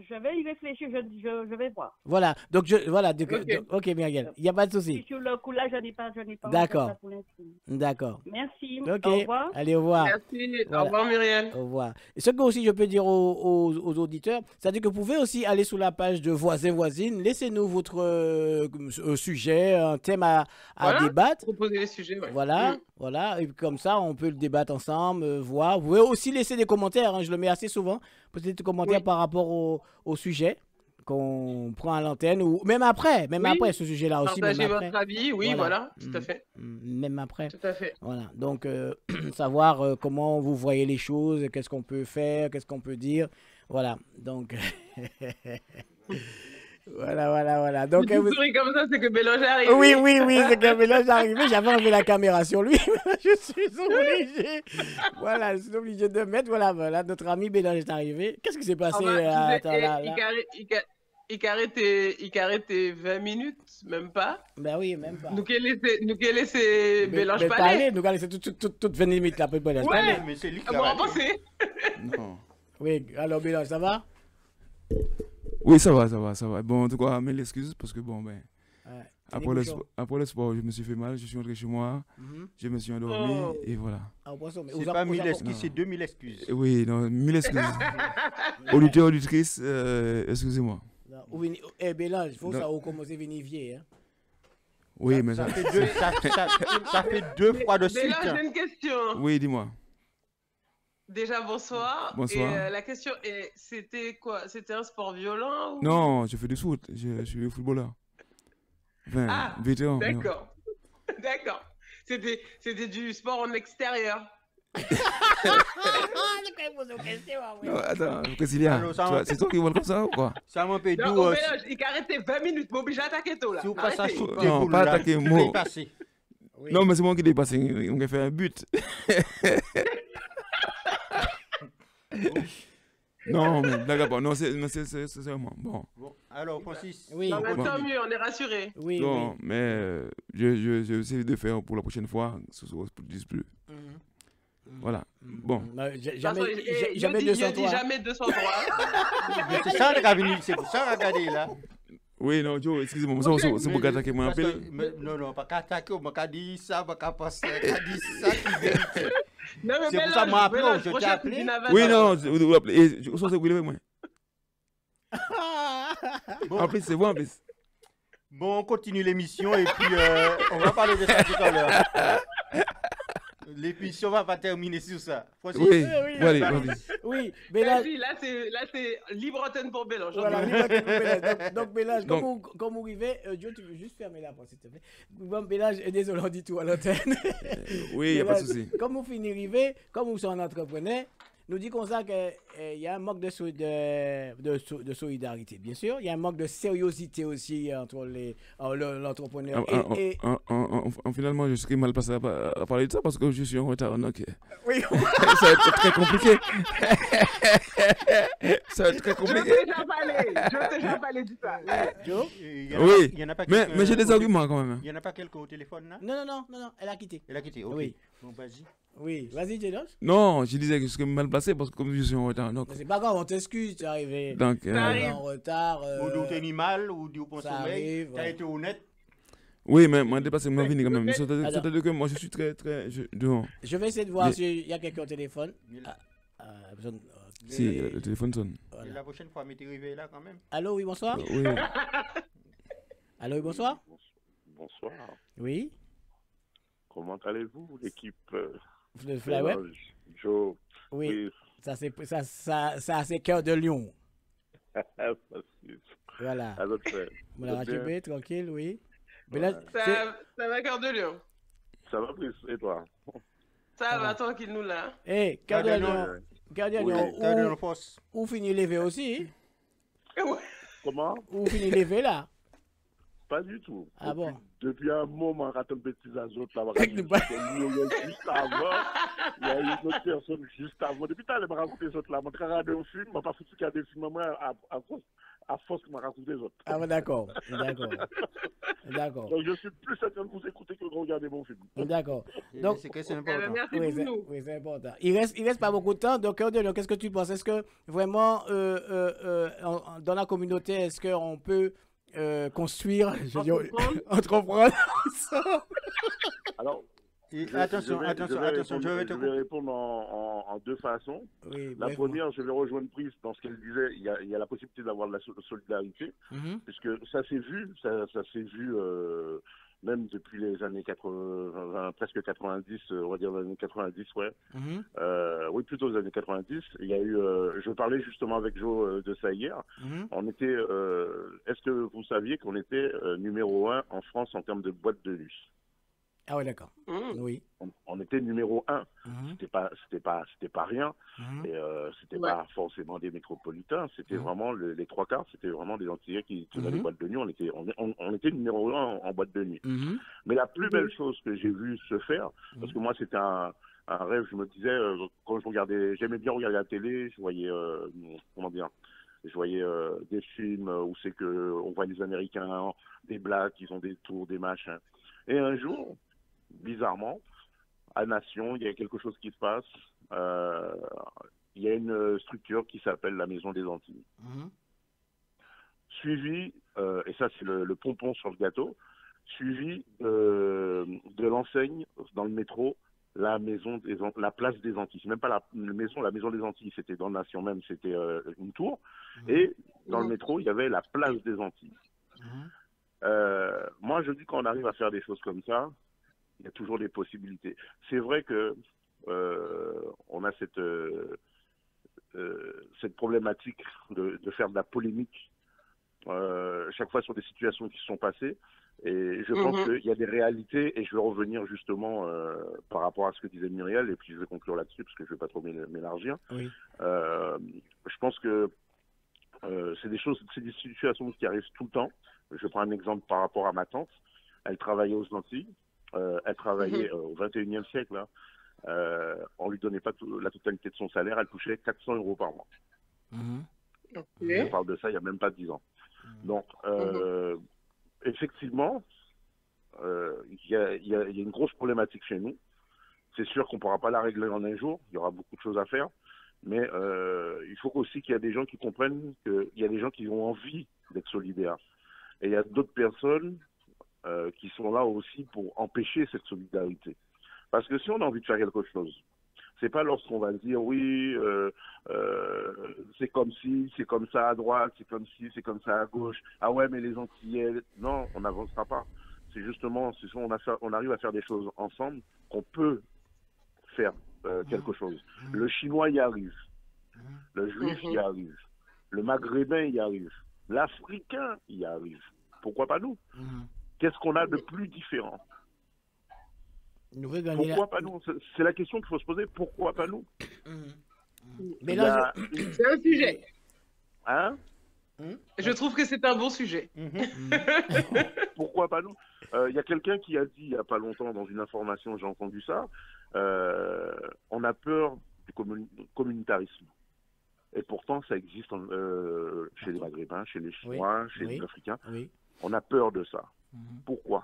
Je vais y réfléchir, je vais voir. Voilà. Donc, Ok. ok, Muriel. Il n'y a pas de souci. Si sur le coup là, je n'ai pas. D'accord. encore ça pour l'instant. D'accord. Merci. Ok. Au revoir. Allez, au revoir. Merci. Voilà. Au revoir, Muriel. Au revoir. Et ce que aussi je peux dire aux auditeurs, c'est-à-dire que vous pouvez aussi aller sur la page de Voisins Voisines, laissez-nous votre sujet, un thème à Voilà. débattre. Proposer les sujets. Ouais. Voilà, Mm. voilà, et comme ça on peut le débattre ensemble, voir. Vous pouvez aussi laisser des commentaires, hein, je le mets assez souvent, poser des commentaires Oui. par rapport au sujet qu'on prend à l'antenne, ou même après Oui. ce sujet-là aussi, même Partagez après. votre avis. Oui, voilà. Tout à Mm. fait. Même après. Tout à fait. Voilà, donc savoir comment vous voyez les choses, qu'est-ce qu'on peut faire, qu'est-ce qu'on peut dire. Voilà, donc. Voilà. Donc, Vous souriez comme ça, c'est que Bélange arrive. oui, c'est que là j'arrivais, j'avais enlevé la caméra sur lui. Je suis obligé. Voilà, je suis obligé de mettre. Voilà, notre ami Bélange est arrivé. Qu'est-ce qui s'est passé? Attends, là. Il carré tes 20 minutes, même pas. Ben oui, même pas. Nous qui laissé Bélange Mais parler. nous allons laisser toutes 20 minutes là pour Bélange Ouais. parler. Mais c'est lui qui Ah, a bon, raté. avancez. Non. Oui, alors Bélange, ça va? Oui, ça va. Bon, en tout cas, mille excuses parce que bon, ben, Ouais. après le sport, je me suis fait mal, je suis rentré chez moi, Mhm. je me suis endormi Oh. et voilà. Ah, au poisson, mais C'est aux pas app- aux 1000 app- excuses, c'est 2000 excuses. Oui, non, mille excuses. Auditeurs, auditrices, excusez-moi. Non, Bélange, il faut Non. ça recommencer à venir vieux. Hein. Oui, mais Ça ça. fait deux, ça fait deux fois de suite. Bélange, hein. j'ai une question. Oui, dis-moi. Déjà, bonsoir. Bonsoir. Et la question est, c'était quoi? C'était un sport violent ou... Non, je fais du foot, je suis footballeur. Enfin, Ah, vétéran. non. d'accord. D'accord. C'était du sport en extérieur. Non, attends, Cécilia, Allô, ça va? c'est toi qui vois comme ça ou quoi? Ça m'a fait Non, d'où. au Bélange, il a arrêté 20 minutes, m'oblige à attaquer tout là. Si vous passez à Arrêtez. shoot Non, boule, pas là, attaquer vous moi. pouvez passer. Oui. Non, mais c'est moi qui l'ai passé, on a fait un but. Non, mais blague à part, non, c'est vraiment bon. Bon, alors, Francis. Oui. Non, mais Bon. tant mieux, on est rassurés. Oui, Non, mais je vais essayer de faire pour la prochaine fois, ce soit pour 10 plus. oui. Voilà. Bon. Jamais, De toute façon, jamais je 203. dis jamais 203. Mais c'est ça, le gars, venu, c'est pour ça, regardez là. Oui, non, Joe, excusez-moi, c'est pour attaquer mon Parce appel. que- non, non, pas qu'à attaquer, on m'a dit ça, on m'a penser, on m'a dit ça qui vérité. Non, mais C'est pour ça que m'a appelé, Bélange, je t'ai prochain appelé. coup, tu n'avais Oui, pas. non, vous appelez. Et je pense que vous voulez moi. Bon. En plus, c'est vous en plus. Bon, on continue l'émission et puis on va parler de ça tout à l'heure. L'émission va pas terminer sur ça. Francis, Oui, oui, bon, allez, oui. vas-y. Oui, Bélange. Vas-y, là, c'est libre antenne pour Bélange. Voilà, libre que vous, Bélange. Donc, Bélange, Donc- comme vous arrivez, Joe, tu veux juste fermer la porte, s'il te plaît. Bon, Bélange, désolé, on dit tout à l'antenne. Oui, il n'y a pas de Bélange, souci. Comme vous finissez arriver, comme vous sommes un entrepreneur, nous dit comme ça qu'il y a un manque de solidarité, bien sûr. Il y a un manque de sérieuxité aussi entre l'entrepreneur et... Finalement, je serais mal passé à parler de ça parce que je suis en retard. Donc, Oui, ça va être très compliqué. Ça va être très Je compliqué. t'ai déjà parlé de ça. Joe? il y en a Oui, pas- il y en a pas mais quelqu'un j'ai des au- arguments quand même. Il y en a pas quelqu'un au téléphone là? Non, elle a quitté. Elle a quitté, ok. Oui. Bon, vas-y. Oui, vas-y, Bélange. Non, je disais que je serais mal placé parce que comme je suis en retard. Donc, Mais c'est pas grave, on t'excuse, tu es arrivé donc Ça arrive. en retard. Ou d'où t'es mal, ou d'où ton ça sommeil. arrive, T'as ouais. été honnête. oui, mais moi, dépassé mon vini quand même. Alors. C'est-à-dire que moi, je suis très. Non. Je vais essayer de voir Mais- s'il y a quelqu'un au téléphone. Mais- Personne- Si, le téléphone sonne. Et voilà. la prochaine fois, mettez arrivé là quand même. Allô, oui, bonsoir. Oui. Allô, oui, bonsoir. Bonsoir. Oui, Comment allez-vous, l'équipe le Flyweb. Joe. Oui, ça c'est Cœur de Lion. Facile. Voilà. À votre frère. Voilà, Bien. RTB, tranquille, oui. Mais Ouais. là, c'est- Ça va, Cœur de Lion. Ça va plus, et toi? Ça va, tranquille, nous là. Eh, Cœur de Cœur de Lion, Cœur de Oui. Lion, T'as de la force. ou finit levé aussi. Ouais. Comment? Ou fini levé là? Pas du tout. Ah bon? Depuis un moment, quand on petit azote là, juste avant, il y a une autre personne juste avant. Depuis tout à l'heure, m'a raconté les autres là. Mon frère a un film, m'a pas foutu qu'il y a des films, moi, à force qu'il m'a raconté les autres. Ah bon, d'accord. D'accord. Donc je suis plus certain de vous écouter que de regarder mon film. D'accord. Donc, c'est important. Merci pour nous. Oui, c'est important. Il reste pas beaucoup de temps. Donc, qu'est-ce que tu penses? Est-ce que vraiment, dans la communauté, est-ce qu'on peut construire, entreprendre ensemble? Alors, attention, je vais répondre en deux façons. Oui, la première, je vais rejoindre Prise dans ce qu'elle disait. Il y a la possibilité d'avoir de la solidarité, puisque ça s'est vu, même depuis les années 80, presque 90, on va dire les années 90, ouais. Oui, plutôt les années 90. Il y a eu, je parlais justement avec Joe de ça hier. On était, est-ce que vous saviez qu'on était numéro 1 en France en termes de boîtes de nuit? Ah oui, d'accord. Oui. On était numéro 1. C'était pas rien. Et c'était pas forcément des métropolitains. C'était vraiment les trois quarts. C'était vraiment des Antillais qui tenaient les boîtes de nuit. On était numéro 1 en boîte de nuit. Mais la plus belle chose que j'ai vue se faire, parce que moi c'était un rêve, je me disais, quand je regardais, j'aimais bien regarder la télé, je voyais, comment dire, je voyais des films où c'est que on voit des Américains, des Blacks, ils ont des tours, des machins. Et un jour, bizarrement, à Nation, il y a quelque chose qui se passe. Il y a une structure qui s'appelle la Maison des Antilles. Suivi, et ça c'est le pompon sur le gâteau, suivi de l'enseigne dans le métro, la place des Antilles. C'est même pas la Maison des Antilles, c'était dans Nation même, c'était une tour. Et dans le métro, il y avait la place des Antilles. Moi, je dis qu'on arrive à faire des choses comme ça, il y a toujours des possibilités. C'est vrai que on a cette problématique de faire de la polémique chaque fois sur des situations qui se sont passées. Et je pense qu'il y a des réalités, et je vais revenir justement par rapport à ce que disait Muriel, et puis je vais conclure là-dessus, parce que je ne vais pas trop m'élargir. Oui. Je pense que c'est des situations qui arrivent tout le temps. Je prends un exemple par rapport à ma tante. Elle travaillait aux Antilles. Elle travaillait au 21e siècle. Là. On ne lui donnait pas la totalité de son salaire. Elle touchait 400 € par mois. Je parle de ça il n'y a même pas 10 ans. Donc, effectivement, il y a une grosse problématique chez nous. C'est sûr qu'on ne pourra pas la régler en un jour. Il y aura beaucoup de choses à faire. Mais il faut aussi qu'il y ait des gens qui comprennent qu'il y a des gens qui ont envie d'être solidaires. Et il y a d'autres personnes qui sont là aussi pour empêcher cette solidarité. Parce que si on a envie de faire quelque chose, c'est pas lorsqu'on va dire oui, c'est comme si, c'est comme ça à droite, c'est comme si, c'est comme ça à gauche. Ah ouais, mais les Antillais, non, on n'avancera pas. C'est justement, on arrive à faire des choses ensemble qu'on peut faire quelque chose. Le Chinois y arrive, le Juif y arrive, le Maghrébin y arrive, l'Africain y arrive. Pourquoi pas nous? Qu'est-ce qu'on a de plus différent? Pourquoi pas nous? C'est la question qu'il faut se poser. Pourquoi pas nous? Mais là, c'est un sujet. Hein? Je trouve que c'est un bon sujet. Pourquoi pas nous? Il y a quelqu'un qui a dit il n'y a pas longtemps dans une information, j'ai entendu ça, on a peur du communautarisme. Et pourtant, ça existe chez les Maghrébins, chez les Chinois, chez les Africains. On a peur de ça. Pourquoi?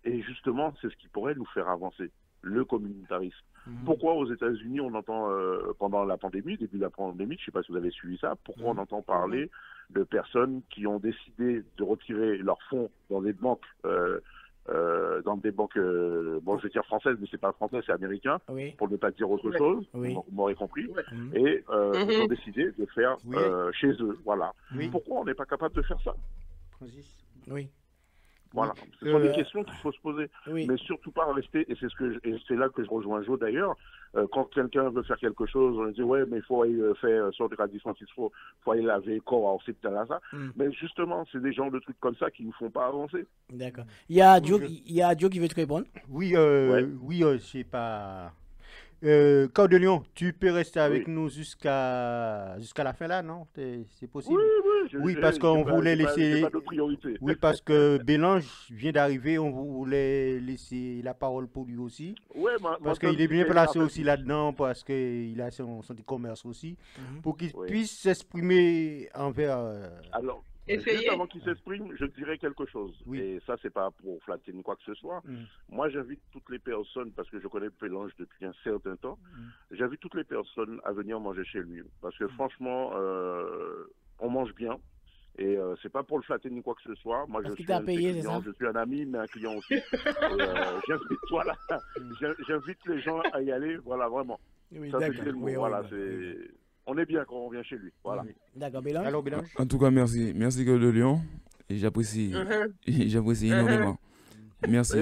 Et justement, c'est ce qui pourrait nous faire avancer, le communautarisme. Pourquoi aux États-Unis, on entend, pendant la pandémie, début de la pandémie, je ne sais pas si vous avez suivi ça, pourquoi on entend parler de personnes qui ont décidé de retirer leurs fonds dans des banques, bon, je vais dire françaises, mais c'est pas français, c'est américain, pour ne pas dire autre chose, vous m'aurez compris, et ils ont décidé de faire chez eux, voilà. Pourquoi on n'est pas capable de faire ça? Voilà, ce sont des questions qu'il faut se poser, mais surtout pas rester, et c'est là que je rejoins Joe d'ailleurs, quand quelqu'un veut faire quelque chose, on dit ouais, mais il faut aller faire sur des radissements, il faut aller laver le corps, c'est ça. Mais justement, c'est des genres de trucs comme ça qui ne nous font pas avancer. D'accord. Il y a Joe qui veut te répondre. Oui, je sais pas. Cordelion, tu peux rester avec nous jusqu'à la fin là, non? C'est possible? Oui, parce qu'on voulait laisser. Pas de priorité. Oui, parce que Bélange vient d'arriver, on voulait laisser la parole pour lui aussi. Ouais, parce qu'il est bien placé aussi là-dedans, parce qu'il a son e-commerce aussi, pour qu'il puisse s'exprimer envers. Alors. Juste avant qu'il s'exprime, je dirais quelque chose. Et ça, c'est pas pour flatter ni quoi que ce soit. Moi, j'invite toutes les personnes, parce que je connais Pélange depuis un certain temps, j'invite toutes les personnes à venir manger chez lui. Parce que franchement, on mange bien. Et c'est pas pour le flatter ni quoi que ce soit. Moi, je suis un client, je suis un ami, mais un client aussi. J'invite les gens à y aller, voilà, vraiment. Oui, ça, c'est le mot. Voilà, on est bien quand on vient chez lui. Voilà. D'accord, Bélange. Alors, Bélange. En tout cas, merci. Merci, Gueule de Lion. Et j'apprécie énormément. Merci.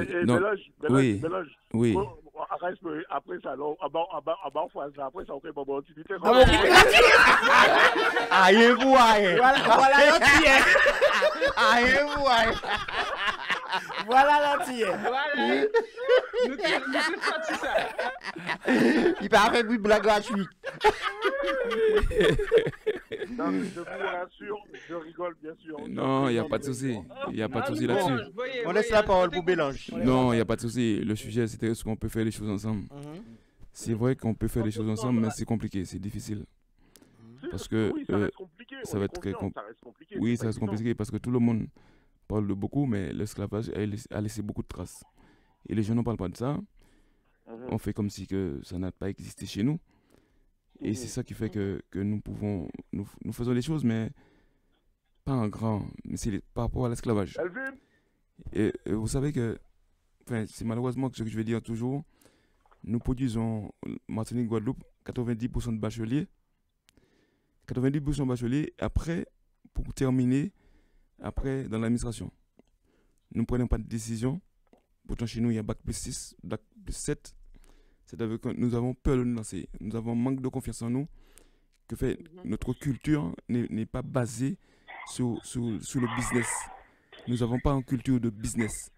Oui. Oui. Après ça, après ça, on fait bon utilité. Voilà l'antillais. Voilà l'antillais. Il peut faire une blague gratuite. Non, je vous rassure, je rigole bien sûr. Non, il n'y a pas de souci. Il n'y a pas de souci là-dessus. On laisse la parole pour Bélange. Non, il n'y a pas de souci. Le sujet, c'était est-ce qu'on peut faire les choses ensemble. C'est vrai qu'on peut faire les choses ensemble, mais c'est compliqué, c'est difficile. Parce que ça va être très compliqué. Oui, ça reste compliqué parce que tout le monde parle de beaucoup, mais l'esclavage a laissé beaucoup de traces. Et les gens n'en parlent pas de ça. On fait comme si que ça n'a pas existé chez nous. Et c'est ça qui fait que nous faisons les choses, mais pas en grand, mais c'est par rapport à l'esclavage. Et vous savez que, c'est malheureusement ce que je vais dire toujours, nous produisons, Martinique, Guadeloupe, 90% de bacheliers. 90% de bacheliers, après, pour terminer, après, dans l'administration. Nous ne prenons pas de décision. Pourtant, chez nous, il y a Bac plus 6, Bac plus 7. C'est-à-dire que nous avons peur de nous lancer. Nous avons manque de confiance en nous. Que fait notre culture n'est pas basée sur le business. Nous n'avons pas une culture de business.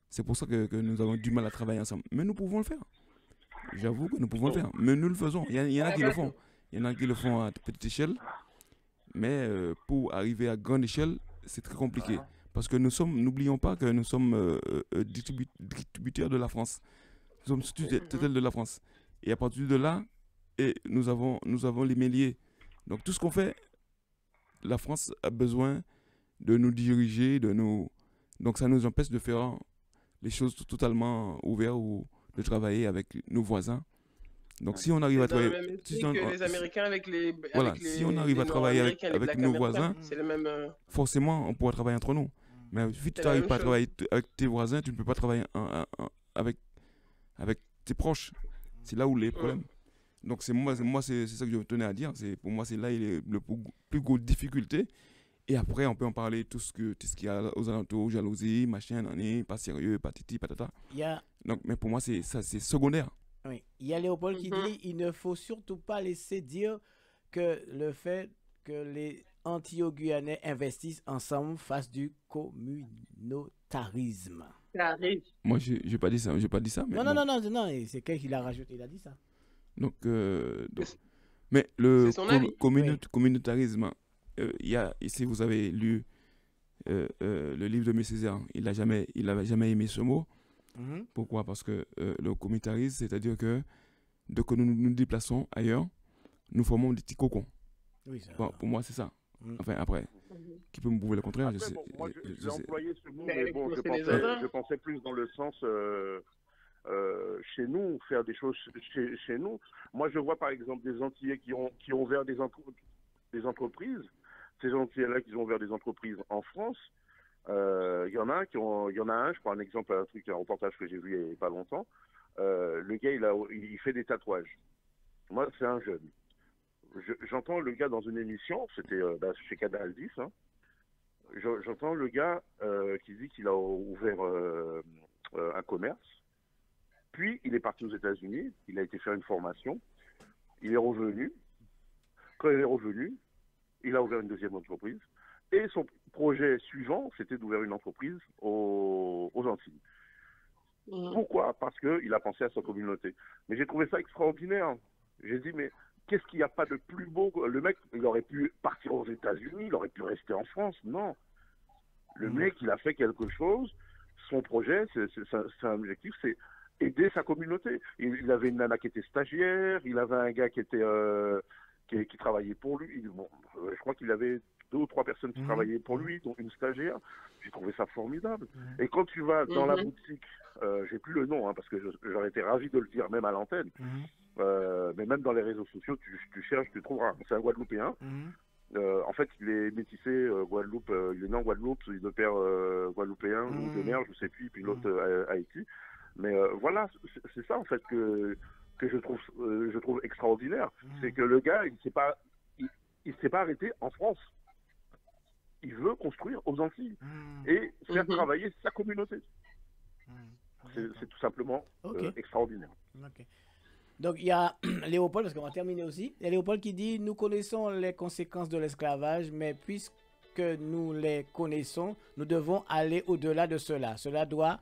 C'est pour ça que nous avons du mal à travailler ensemble. Mais nous pouvons le faire. J'avoue que nous pouvons le faire. Mais nous le faisons. Il y en a qui le font. Il y en a qui le font à petite échelle. Mais pour arriver à grande échelle, c'est très compliqué. Parce que n'oublions pas que nous sommes distributeurs de la France. Nous sommes tutelles de la France. Et à partir de là, nous avons les méliers. Donc tout ce qu'on fait, la France a besoin de nous diriger, donc ça nous empêche de faire les choses totalement ouvertes ou de travailler avec nos voisins. Donc si on arrive à travailler... Si les Américains avec les... Voilà, si on arrive à travailler avec nos voisins, forcément on pourra travailler entre nous. Mais si tu n'arrives pas à travailler avec tes voisins, tu ne peux pas travailler avec tes proches. C'est là où les problèmes. Donc c'est ça que je tenais à dire. Pour moi, c'est là il est le plus grosse difficulté. Et après, on peut en parler tout ce qu'il y a aux alentours, jalousie, machin, pas sérieux, patiti, patata. Donc, mais pour moi, c'est secondaire. Oui. Il y a Léopold qui dit il ne faut surtout pas laisser dire que le fait que les Antillais-Guyanais investissent ensemble fasse du communautarisme. Moi, je n'ai pas dit ça. Mais non, c'est quelqu'un qui l'a rajouté, il a dit ça. Donc mais le communautarisme, si vous avez lu le livre de M. Césaire, il n'a jamais aimé ce mot. Pourquoi? Parce que le communautarisme, c'est-à-dire que dès que nous nous déplaçons ailleurs, nous formons des petits cocons. Oui, bon, pour moi, c'est ça. Enfin, après, qui peut me prouver le contraire? Après, moi, j'ai employé ce mot, mais bon, je pensais plus dans le sens chez nous, faire des choses chez nous. Moi, je vois par exemple des Antillais qui ont ouvert des entreprises. Ces Antillais-là qui ont ouvert des entreprises en France. Il y en a un, je prends un exemple, un reportage que j'ai vu il n'y a pas longtemps. Le gars, il fait des tatouages. Moi, c'est un jeune. J'entends le gars dans une émission, c'était chez Canal 10, hein. J'entends le gars qui dit qu'il a ouvert un commerce. Puis, il est parti aux États-Unis, il a été faire une formation, il est revenu. Quand il est revenu, il a ouvert une deuxième entreprise. Et son projet suivant, c'était d'ouvrir une entreprise aux Antilles. Pourquoi? Parce qu'il a pensé à sa communauté. Mais j'ai trouvé ça extraordinaire. J'ai dit, mais qu'est-ce qu'il n'y a pas de plus beau? Le mec, il aurait pu partir aux États-Unis, il aurait pu rester en France. Non. Le mec, il a fait quelque chose. Son projet, c'est un objectif, c'est aider sa communauté. Il avait une nana qui était stagiaire, il avait un gars qui était qui travaillait pour lui. Je crois qu'il avait 2 ou 3 personnes qui travaillaient pour lui, dont une stagiaire. J'ai trouvé ça formidable. Et quand tu vas dans la boutique, j'ai plus le nom, parce que j'aurais été ravi de le dire même à l'antenne, mais même dans les réseaux sociaux, tu cherches, tu trouveras. C'est un Guadeloupéen. En fait, il est métissé Guadeloupe, il est né en Guadeloupe, il est de père guadeloupéen ou de mère, je sais plus, puis l'autre Haïti. Mais voilà, c'est ça en fait que je trouve extraordinaire, c'est que le gars, il s'est pas arrêté en France. Il veut construire aux Antilles et faire travailler sa communauté. C'est tout simplement extraordinaire. Donc, il y a Léopold, parce qu'on va terminer aussi. Il y a Léopold qui dit « Nous connaissons les conséquences de l'esclavage, mais puisque nous les connaissons, nous devons aller au-delà de cela. Cela doit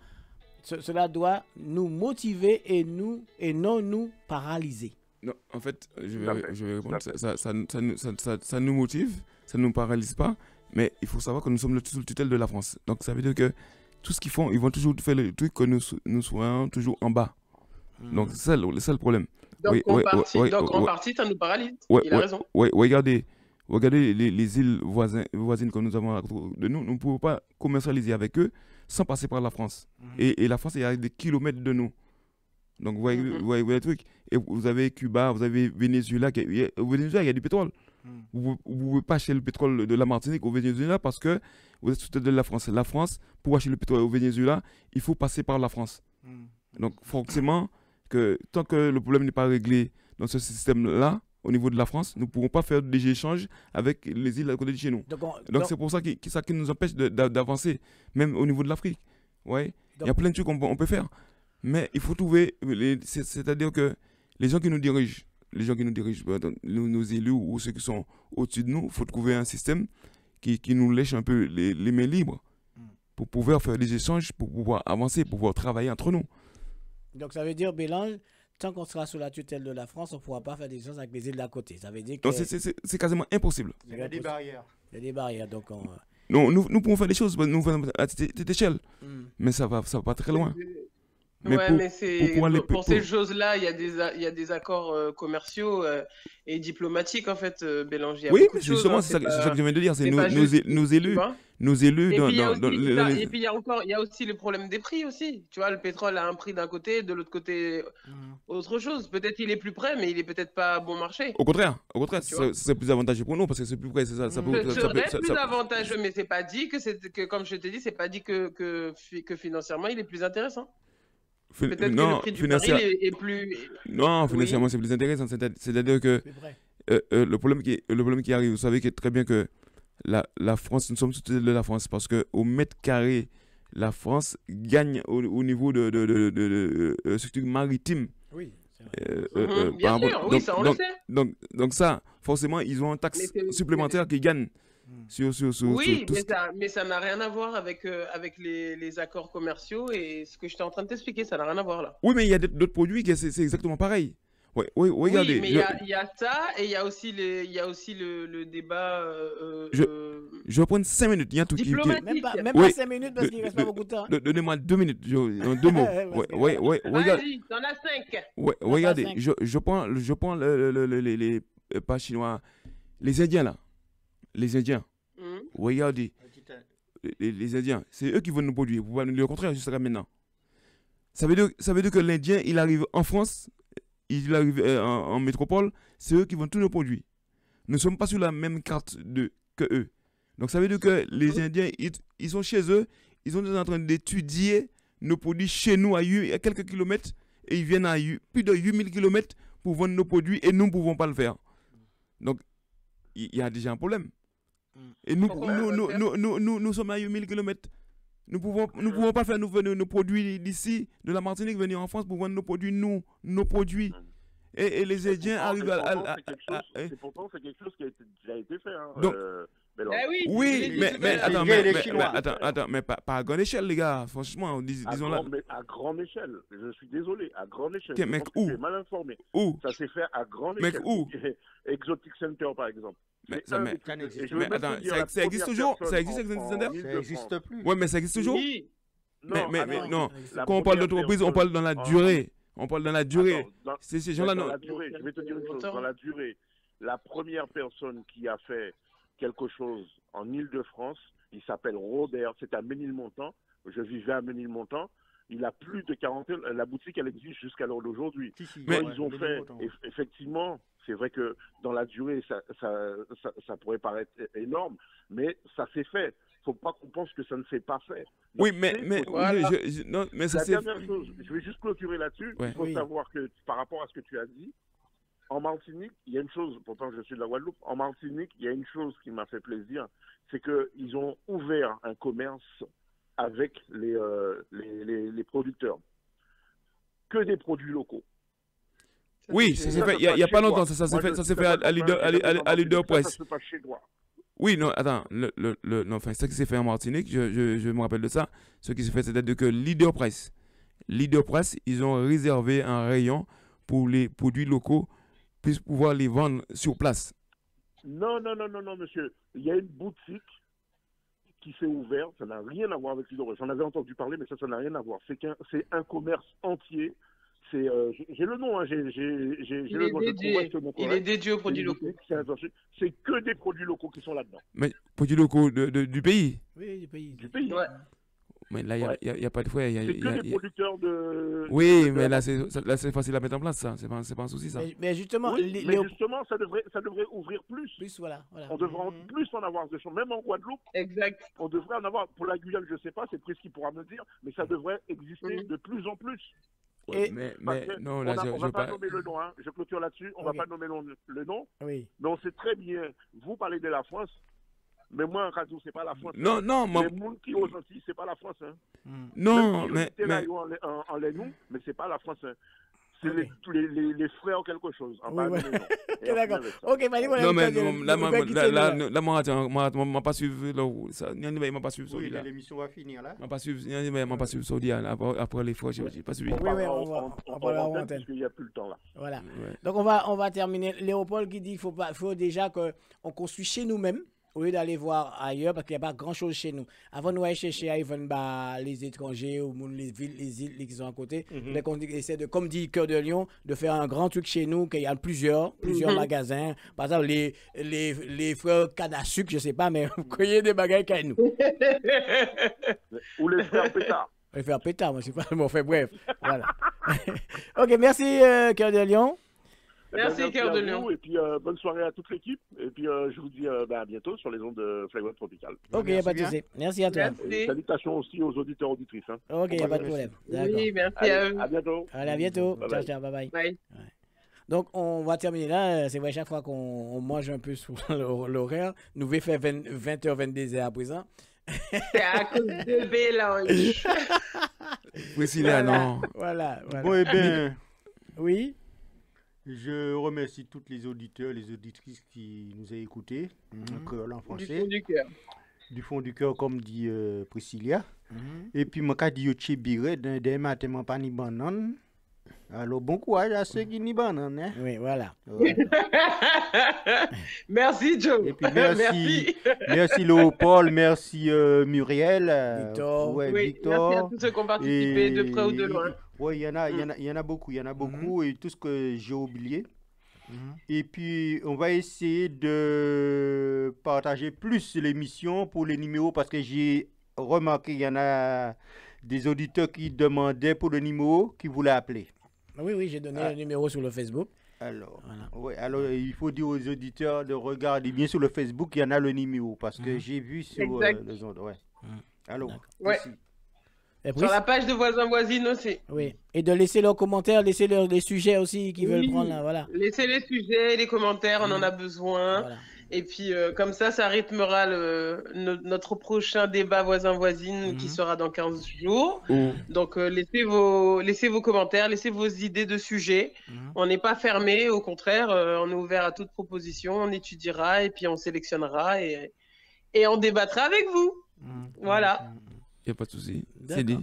nous motiver et non nous paralyser. » Non, en fait, je vais répondre. Ça nous motive, ça ne nous paralyse pas, mais il faut savoir que nous sommes sous le tutelle de la France. Donc, ça veut dire que tout ce qu'ils font, ils vont toujours faire le truc que nous soyons toujours en bas. Donc, c'est ça le problème. Donc, en partie, ça nous paralyse. Il a raison. Regardez les îles voisines que nous avons de nous. Nous ne pouvons pas commercialiser avec eux sans passer par la France. Et la France, il y a des kilomètres de nous. Donc, vous voyez le truc. Et vous avez Cuba, vous avez Venezuela. Au Venezuela, il y a du pétrole. Vous ne pouvez pas acheter le pétrole de la Martinique au Venezuela parce que vous êtes sous de la France. La France, pour acheter le pétrole au Venezuela, il faut passer par la France. Donc, forcément, tant que le problème n'est pas réglé dans ce système-là, au niveau de la France, nous ne pourrons pas faire des échanges avec les îles à côté de chez nous. Donc c'est pour ça qui nous empêche d'avancer, même au niveau de l'Afrique. Il y a plein de trucs qu'on peut faire. Mais il faut trouver, c'est-à-dire que les gens qui nous dirigent, nos élus ou ceux qui sont au-dessus de nous, il faut trouver un système qui nous lèche un peu les mains libres pour pouvoir faire des échanges, pour pouvoir avancer, pour pouvoir travailler entre nous. Donc ça veut dire, Bélange, tant qu'on sera sous la tutelle de la France, on ne pourra pas faire des choses avec les îles d'à côté. Ça veut dire que... C'est quasiment impossible. Il y a des barrières. Il y a des barrières, donc Non, nous pouvons faire des choses à cette échelle, mais ça va pas très loin. Pour ces choses-là, il y a des accords commerciaux et diplomatiques, en fait, Bélange. Oui, mais justement, c'est ça que je viens de dire. C'est nos élus. Et puis, il y a aussi le problème des prix aussi. Tu vois, le pétrole a un prix d'un côté, de l'autre côté, autre chose. Peut-être il est plus près, mais il est peut-être pas bon marché. Au contraire, c'est plus avantageux pour nous parce que c'est plus près. Ça serait plus avantageux, mais c'est pas dit que, comme je te dis, c'est pas dit que financièrement, il est plus intéressant. Peut-être que le prix du baril est plus... Non, financièrement, c'est plus intéressant. C'est-à-dire que le problème qui arrive, vous savez très bien que la France, nous sommes sous tutelle de la France parce qu'au mètre carré, la France gagne au niveau de structure maritime. Oui, bien sûr, oui, ça on le sait. Donc ça, forcément, ils ont une taxe supplémentaire qui gagne. Oui, mais ça n'a rien à voir avec les accords commerciaux et ce que j'étais en train de t'expliquer, ça n'a rien à voir là. Oui, mais il y a d'autres produits qui c'est exactement pareil. Oui, regardez. Oui, mais il y a ça et il y a aussi le débat. Je vais prendre 5 minutes. Il y a un truc diplomatique. Même pas 5 minutes parce qu'il ne reste pas beaucoup de temps. Donnez-moi 2 minutes. 2 mots. Vas-y, t'en as 5. Regardez, je prends les pas chinois, les Indiens là. Les Indiens. Regardez. Les Indiens, c'est eux qui vont nous produire. Le contraire jusqu'à maintenant. Ça veut dire que l'Indien, il arrive en France, il arrive en métropole, c'est eux qui vont tout nous produire. Nous ne sommes pas sur la même carte que eux. Donc ça veut dire que les Indiens, ils sont chez eux, ils sont en train d'étudier nos produits chez nous à quelques kilomètres et ils viennent à plus de 8000 kilomètres pour vendre nos produits et nous ne pouvons pas le faire. Donc il y a déjà un problème. Et nous sommes à 8000 km. Nous pouvons pas faire nos produits d'ici, de la Martinique, venir en France pour vendre nos produits, nos produits. Et les Indiens arrivent à... Pourtant, c'est quelque chose qui a déjà été fait. Oui, mais attends, mais pas à grande échelle, les gars. Franchement, disons là. À grande échelle. Je suis désolé, à grande échelle. Okay, mec, où? Tu es mal informé. Où? Ça s'est fait à grande mec, échelle. Où? Exotic Center, par exemple. Mais attends, ça existe toujours? Ça existe, Exotic Center? Ça n'existe plus. Ouais, mais ça existe toujours? Oui. Mais non. Quand on parle d'entreprise, on parle dans la durée. On parle dans la durée. C'est ces gens-là, non? Je vais te dire une chose. Dans la durée, la première personne qui a fait quelque chose en Île-de-France, il s'appelle Robert, c'est à Ménilmontant. Je vivais à Ménilmontant. Il a plus de 40 ans. La boutique, elle existe jusqu'à l'heure d'aujourd'hui. Mais ils ont fait, effectivement, c'est vrai que dans la durée, ça pourrait paraître énorme, mais ça s'est fait. Il ne faut pas qu'on pense que ça ne s'est pas fait. Oui, mais voilà. Non, mais ça la c'est... dernière chose, je vais juste clôturer là-dessus. Ouais. Il faut savoir que par rapport à ce que tu as dit, en Martinique, il y a une chose, pourtant je suis de la Guadeloupe, en Martinique, il y a une chose qui m'a fait plaisir, c'est qu'ils ont ouvert un commerce avec les producteurs. Que des produits locaux. Oui, ça s'est fait, il n'y a pas longtemps, ça s'est fait à Leader Press. Ça se passe chez toi. Oui, non, attends, non, enfin, ce qui s'est fait en Martinique, je me rappelle de ça, ce qui s'est fait, c'est-à-dire que Leader Press, ils ont réservé un rayon pour les produits locaux, puissent pouvoir les vendre sur place. Non, monsieur. Il y a une boutique qui s'est ouverte, ça n'a rien à voir avec Leader Press. J'en avais entendu parler, mais ça n'a rien à voir. C'est un commerce entier. J'ai le nom, hein, j'ai le nom. Il est dédié aux produits locaux. C'est que des produits locaux qui sont là-dedans. Mais produits locaux du pays? Oui, du pays. Du pays. Ouais. Mais là, il n'y a pas de frais. C'est que des producteurs de... Oui, mais là, c'est facile à mettre en place, ça. C'est pas un souci, ça. Mais justement, oui, justement, ça devrait ouvrir plus. Voilà. On devrait plus en avoir de choses. Même en Guadeloupe, exact. On devrait en avoir. Pour la Guyane, je ne sais pas, c'est Prisky qui pourra me le dire, mais ça devrait exister de plus en plus. Ouais, mais non, là, on ne va pas nommer le nom, hein. Je clôture là-dessus, on ne va pas nommer le nom, oui. Mais on sait très bien, vous parlez de la France, mais moi, en Radio, ce n'est pas la France. Non, les gens qui aux Antilles, ce n'est pas la France. Hein. Non, mais... En les nous, mais ce n'est pas la France. Hein. C'est les frères quelque chose. D'accord. Ok, non, mais là, moi, m'a pas suivi. Il m'a pas suivi. Oui, l'émission va finir là. M'a pas suivi Saudi après les fois, j'ai pas suivi. Oui, on va parce qu'il n'y a plus le temps là. Voilà. Donc on va terminer. Léopold qui dit qu'il faut déjà qu'on construit chez nous-mêmes, au lieu d'aller voir ailleurs, parce qu'il n'y a pas grand-chose chez nous. Avant de nous aller chercher à les étrangers ou les villes, les îles qui sont à côté, on essaie de, comme dit Cœur de Lion, de faire un grand truc chez nous, qu'il y a plusieurs magasins. Par exemple, les frères canne à sucre, je ne sais pas, mais vous croyez des bagages chez nous. Ou les frères pétards. Les frères pétards, moi, c'est pas le mot fait, bref. Voilà. Ok, merci Cœur de Lion. Merci Cœur de Lion. Et puis bonne soirée à toute l'équipe. Et puis je vous dis à bientôt sur les ondes de Flavor Tropical. Ok, pas de souci. Merci à toi. Et salutations aussi aux auditeurs auditrices. Hein. Ok, il n'y a pas de problème. Oui, merci à eux. À bientôt. Allez, à bientôt. Ciao, bye. Bye. Ouais. Donc, on va terminer là. C'est vrai, chaque fois qu'on mange un peu sur l'horaire, nous devons faire 20h, 22h à présent. C'est à cause de Bélange. Oui, c'est là, non. Voilà. Bon, eh bien. Oui. Je remercie tous les auditeurs, les auditrices qui nous ont écoutés, en français. Du fond du cœur. Du fond du cœur, comme dit Priscilla. Et puis, moi, je dis, dès matin, je pas ni banane. Alors, bon courage à ceux qui n'y banane. Hein? Oui, voilà. Merci, Joe. Et puis, merci Léopold, merci Muriel. Victor. Victor. Merci à tous ceux qui ont participé de près ou de loin. Oui, il y en a beaucoup, et tout ce que j'ai oublié. Et puis, on va essayer de partager plus l'émission pour les numéros, parce que j'ai remarqué qu'il y en a des auditeurs qui demandaient pour le numéro, qui voulaient appeler. Oui, j'ai donné le numéro sur le Facebook. Alors, il faut dire aux auditeurs de regarder bien sur le Facebook, il y en a le numéro, parce que j'ai vu sur les ondes. Alors, sur la page de voisins voisines aussi. Oui, et de laisser leurs commentaires, laisser les sujets aussi qu'ils veulent prendre là, voilà. Laissez les sujets, les commentaires, on en a besoin. Voilà. Et puis comme ça rythmera notre prochain débat voisins-voisines qui sera dans 15 jours. Donc laissez vos commentaires, laissez vos idées de sujets. On n'est pas fermé, au contraire, on est ouvert à toute proposition, on étudiera et puis on sélectionnera et on débattra avec vous. Voilà. Il n'y a pas de souci. C'est dit.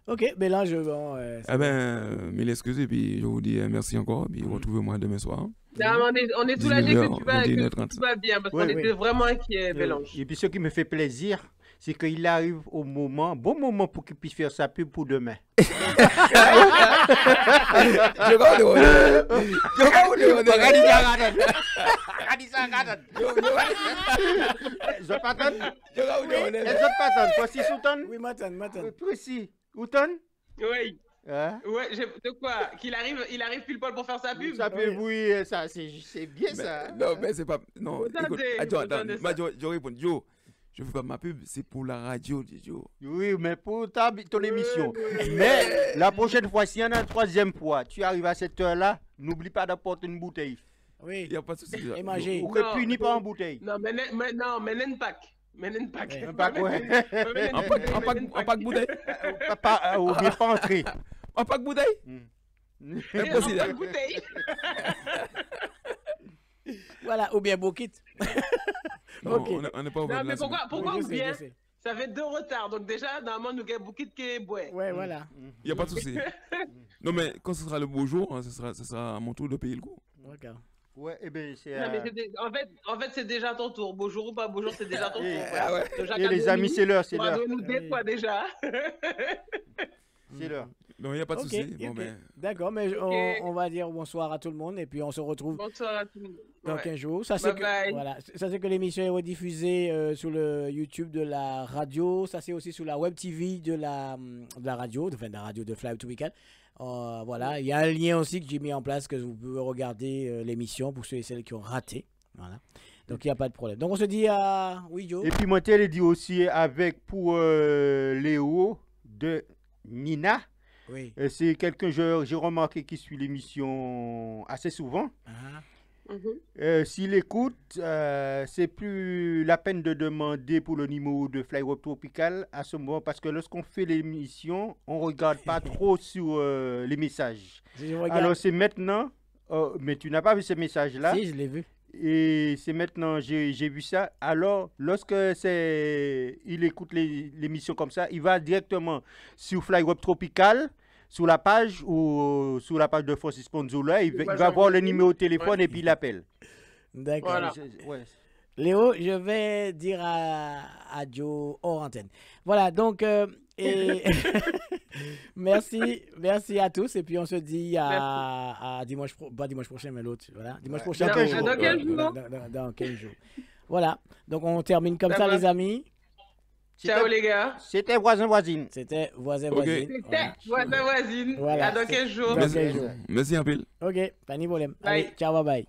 Ok, ben là, je vais... mille excuses, et puis je vous dis merci encore, puis retrouvez-moi demain soir. Non, on est soulagés que tu vas bien, parce qu'on était vraiment inquiets, Bélange. Et puis ce qui me fait plaisir, c'est qu'il arrive au bon moment pour qu'il puisse faire sa pub pour demain. Oui, Matan. Précis. Outon? Oui. Ouais, de quoi? Il arrive pile poil pour faire sa pub? Sa pub, oui, ça, c'est bien ça. Non, mais c'est pas. Non, écoute, attends, je réponds. Joe, je fais pas ma pub, c'est pour la radio, Joe. Oui, mais pour ton émission. Mais la prochaine fois, s'il y en a une troisième fois, tu arrives à cette heure-là, n'oublie pas d'apporter une bouteille. Oui. Il n'y a pas de souci. Et manger. Ou que puni pas en bouteille. Non, mais un pack. Un pack, ouais. Un pack bouteille. Ou bien pas entrer. Un pack bouteille. Impossible. Un pack bouteille. Voilà, ou bien bouquet. Ok. On n'est pas au Non, mais pourquoi ou bien? Ça fait 2 retards. Donc déjà, normalement, nous avons bouquet qui est bois. Ouais, voilà. Il n'y a pas de souci. Non, mais quand ce sera le beau jour, ce sera à mon tour de payer le coup. D'accord. Ouais, et bien c'est. En fait, c'est déjà ton tour. Beau jour ou pas beau jour, c'est déjà ton tour. Et les amis, c'est l'heure. Nous deux fois déjà. C'est l'heure. Non, il n'y a pas de souci. Bon, d'accord, mais on va dire bonsoir à tout le monde et puis on se retrouve dans 15 jours. Ça, c'est que l'émission est rediffusée sur le YouTube de la radio. Ça, c'est aussi sur la web TV de la radio, de la radio de Fly to Weekend. Voilà, il y a un lien aussi que j'ai mis en place que vous pouvez regarder l'émission pour ceux et celles qui ont raté. Voilà. Donc il n'y a pas de problème. Donc on se dit à Joe. Et puis Montel dit aussi avec pour Léo de Nina. Oui. C'est quelqu'un j'ai remarqué qui suit l'émission assez souvent. S'il écoute, c'est plus la peine de demander pour le numéro de Fly Web Tropical à ce moment parce que lorsqu'on fait l'émission, on ne regarde pas trop sur les messages. Alors c'est maintenant, mais tu n'as pas vu ce message-là? Si, je l'ai vu. Et c'est maintenant, j'ai vu ça. Alors, lorsque il écoute l'émission comme ça, il va directement sur Fly Web Tropical, sur la page ou sur la page de Francis Ponzola. Il va voir le numéro de téléphone et puis il appelle. D'accord. Voilà. Léo, je vais dire à Joe hors antenne. Voilà, donc, merci à tous. Et puis, on se dit à dimanche, pas dimanche prochain, mais l'autre. Voilà, dimanche prochain. Dans 15 jours. Voilà, donc on termine comme ça, les amis. Ciao, les gars. C'était voisin-voisine. C'était voisin-voisine. C'était voisin-voisine. Voilà. À dans 15 jours. Merci un peu. Ok, pas de problème. Bye. Allez, ciao, bye bye.